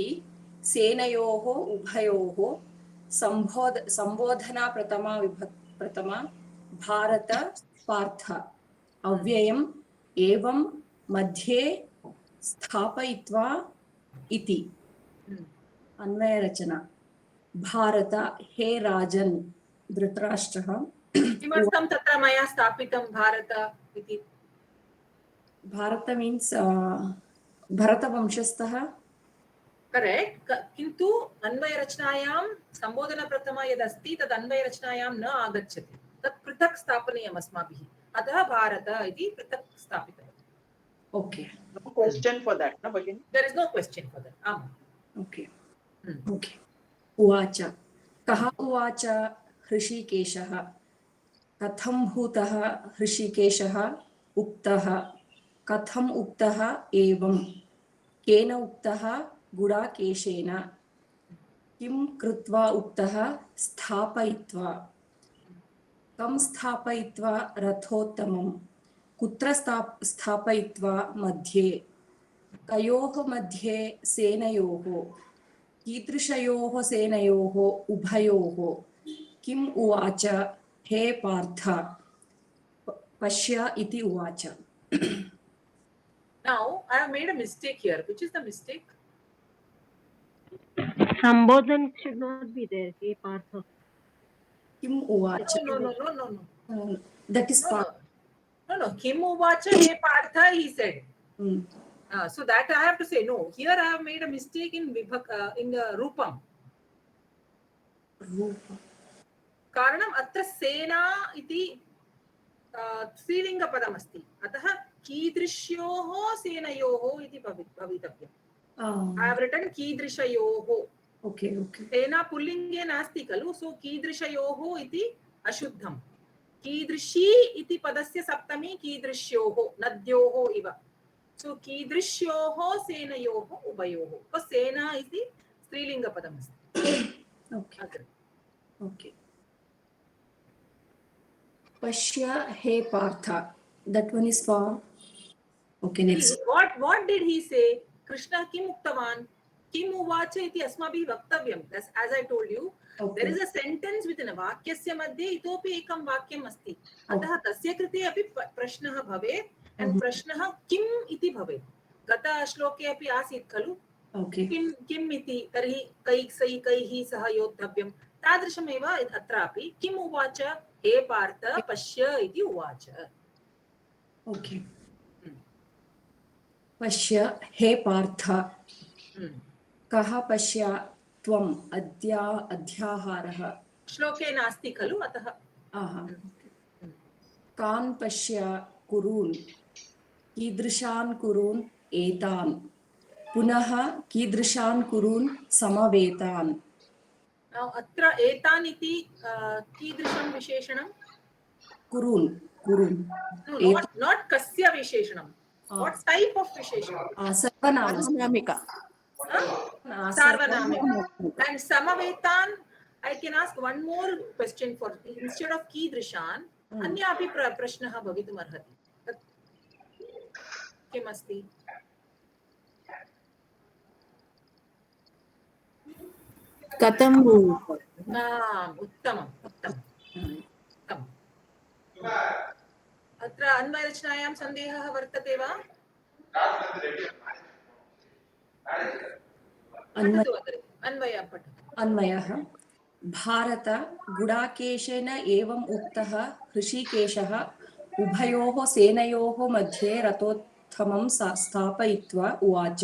सेनयोः उभयोः, संबोधना प्रथमा भारत पार्थ, अव्ययम् एवं मध्ये स्थापयित्वा इति। अन्वयरचना। भारत हे राजन् धृतराष्ट्रः। किमर्थं तत्र मया स्थापितं भारत इति? भारत मीन्स् भरतवंशस्थः। करेक्ट्, किन्तु अन्वयरचनायां सम्बोधनप्रथमा यदस्ति तद् अन्वयरचनायां न आगच्छति, तत् पृथक् स्थापनीयम् अस्माभिः, अतः भारत इति पृथक् स्थापितम्। Okay, no question for that, no Bhagini? There is no question for that. आम्, ओके ओके। उवाच, कः उवाच ऋषिकेशः, कथं भूतः ऋषिकेशः, उक्तः, कथम् उक्तः, एवं, केन उक्तः, गुडाकेशेन, किं कृत्वा उक्तः, स्थापयित्वा, कं स्थापयित्वा, रथोत्तमं, कुत्र स्थापयित्वा, मध्ये, कयोः मध्ये, सेनयोः, कीदृशयोः सेनयोः, उभयोः, किम् उवाच, हे पार्थ, पश्य इति उवाच। Now I have made a mistake here. Which is the mistake? Sambodhan should not be there. Hey Partha. Kim uvacha. No. That is no. Kim uvacha he Partha, he said. So that I have to say no. Here I have made a mistake in Rupam. कारणम् अत्र सेना इति स्त्रीलिङ्गपदम् अस्ति, अतः कीदृश्योः सेनयोः इति भवितव्यम्। I have written कीदृशयोः। Okay okay. सेना पुल्लिङ्गे नास्ति खलु, सो कीदृशयोः इति अशुद्धम्। कीदृशी इति पदस्य सप्तमी कीदृश्योः, नद्योः इव। सो कीदृश्योः सेनयोः उभयोः, सेना इति स्त्रीलिङ्गपदम् अस्ति। Okay. Pashya he Partha. That one is for. Okay, next. What did he say? Krishna kim uktavan? Kim uvacha iti asmabhi vaktavayam. As I told you, There is a sentence within a vakyasya मध्ये इतोपि एकं वाक्यम् अस्ति. अतः तस्य कृते अपि प्रश्नः भवेत् and प्रश्नः किम् इति भवेत्. गत श्लोके अपि आसीत् खलु किम् इति तर्हि कैः सह योद्धव्यं तादृशमेव अत्रापि किम् उवाच हे पार्थ पश्य इति उवाच. ओके पश्य हे पार्थ कः पश्य त्वम् अद्याहारः श्लोके नास्ति खलु अतः कान् पश्य कुरून् कीदृशान् कुरून् एतान् पुनः कीदृशान् कुरून् समवेतान्. अत्र एतान् इति कीदृशं विशेषणं कुरून् कुरून् not कस्य विशेषणं what type of विशेषणं सर्वनामिका sarvanamika and samavetan. I can ask one more question for instead of कीदृशान् अन्य अपि प्रश्नः भवितुम् अर्हति. किम् अस्ति कथं उत्तमम् उत्तमम्. अत्र अन्वयरचनायां सन्देहः वर्तते वा? अन्वयः भारत गुडाकेशेन एवम् उक्तः ऋषिकेशः उभयोः सेनयोः मध्ये रथोत्तमं स्थापयित्वा उवाच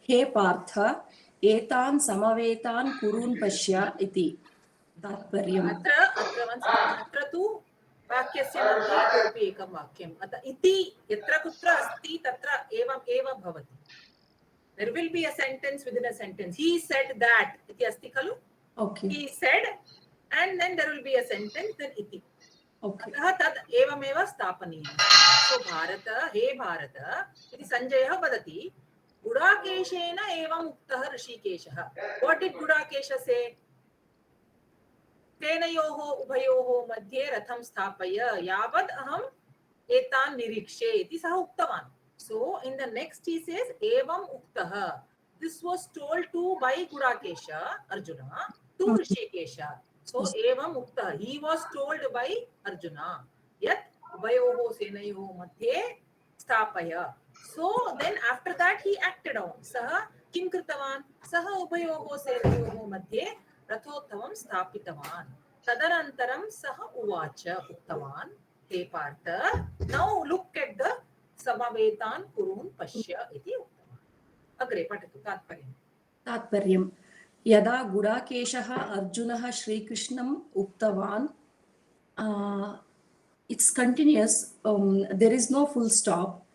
हे पार्थ एतान् समवेतान् कुरून् पश्य इति. तात्पर्यम् अत्र तु वाक्यस्य मध्ये इतोपि एकं वाक्यम् इति यत्र कुत्र अस्ति तत्र एवम् एव भवति. There will be a sentence within a sentence. He said that iti asti khalu. He said and then there will be a sentence then iti. Atah tad evameva sthapaniyam. So Bharata he Bharata iti Sanjayah vadati Gudakeshena evam uktah Rishikeshah. What did Gudakesha say? Tenayoho ubhayoho madhye ratham sthapaya yavad aham etan nirikshe iti sah uktavan. So in the next he says evam uktah. This was told to by Gudakesha Arjuna to Rishikesha. So evam uktah. He was told by Arjuna yat ubhayoho senayoho madhye sthapaya. So then after that he acted on. Saha kim kritavan? Saha ubhayoho senayoho madhye rathottamam sthapitavan. Tadanantaram saha uvacha uktavan he Partha. Now look at the Samavetan kurun pashya iti uktavan. Agre patatu तात्पर्यम् यदा गुडाकेशः अर्जुनः श्रीकृष्णम् उक्तवान् it's continuous. There is no full stop.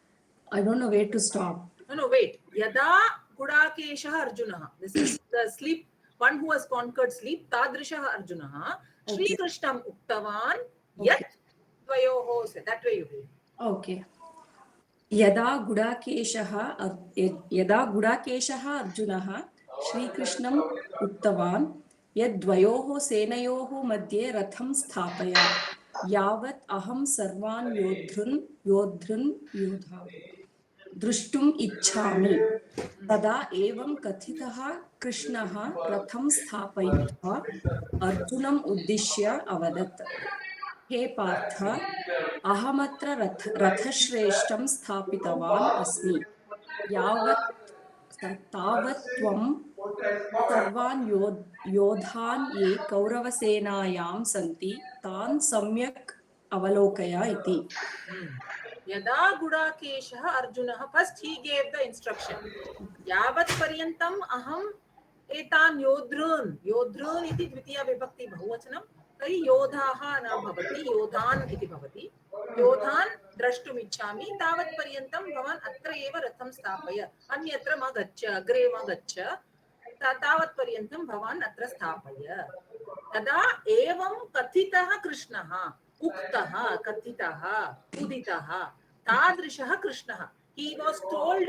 I don't know where to stop. No, wait. Yada Gudakeshah Arjunah. This is the sleep, one who has conquered sleep. Tadrishah Arjunah. Shri Krishnam uktavan yat dvayoho se. That way you read. Okay. यदा गुडाकेशः अर्जुनः श्रीकृष्णम् उक्तवान् यद्वयोः सेनयोः मध्ये रथं स्थापय यावत् अहं सर्वान् योद्धृन् द्रष्टुम् इच्छामि. तदा एवं कथितः कृष्णः रथं स्थापयित्वा अर्जुनम् उद्दिश्य अवदत् हे पार्थ अहमत्र रथश्रेष्ठं स्थापितवान् अस्मि. तावत् त्वं सर्वान् योधान् ये कौरवसेनायां सन्ति तान् सम्यक् अवलोकय इति. Yada Gudakeshah Arjunah, first he gave the instruction. Yavat paryantam aham etan yodhrun. Yodhrun iti dvitiya vibhakti bahuvachanam. Tari yodhaha na bhavati. Yodhan iti bhavati. Yodhan drashtum ichchami. Tavat paryantam bhavan atra eva ratham sthapaya. Anyatra ma gaccha. Agre ma gaccha. Tavat paryantam bhavan atra sthapaya. Tada evam kathitaha Krishnaha. Uktaha, kathitaha, uditaha, tadrishah Krishnaha. He was told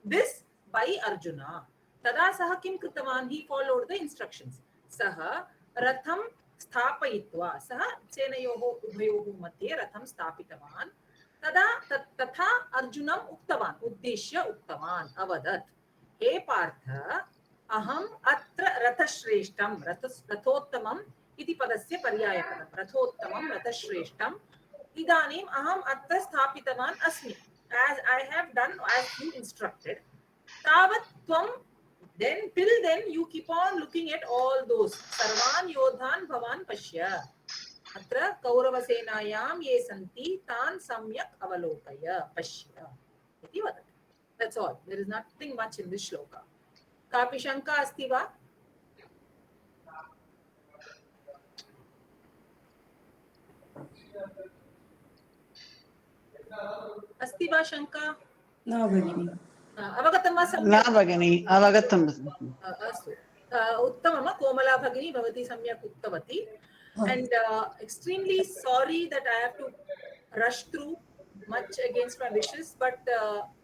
this by Arjuna. Tada saha kim kritavan? He followed the instructions. Saha ratham sthapayitva. Saha senayoho ubhayoho madhye ratham sthapitavan. Tada tatha Arjunam uktavan. Uddishya uktavan. Avadat. He Partha, अहम् अत्र रथश्रेष्ठं रथोत्तमम् इति पदस्य पर्यायपदं रथोत्तमं रथश्रेष्ठम् इदानीम् अहम् अत्र स्थापितवान् अस्मि as I have done as you instructed तावत् त्वं then till then you keep on looking at all those सर्वान् योधान् भवान् पश्य अत्र कौरवसेनायां ये सन्ति तान् सम्यक् अवलोकय पश्य इति वदति that's all there is nothing much in this shloka कापि शङ्का अस्ति वा अस्ति वा शङ्का न भगिनि अवगतं वा न सम्यक् भगिनि अवगतम् अस्तु उत्तमं कोमला भगिनी भवती सम्यक् उक्तवती and extremely sorry that I have to rush through much against my wishes but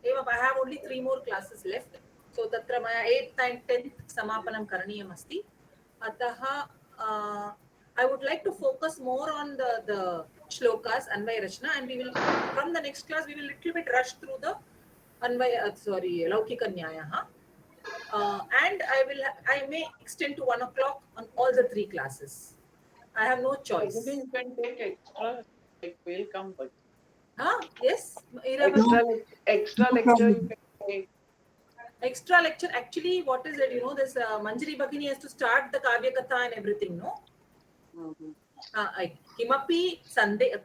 evam I have only 3 more classes left so tatra maya 8th and 10th समापनं करणीयम् अस्ति अतः I would like to focus more on the shlokas Anvaya Rachana and we will from the next class we will little bit rush through the Anvaya Laukika Nyayah and I may extend to 1 o'clock on all the 3 classes. I have no choice. You can take extra, like we'll come back. Yes. Extra lecture you can take. Extra lecture. Actually, what is it? You know, this Manjari Bhagini has to start the Kavya Katha and everything, no? किमपि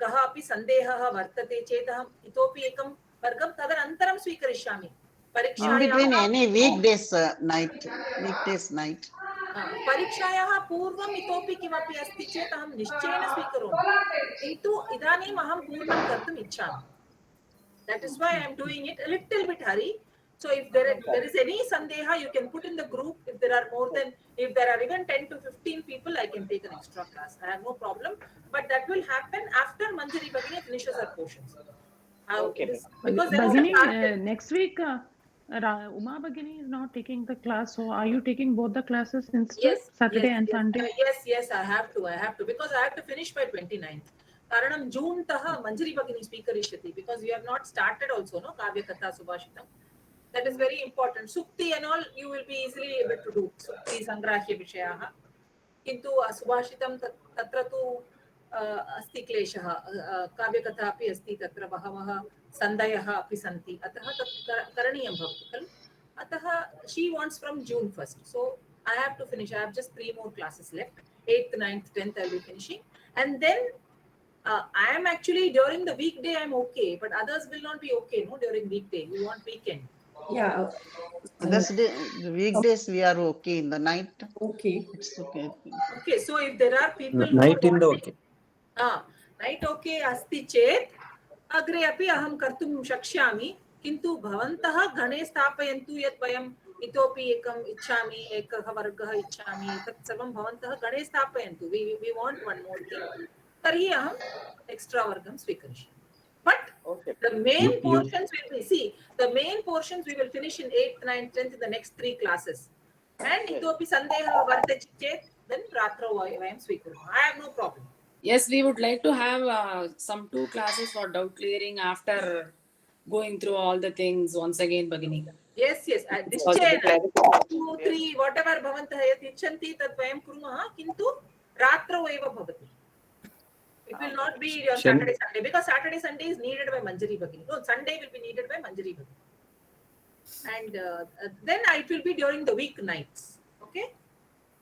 कः अपि सन्देहः वर्तते चेत् अहम् इतोपि एकं वर्गं तदनन्तरं स्वीकरिष्यामि in between any weekdays night परीक्षायाः पूर्वम् इतोपि किमपि अस्ति चेत् अहं निश्चयेन स्वीकरोमि किन्तु इदानीम् अहं पूर्णं कर्तुम् इच्छामि that is why I am doing it a little bit hurry so if there is any sandeha you can put in the group if there are more than if there are even 10 to 15 people I can take an extra class I have no problem but that will happen after Manjari Bhagini finishes her portions because Bhagini, next week Uma Bhagini is not taking the class so are you taking both the classes instead Saturday and Sunday yes I have to because I have to finish by 29th कारणं जून तः मंजरी भगिनी स्वीकरिष्यति because we have not started also no काव्य कथा Subhashitam that is very important sukti and all you will be easily able to do sukti संग्राह्य विषयाः किन्तु सुभाषितं तत्र तु अस्ति क्लेशः काव्य कथा अपि अस्ति तत्र बहवः सन्धयः अपि सन्ति अतः तत् करणीयं भवति खलु अतः she wants from June 1st so I have to finish I have just 3 more classes left 8th 9th 10th I will be finishing and then I am actually during the weekday I'm okay but others will not be okay no during weekday you want weekend the weekdays we are okay in the night okay it's okay so if there are people night in the okay night okay अस्ति चेत् अग्रे अपि अहं कर्तुं शक्ष्यामि किन्तु भवन्तः गणे स्थापयन्तु यत् वयम् इतोपि एकम् इच्छामि एकः वर्गः इच्छामि तत् सर्वं भवन्तः गणे स्थापयन्तु we want one more thing तर्हि अहम् एक्स्ट्रा वर्गं स्वीकरिष्यामि but the main portions will be the main portions we will finish in 8th 9th 10th in the next 3 classes and इतोपि सन्देहः वर्तते चेत् then रात्रौ वयं स्वीकुर्मः I have no problem Yes, we would like to have some 2 classes for doubt clearing after going through all the things once again, Bhagini. Yes, निश्चयेन 2 3 whatever भवन्तः यत् इच्छन्ति तत् वयं कुर्मः किन्तु रात्रौ एव भवति It will not be on Saturday Sunday because Saturday Sunday is needed by Manjari Bhagini. No, Sunday will be needed by Manjari Bhagini. And then it will be during the week nights. Okay?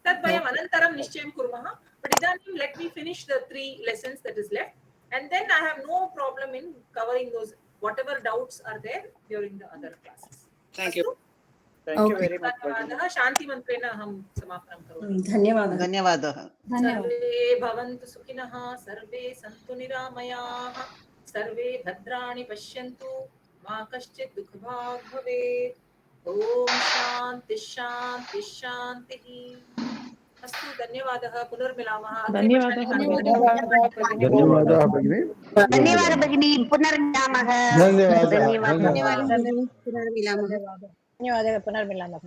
Tad vayam anantaram nishchayam kurmah. But idanim let me finish the 3 lessons that is left. And then I have no problem in covering those whatever doubts are there during the other classes. Thank you. Thank you very much. धन्यवादः शान्तिमन्त्रेण अहं समापनं करोमि धन्यवादः सर्वे भवन्तु सुखिनः सर्वे सन्तु निरामयाः सर्वे भद्राणि पश्यन्तु मा कश्चित् दुःखभाग् भवेत् ॐ शान्ति शान्ति शान्तिः अस्तु धन्यवादः पुनर्मिलामः धन्यवादः भगिनी धन्यवादः भगिनी पुनर्मिलामः धन्यवादः पुनर्मिलामः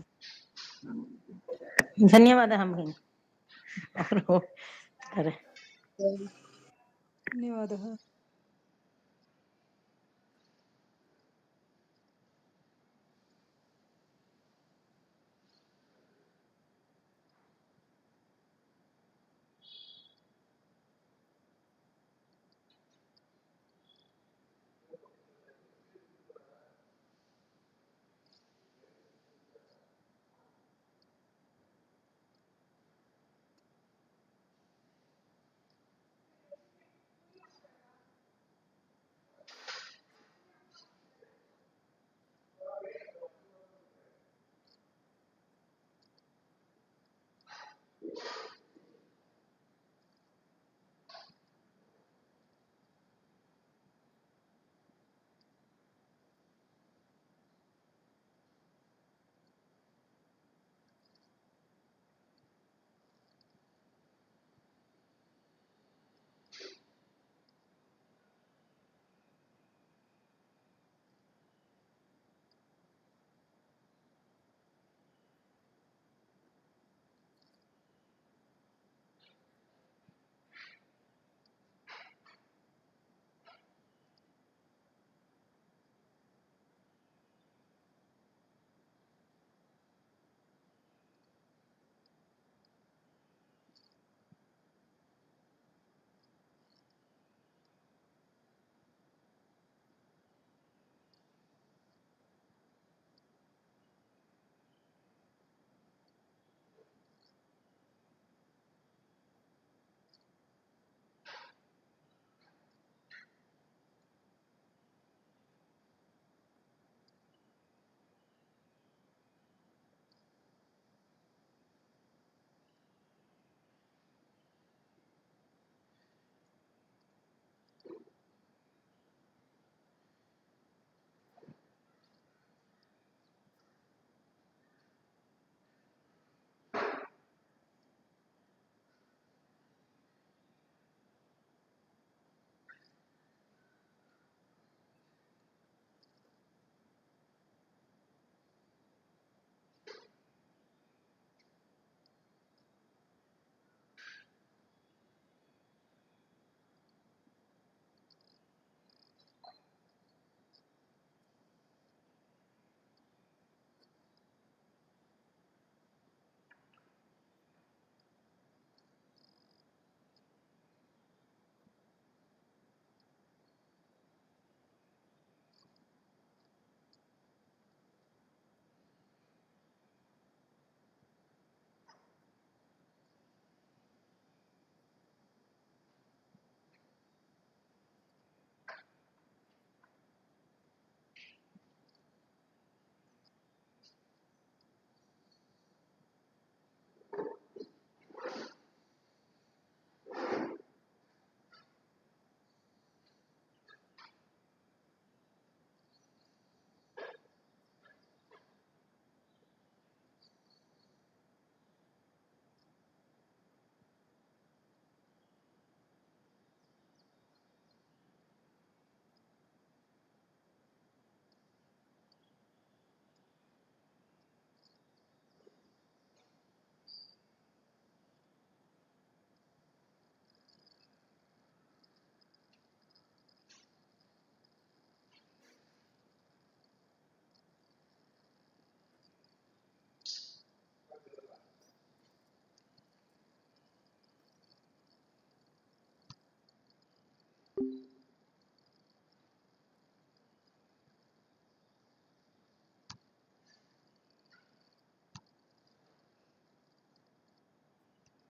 धन्यवादः भगिनी धन्यवादः